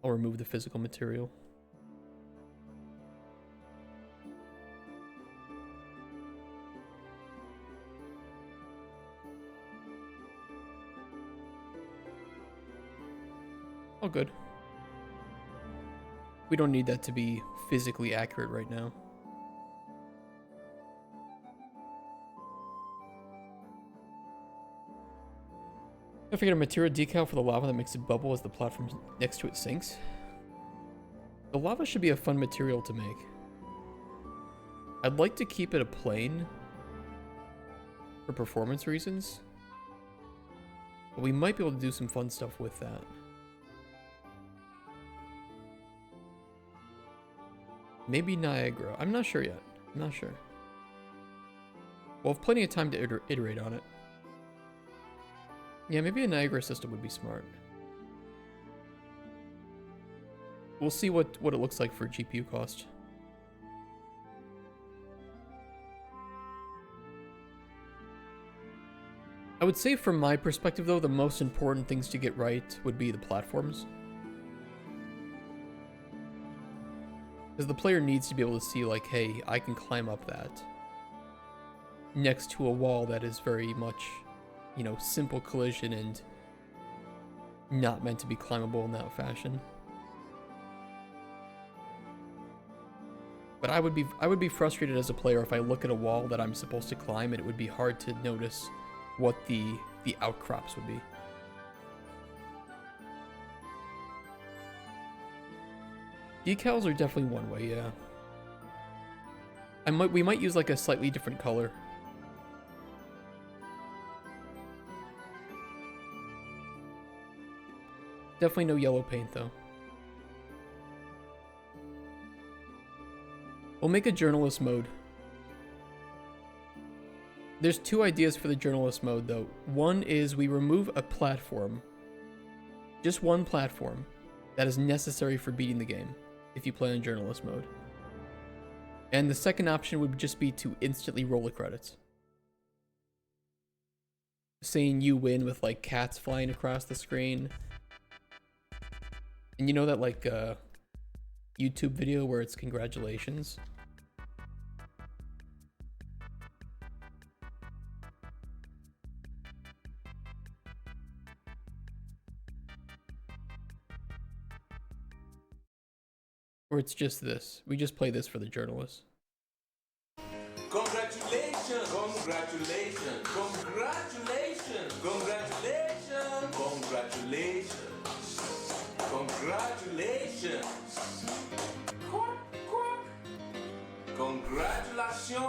I'll remove the physical material. Oh, good. We don't need that to be physically accurate right now. I figured a material decal for the lava that makes it bubble as the platform next to it sinks. The lava should be a fun material to make. I'd like to keep it a plane for performance reasons, but we might be able to do some fun stuff with that. Maybe Niagara. I'm not sure yet. I'm not sure. We'll have plenty of time to iterate on it. Yeah, maybe a Niagara system would be smart. We'll see what it looks like for GPU cost. I would say from my perspective though, the most important things to get right would be the platforms. Because the player needs to be able to see like, hey, I can climb up that. Next to a wall that is very much, you know, simple collision and not meant to be climbable in that fashion. But I would be frustrated as a player if I look at a wall that I'm supposed to climb and it would be hard to notice what the outcrops would be. Decals are definitely one way, yeah. We might use like a slightly different color. Definitely no yellow paint though. We'll make a journalist mode. There's two ideas for the journalist mode though. One is we remove a platform, just one platform, that is necessary for beating the game if you play on journalist mode. And the second option would just be to instantly roll the credits. Saying you win with like cats flying across the screen. And you know that like YouTube video where it's congratulations? Or it's just this. We just play this for the journalists. Congratulations! Congratulations! Congratulations! Congratulations! Congratulations! Congratulations! Quack, quack. Congratulations!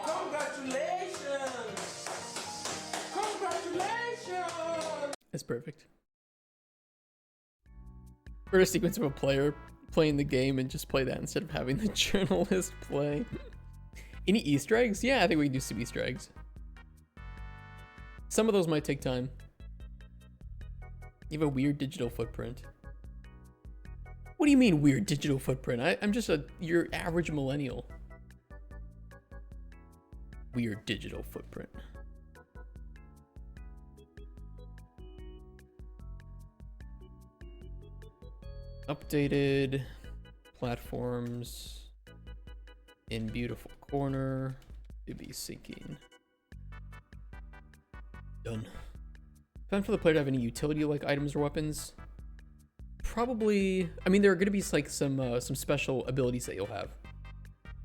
Congratulations! Congratulations! It's perfect. Or a sequence of a player playing the game and just play that instead of having the journalist play. Any Easter eggs? Yeah, I think we can do some Easter eggs. Some of those might take time. You have a weird digital footprint. What do you mean weird digital footprint? I'm just your average millennial. Weird digital footprint. Updated platforms in beautiful corner to be syncing. Done. Time for the player to have any utility-like items or weapons. Probably. I mean, there are going to be like some special abilities that you'll have,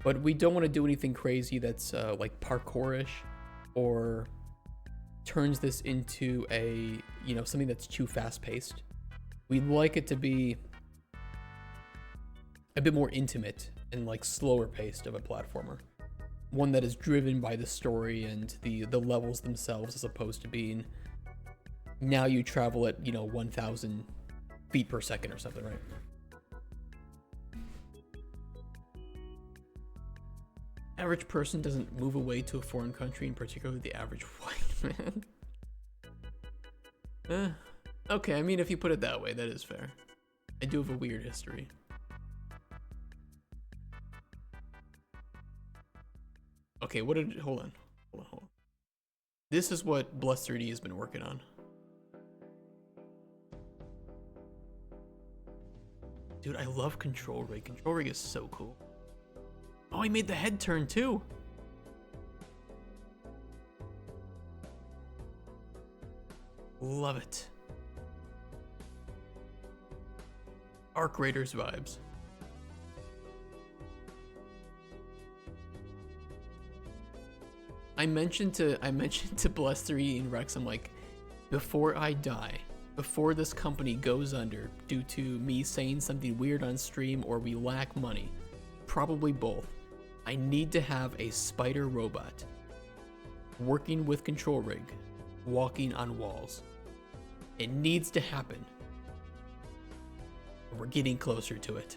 but we don't want to do anything crazy that's like parkourish or turns this into a something that's too fast-paced. We'd like it to be a bit more intimate and like slower paced of a platformer. One that is driven by the story and the levels themselves, as opposed to being now you travel at 1,000 feet per second or something, right? Average person doesn't move away to a foreign country, in particular the average white man. Okay, I mean, if you put it that way, that is fair. I do have a weird history. Okay, hold on. This is what Bless 3D has been working on. Dude, I love Control Rig. Control Rig is so cool. Oh, he made the head turn too. Love it. Arc Raiders vibes. I mentioned to Bless 3D and Rex, I'm like, before I die, before this company goes under due to me saying something weird on stream or we lack money, probably both, I need to have a spider robot working with Control Rig, walking on walls. It needs to happen. We're getting closer to it.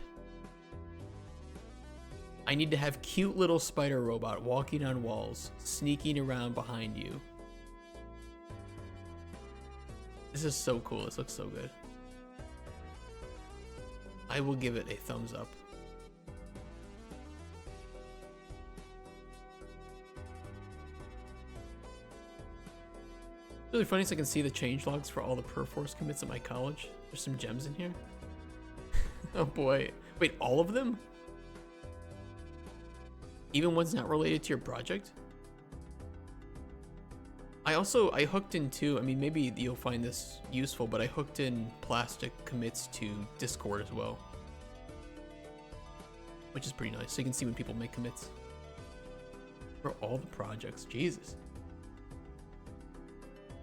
I need to have cute little spider robot walking on walls, sneaking around behind you. This is so cool. This looks so good. I will give it a thumbs up. It's really funny, so I can see the changelogs for all the Perforce commits at my college. There's some gems in here. Oh boy. Wait, all of them? Even ones not related to your project? I hooked in too, I mean, maybe you'll find this useful, but I hooked in plastic commits to Discord as well. Which is pretty nice, so you can see when people make commits. For all the projects, Jesus.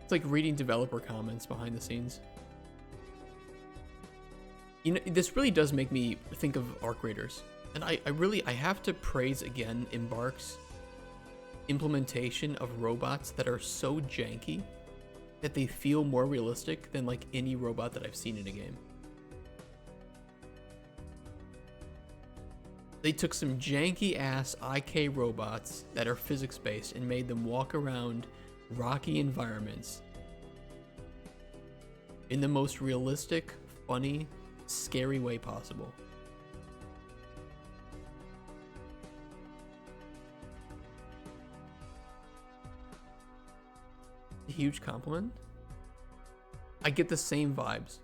It's like reading developer comments behind the scenes. This really does make me think of Arc Raiders. And I have to praise again Embark's implementation of robots that are so janky that they feel more realistic than like any robot that I've seen in a game. They took some janky ass IK robots that are physics based and made them walk around rocky environments in the most realistic, funny, scary way possible. A huge compliment. I get the same vibes.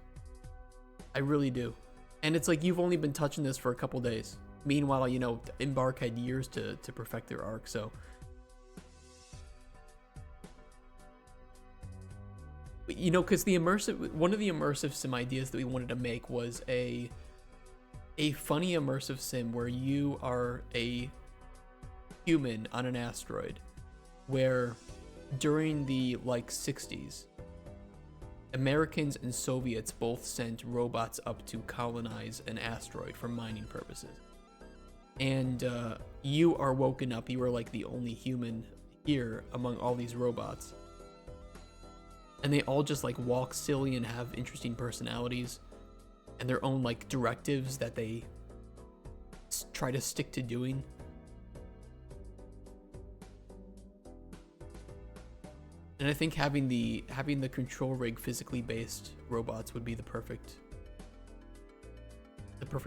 I really do. And it's like you've only been touching this for a couple days. Meanwhile, you know, Embark had years to perfect their arc, so. You know, because one of the immersive sim ideas that we wanted to make was a funny immersive sim where you are a human on an asteroid, where during the like 60s, Americans and Soviets both sent robots up to colonize an asteroid for mining purposes. And you are woken up, you are like the only human here among all these robots. And they all just like walk silly and have interesting personalities and their own like directives that they try to stick to doing. And I think having the control rig physically based robots would be the perfect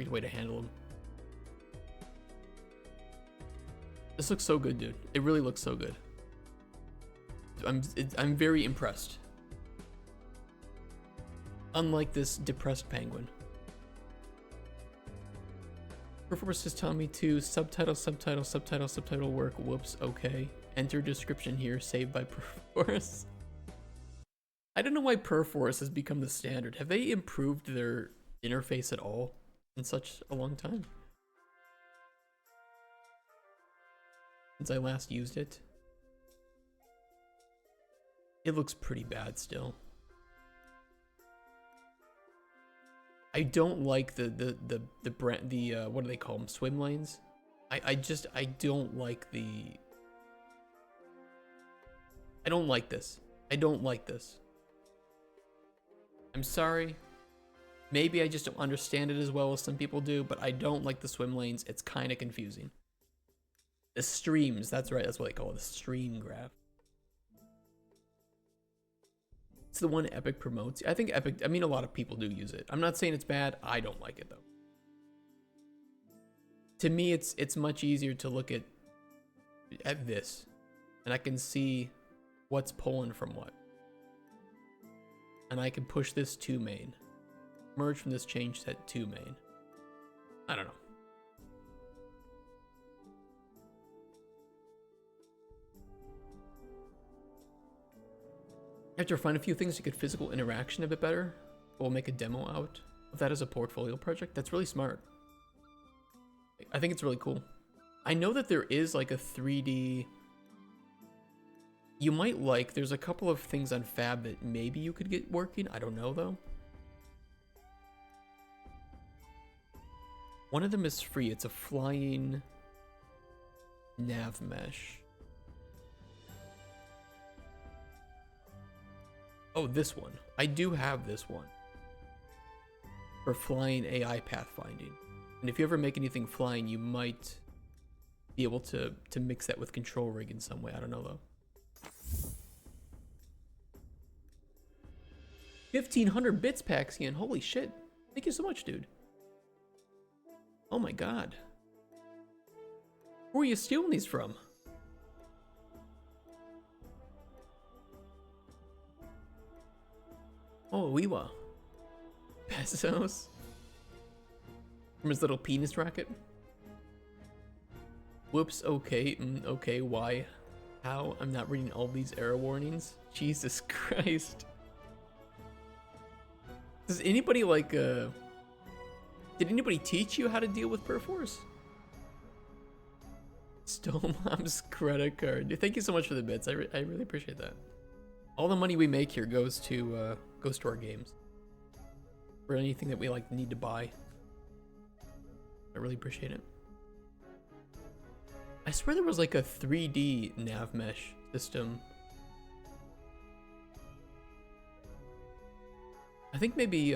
way to handle them. This looks so good, dude. It really looks so good. I'm very impressed. Unlike this depressed penguin. Performance is telling me to subtitle work. Whoops, okay. Enter description here, saved by Perforce. I don't know why Perforce has become the standard. Have they improved their interface at all in such a long time? Since I last used it. It looks pretty bad still. I don't like the brand, what do they call them? Swim lanes? I don't like I don't like this. I don't like this. I'm sorry. Maybe I just don't understand it as well as some people do, but I don't like the swim lanes. It's kind of confusing. The streams, that's right, that's what they call it, the stream graph. It's the one Epic promotes. I think a lot of people do use it. I'm not saying it's bad. I don't like it though. To me, it's much easier to look at this, and I can see what's pulling from what, and I can push this to main, merge from this change set to main. I don't know. After find a few things to get physical interaction a bit better, we'll make a demo out of that as a portfolio project. That's really smart. I think it's really cool. I know that there is like a 3D you might like. There's a couple of things on Fab that maybe you could get working. I don't know though. One of them is free. It's a flying nav mesh. Oh, this one. I do have this one. For flying AI pathfinding. And if you ever make anything flying, you might be able to mix that with control rig in some way. I don't know though. 1,500 bits, Paxian. Holy shit. Thank you so much, dude. Oh my god. Where are you stealing these from? Oh, Weewa. Pesos. From his little penis racket. Whoops, okay, okay, why? How? I'm not reading all these error warnings? Jesus Christ. Does anybody like, did anybody teach you how to deal with Perforce? Stole Mom's credit card. Thank you so much for the bits. I really appreciate that. All the money we make here goes to our games. For anything that we like need to buy. I really appreciate it. I swear there was like a 3D nav mesh system. I think maybe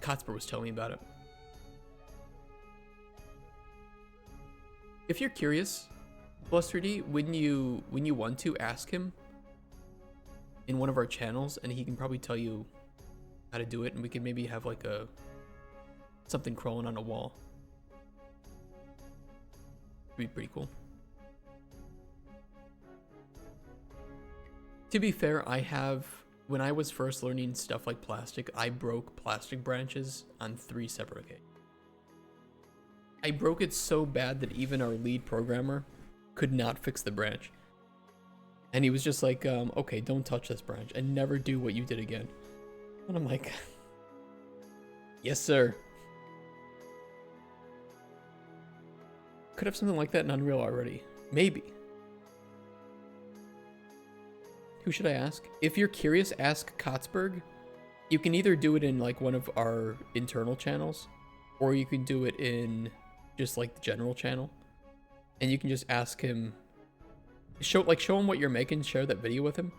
Kotspur was telling me about it. If you're curious, Plus 3D, when you want to, ask him in one of our channels, and he can probably tell you how to do it, and we can maybe have like something crawling on a wall. It'd be pretty cool. To be fair, when I was first learning stuff like plastic, I broke plastic branches on 3 separate occasions. I broke it so bad that even our lead programmer could not fix the branch. And he was just like, okay, don't touch this branch and never do what you did again. And I'm like, yes, sir. Could have something like that in Unreal already. Maybe. Who should I ask? If you're curious, ask Kotzberg. You can either do it in like one of our internal channels, or you can do it in just like the general channel. And you can just ask him, show him what you're making, share that video with him.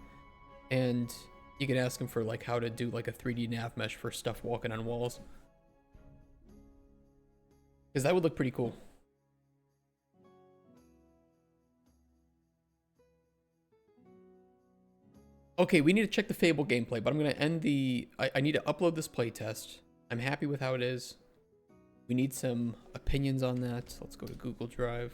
And you can ask him for like how to do like a 3D nav mesh for stuff walking on walls. Because that would look pretty cool. Okay, we need to check the Fable gameplay, but I'm going to end the... I need to upload this playtest. I'm happy with how it is. We need some opinions on that. Let's go to Google Drive.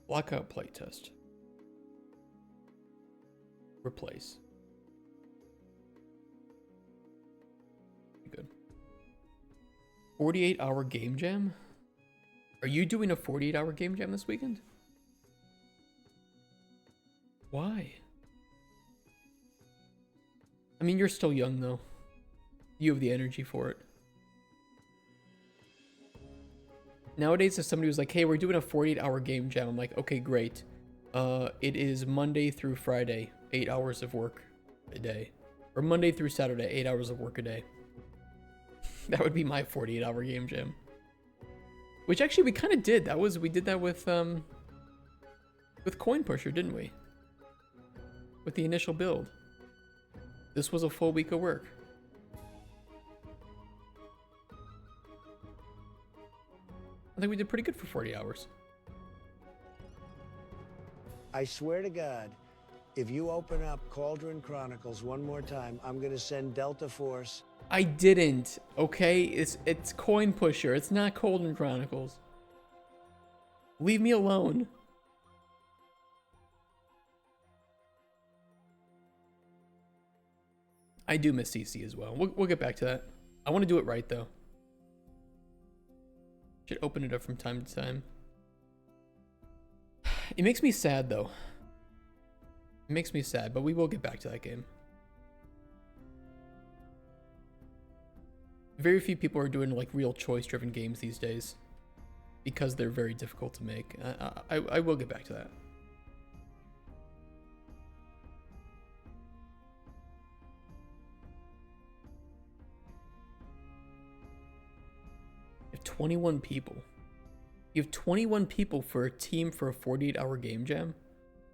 Blackout playtest. Replace. Good. 48-hour game jam? Are you doing a 48-hour game jam this weekend? Why? I mean, you're still young, though. You have the energy for it. Nowadays, if somebody was like, hey, we're doing a 48-hour game jam, I'm like, okay, great. It is Monday through Friday, 8 hours of work a day. Or Monday through Saturday, 8 hours of work a day. That would be my 48-hour game jam. Which actually we kind of did. We did that with Coin Pusher, didn't we? With the initial build. This was a full week of work. I think we did pretty good for 40 hours. I swear to God, if you open up Cauldron Chronicles one more time, I'm gonna send Delta Force. I didn't, okay? It's Coin Pusher. It's not Cauldron Chronicles. Leave me alone. I do miss CC as well. We'll get back to that. I want to do it right, though. Should open it up from time to time. It makes me sad, though. It makes me sad, but we will get back to that game. Very few people are doing like real choice-driven games these days because they're very difficult to make. I will get back to that. You have 21 people. You have 21 people for a team for a 48-hour game jam?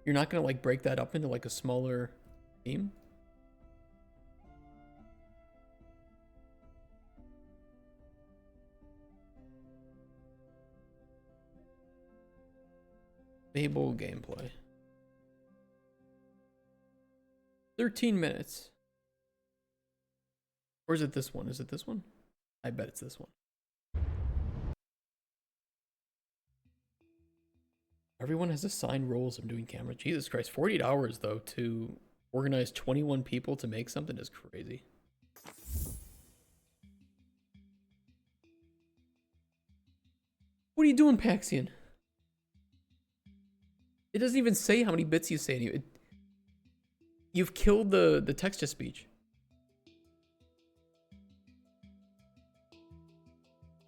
You're not gonna like break that up into like a smaller team? Fable gameplay. 13 minutes. Or is it this one? Is it this one? I bet it's this one. Everyone has assigned roles of doing camera. Jesus Christ, 48 hours though to organize 21 people to make something is crazy. What are you doing, Paxian? It doesn't even say how many bits you say. You've killed the text-to-speech.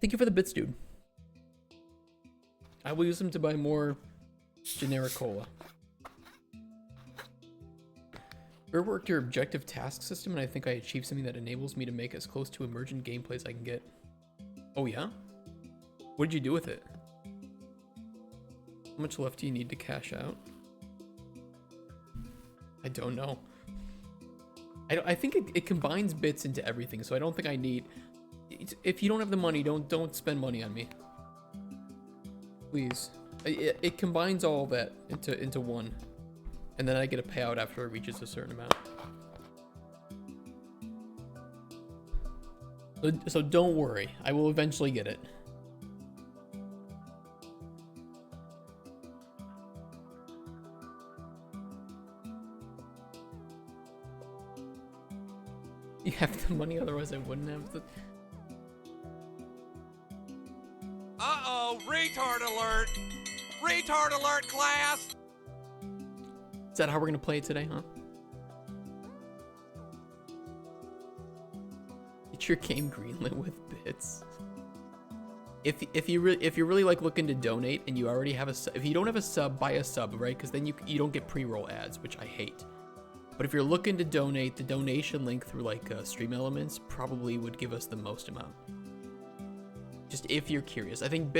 Thank you for the bits, dude. I will use them to buy more generic cola. I worked your objective task system, and I think I achieved something that enables me to make as close to emergent gameplay as I can get. Oh yeah? What did you do with it? How much left do you need to cash out? I don't know. I think it combines bits into everything, so I don't think I need... If you don't have the money, don't spend money on me. Please. It combines all of that into one. And then I get a payout after it reaches a certain amount. So don't worry. I will eventually get it. have the money, otherwise I wouldn't have the... Uh-oh, retard alert! Retard alert, class! Is that how we're gonna play it today, huh? Get your game greenlit with bits. If you're really like looking to donate and you already have a sub, if you don't have a sub, buy a sub, right? Because then you don't get pre-roll ads, which I hate. But if you're looking to donate, the donation link through like Stream Elements probably would give us the most amount. Just if you're curious, I think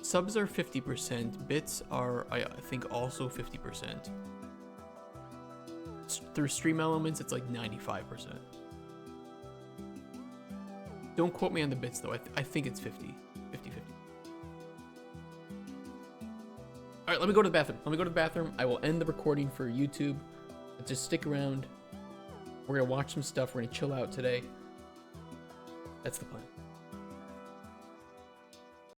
subs are 50%, bits are I think also 50%. Through Stream Elements, it's like 95%. Don't quote me on the bits though. I think it's 50. 50. All right, let me go to the bathroom. I will end the recording for YouTube. Just stick around. We're gonna watch some stuff. We're gonna chill out today. That's the plan.